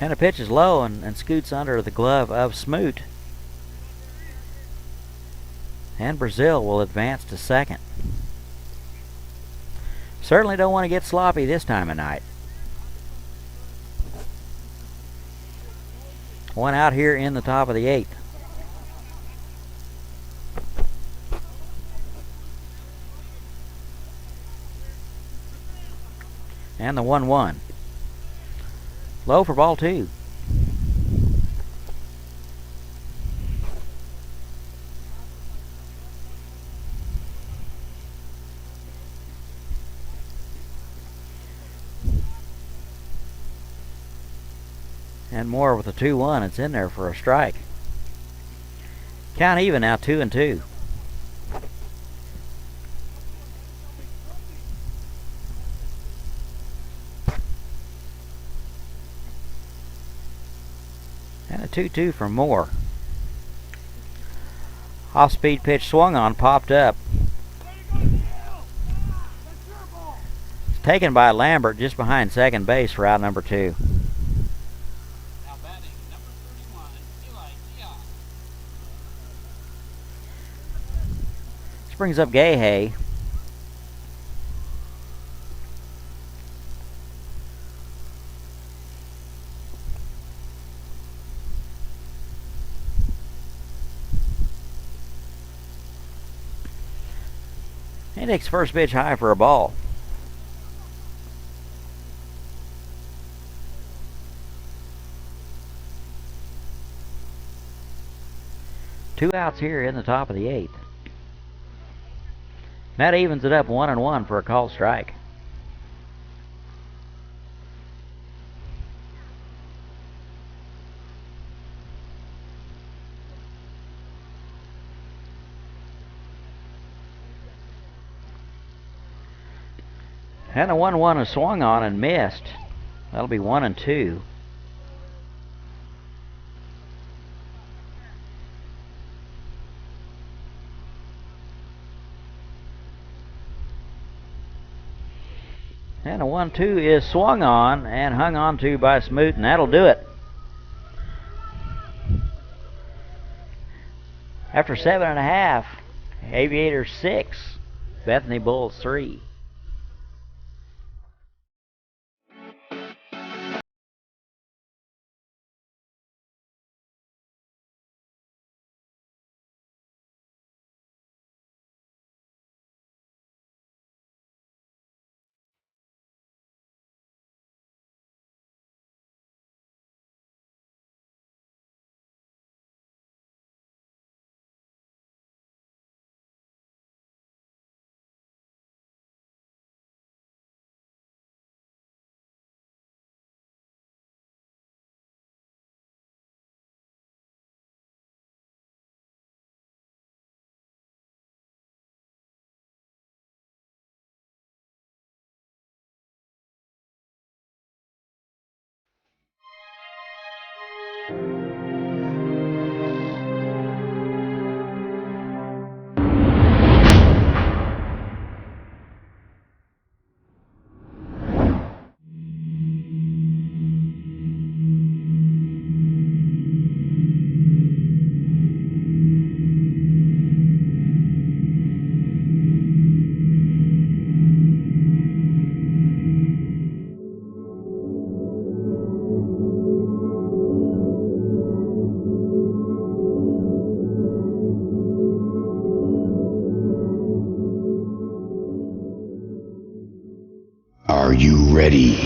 And the pitch is low and scoots under the glove of Smoot. And Brazil will advance to second. Certainly don't want to get sloppy this time of night. One out here in the top of the 8th. And the 1-1. Low for ball 2. And more with a 2-1. It's in there for a strike. Count even now, 2-2. And a 2-2 from Moore. Off-speed pitch swung on, popped up. It's taken by Lambert just behind second base for out number 2. Now batting number 31, Eli Dion. This brings up Gahay. He takes first pitch high for a ball. Two outs here in the top of the 8th. That evens it up 1-1 for a called strike. And a 1-1 is swung on and missed. That'll be 1-2. And a 1-2 is swung on and hung on to by Smoot, and that'll do it. After 7.5, Aviators 6, Bethany Bulls 3. Are you ready?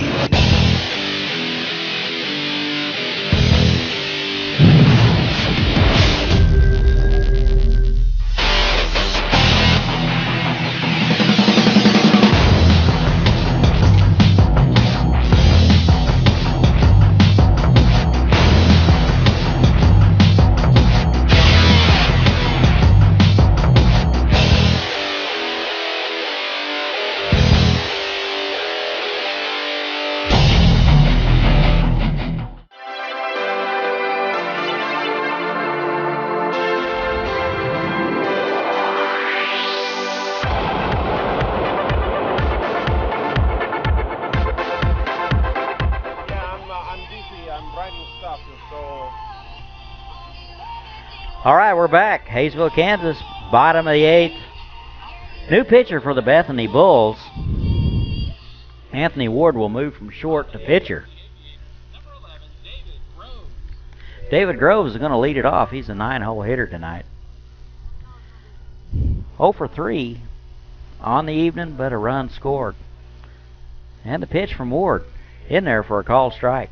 right, we're back. Haysville, Kansas, bottom of the 8th. New pitcher for the Bethany Bulls. Anthony Ward will move from short to pitcher. Number 11, David Groves. David Groves is going to lead it off. He's a 9-hole hitter tonight. 0 for 3 on the evening, but a run scored. And the pitch from Ward in there for a called strike.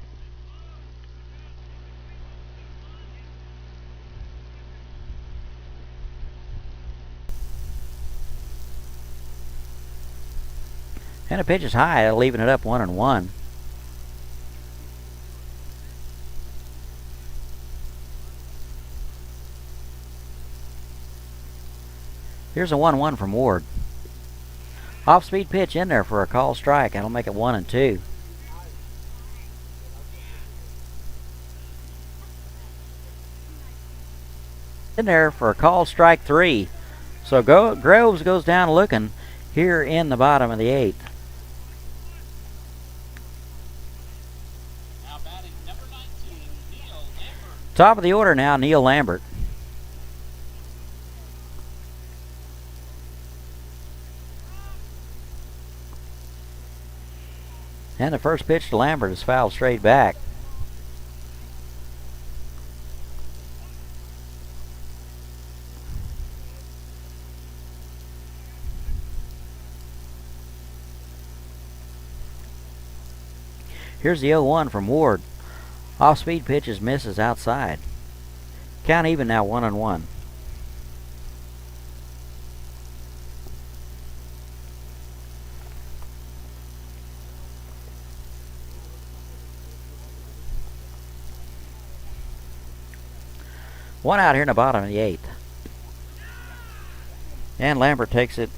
And the pitch is high, leaving it up 1-1. Here's a 1-1 from Ward. Off-speed pitch in there for a called strike. That'll make it 1-2. In there for a called strike 3. So Groves goes down looking here in the bottom of the 8th. Now batting number 19, Neil Lambert. Top of the order now, Neil Lambert. And the first pitch to Lambert is fouled straight back. Here's the 0-1 from Ward. Off-speed pitches, misses outside. Count even now, 1-1. One out here in the bottom of the 8th. And Lambert takes it.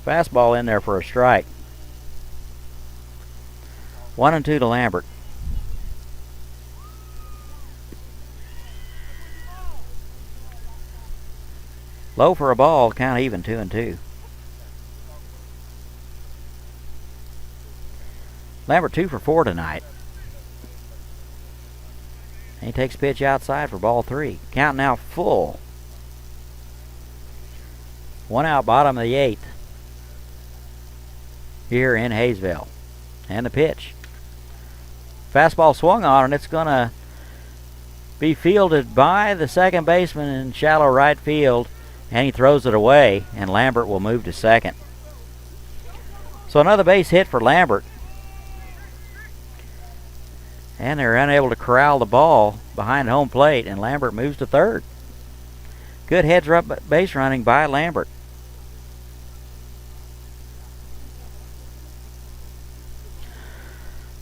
Fastball in there for a strike. 1-2 to Lambert. Low for a ball, count even, 2-2. Lambert 2 for 4 tonight. He takes pitch outside for ball 3. Count now full. 1 out, bottom of the 8th. Here in Haysville. And the pitch. Fastball swung on, and it's going to be fielded by the second baseman in shallow right field, and he throws it away, and Lambert will move to second. So another base hit for Lambert. And they're unable to corral the ball behind home plate, and Lambert moves to third. Good heads-up base running by Lambert.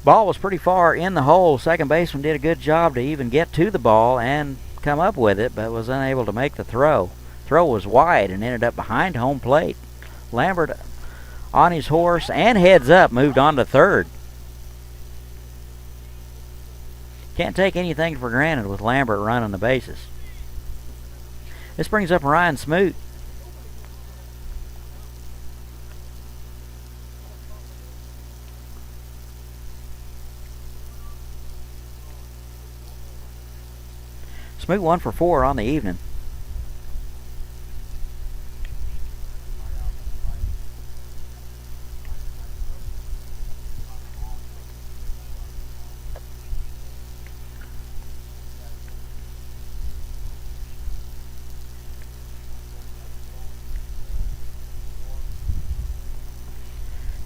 Ball was pretty far in the hole. Second baseman did a good job to even get to the ball and come up with it, but was unable to make the throw. Throw was wide and ended up behind home plate. Lambert on his horse and heads up moved on to third. Can't take anything for granted with Lambert running the bases. This brings up Ryan Smoot. Smoot 1 for 4 on the evening.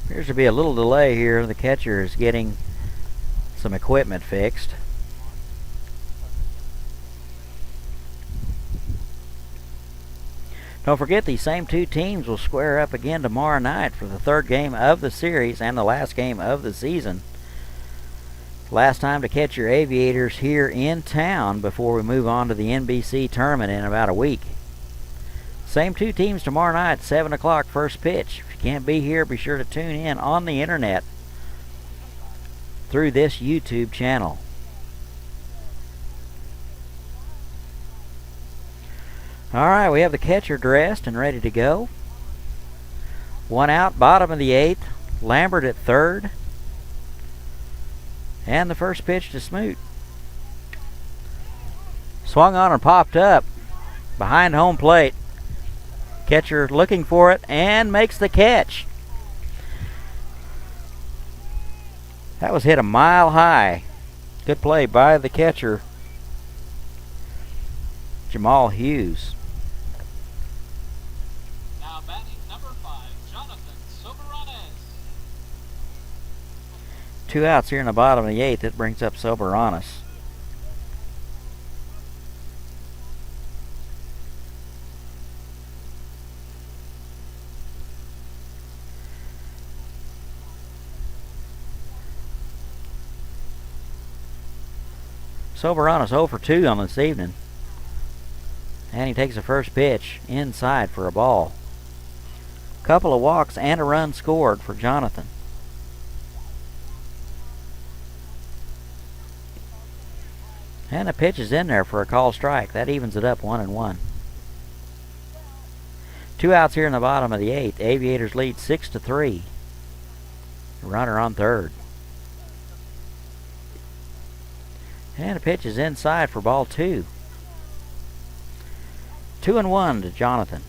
Appears to be a little delay here. The catcher is getting some equipment fixed. Don't forget, these same two teams will square up again tomorrow night for the third game of the series and the last game of the season. Last time to catch your Aviators here in town before we move on to the NBC tournament in about a week. Same two teams tomorrow night, 7 o'clock, first pitch. If you can't be here, be sure to tune in on the internet through this YouTube channel. Alright, we have the catcher dressed and ready to go. 1 out, bottom of the 8th. Lambert at third. And the first pitch to Smoot. Swung on and popped up. behind home plate. Catcher looking for it and makes the catch. That was hit a mile high. Good play by the catcher, Jamal Hughes. Now batting number 5, Jonathan Soberanes. 2 outs here in the bottom of the 8th. That brings up Soberanes. Soberanes 0 for 2 on this evening. And he takes the first pitch inside for a ball. Couple of walks and a run scored for Jonathan. And the pitch is in there for a called strike. That evens it up 1-1. 2 outs here in the bottom of the 8th. Aviators lead 6-3. Runner on third. And the pitch is inside for ball 2. 2-1 to Jonathan.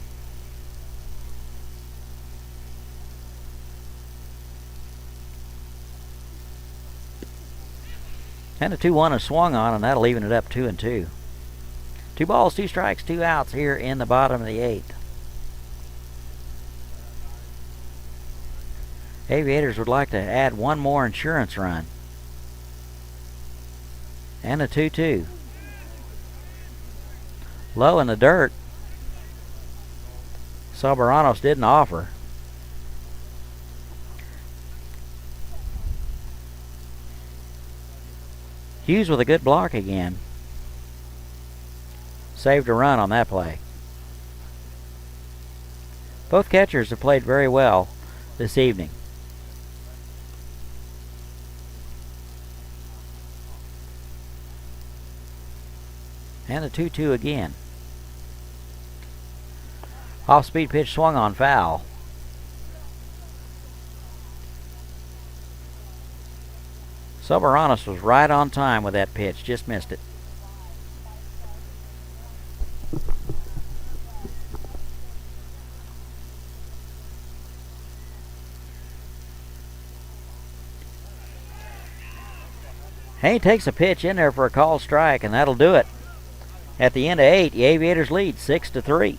And the 2-1 is swung on, and that'll even it up 2-2. 2 balls, 2 strikes, 2 outs here in the bottom of the 8th. Aviators would like to add one more insurance run. And a 2-2. Low in the dirt. Soberanes didn't offer. Hughes with a good block again. Saved a run on that play. Both catchers have played very well this evening. And a 2-2 again. Off-speed pitch swung on, foul. Soberanes was right on time with that pitch, just missed it. He takes a pitch in there for a called strike, and that'll do it. At the end of 8, the Aviators lead 6-3.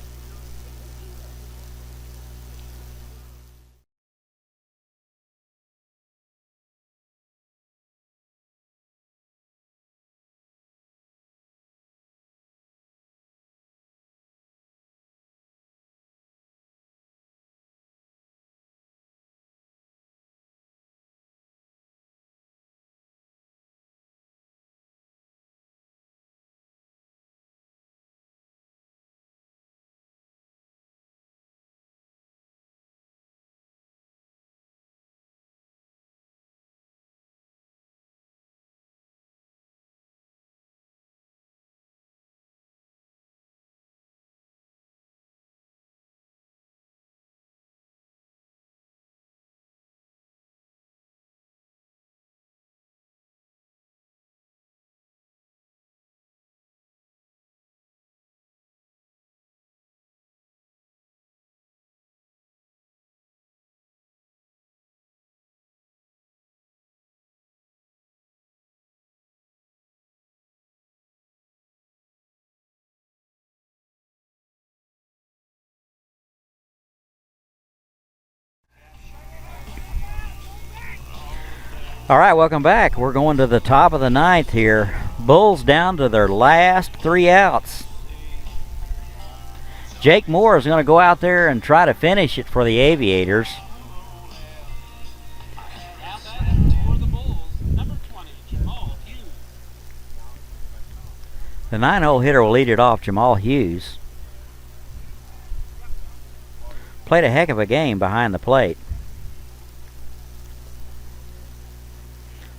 All right, welcome back. We're going to the top of the 9th here. Bulls down to their last 3 outs. Jake Moore is going to go out there and try to finish it for the Aviators. Now batting for the Bulls, number 20, Jamal Hughes. The 9-hole hitter will lead it off, Jamal Hughes. Played a heck of a game behind the plate.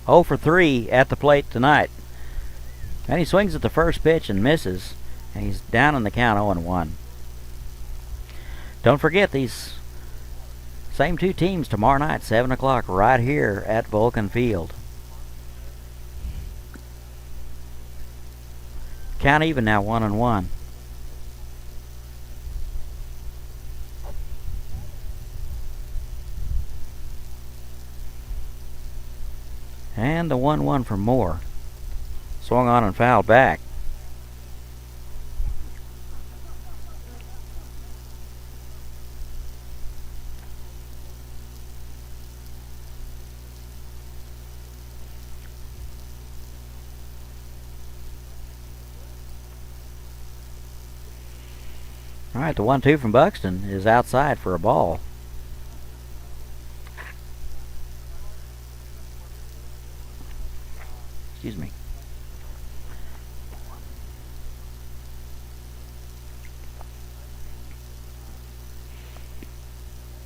0 for 3 at the plate tonight. And he swings at the first pitch and misses. And he's down in the count 0-1. Don't forget these same 2 teams tomorrow night, 7 o'clock, right here at Vulcan Field. Count even now, 1-1. And the 1-1 from Moore. Swung on and fouled back. All right, the 1-2 from Buxton is outside for a ball. Excuse me.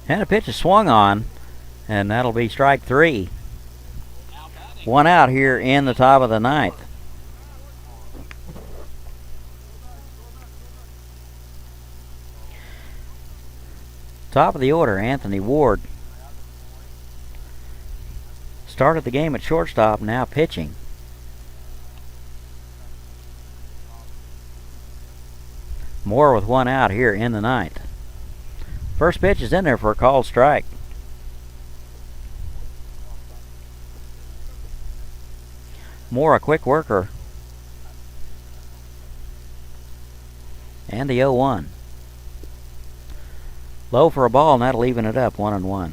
And a pitch is swung on, and that'll be strike 3. One out here in the top of the 9th. Top of the order, Anthony Ward. Started the game at shortstop, now pitching. Moore with one out here in the 9th. First pitch is in there for a called strike. Moore a quick worker. And the 0-1. Low for a ball, and that'll even it up 1-1.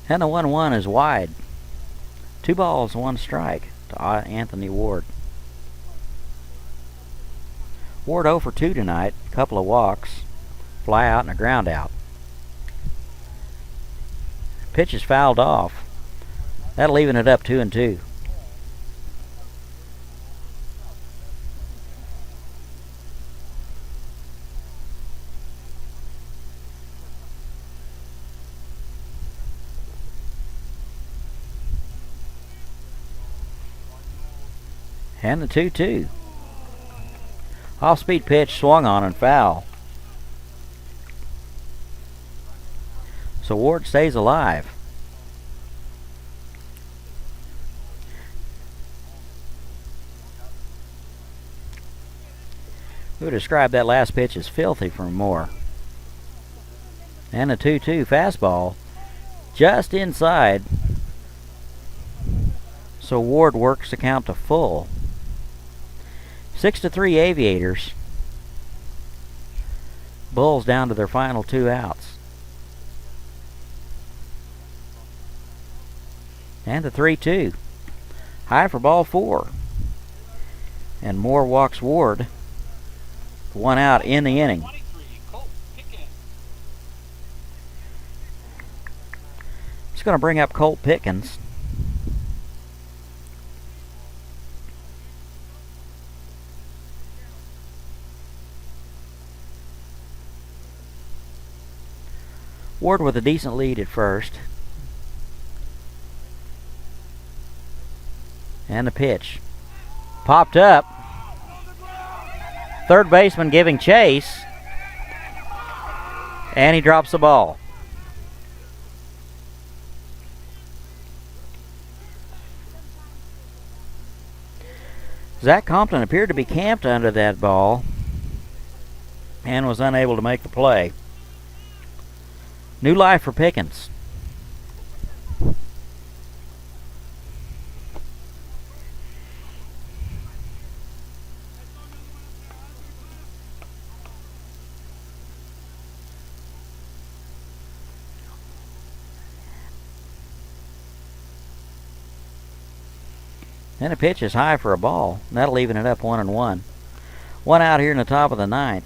And the 1-1 is wide. 2 balls, 1 strike to Anthony Ward. Ward 0 for 2 tonight. Couple of walks, fly out, and a ground out. Pitch is fouled off. That'll even it up 2-2. And the 2-2. Off-speed pitch swung on and foul. So Ward stays alive. We would describe that last pitch as filthy from Moore. And a 2-2 fastball just inside. So Ward works the count to full. 6-3 Aviators. Bulls down to their final 2 outs. And the 3-2. High for ball 4. And Moore walks Ward. 1 out in the inning. It's going to bring up Colt Pickens. Ward with a decent lead at first. And the pitch. Popped up. Third baseman giving chase. And he drops the ball. Zach Compton appeared to be camped under that ball and was unable to make the play. New life for Pickens. And the pitch is high for a ball. That'll even it up 1-1. 1 out here in the top of the 9th.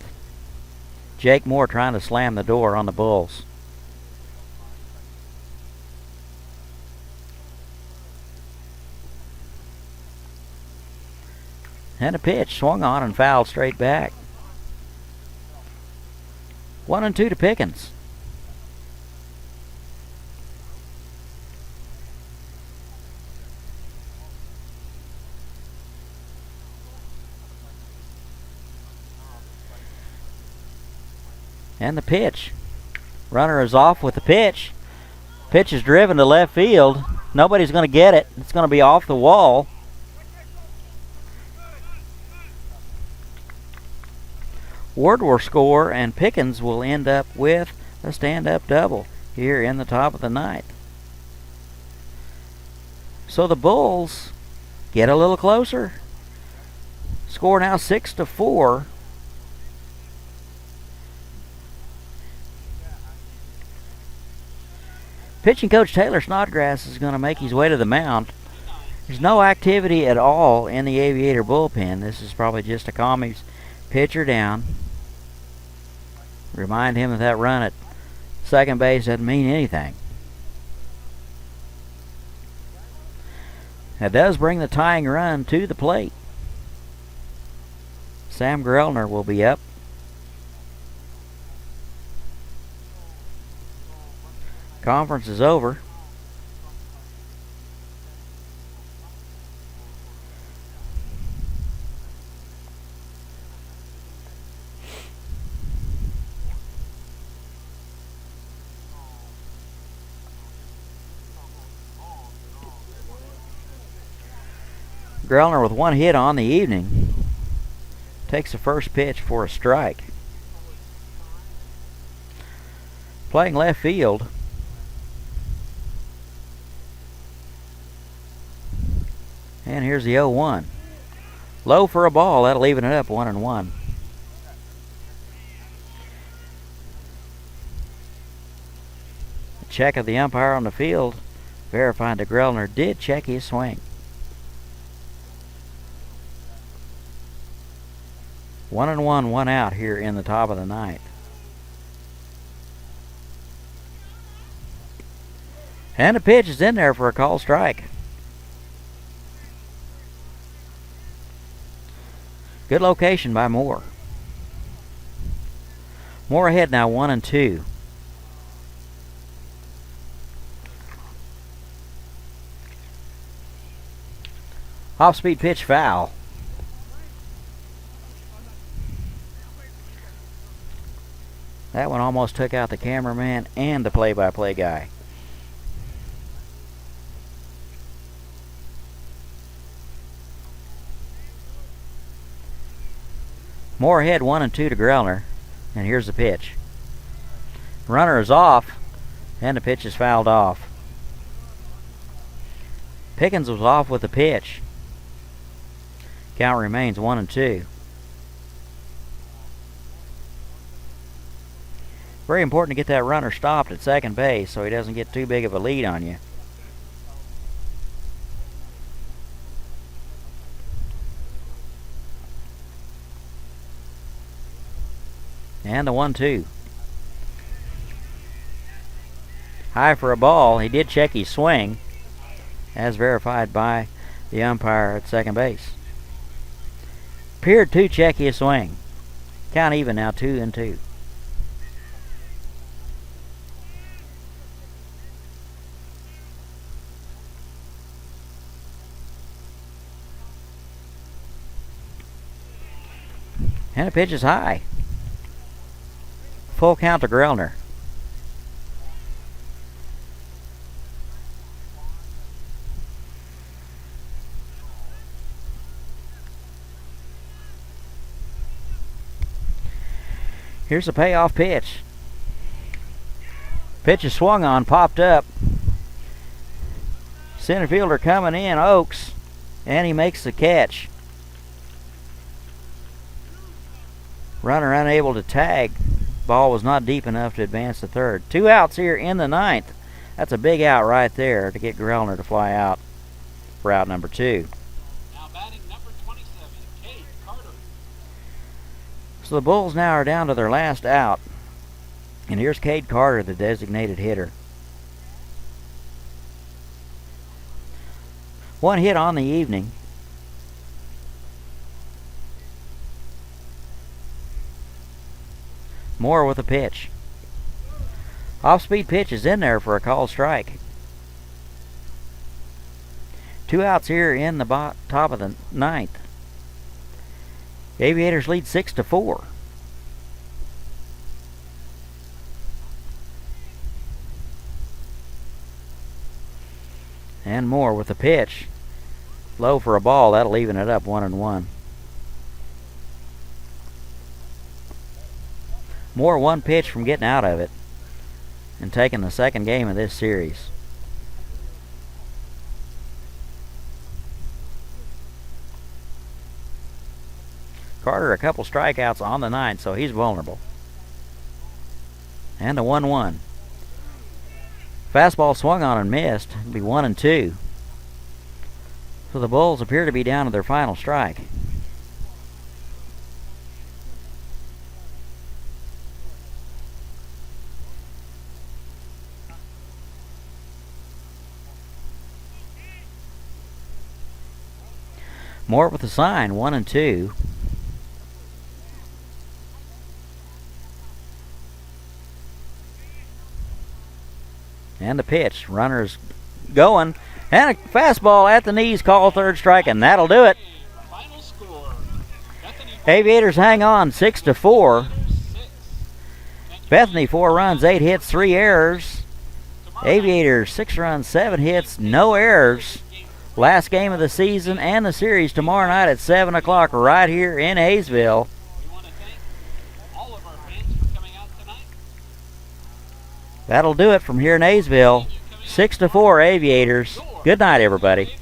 Jake Moore trying to slam the door on the Bulls. And a pitch swung on and fouled straight back. 1-2 to Pickens. And the pitch. Runner is off with the pitch. Pitch is driven to left field. Nobody's going to get it. It's going to be off the wall. Ward will score, and Pickens will end up with a stand-up double here in the top of the ninth. So the Bulls get a little closer. Score now 6-4. Pitching coach Taylor Snodgrass is going to make his way to the mound. There's no activity at all in the Aviator bullpen. This is probably just to calm his pitcher down. Remind him that run at second base doesn't mean anything. That does bring the tying run to the plate. Sam Grellner will be up. Conference is over. Grellner with one hit on the evening takes the first pitch for a strike. Playing left field, and here's the 0-1. Low for a ball, that'll even it up 1-1. A check of the umpire on the field verifying that Grellner did check his swing. 1-1, 1 out here in the top of the ninth. And the pitch is in there for a called strike. Good location by Moore. Moore ahead now 1-2. Off-speed pitch foul. That one almost took out the cameraman and the play-by-play guy. Moore ahead 1-2 to Grellner, and here's the pitch. Runner is off, and the pitch is fouled off. Pickens was off with the pitch. Count remains 1-2. Very important to get that runner stopped at second base so he doesn't get too big of a lead on you. And the 1-2. High for a ball. He did check his swing, as verified by the umpire at second base. Appeared to check his swing. Count even now, 2-2. And the pitch is high. Full count to Grellner. Here's a payoff pitch. Pitch is swung on, popped up. Center fielder coming in, Oakes, and he makes the catch. Runner unable to tag. Ball was not deep enough to advance to third. 2 outs here in the ninth. That's a big out right there to get Grellner to fly out for out number 2. Now batting number 27, Cade Carter. So the Bulls now are down to their last out. And here's Cade Carter, the designated hitter. 1 hit on the evening. Moore with a pitch. Off-speed pitch is in there for a called strike. 2 outs here in the top of the ninth. The Aviators lead 6-4. And Moore with a pitch. Low for a ball. That'll even it up 1-1. Moore one pitch from getting out of it and taking the second game of this series. Carter a couple strikeouts on the night, so he's vulnerable. And a 1-1. Fastball swung on and missed. It'll be 1-2. So the Bulls appear to be down to their final strike. Moore with the sign, 1-2. And the pitch, runners going, and a fastball at the knees, call third strike, and that'll do it. Final score. Bethany Aviators hang on 6-4. Bethany 4 runs, 8 hits, 3 errors. Aviators 6 runs, 7 hits, no errors. Last game of the season and the series tomorrow night at 7 o'clock right here in Haysville. We want to thank all of our fans for coming out tonight. That'll do it from here in Haysville. 6-4 Aviators. Good night, everybody.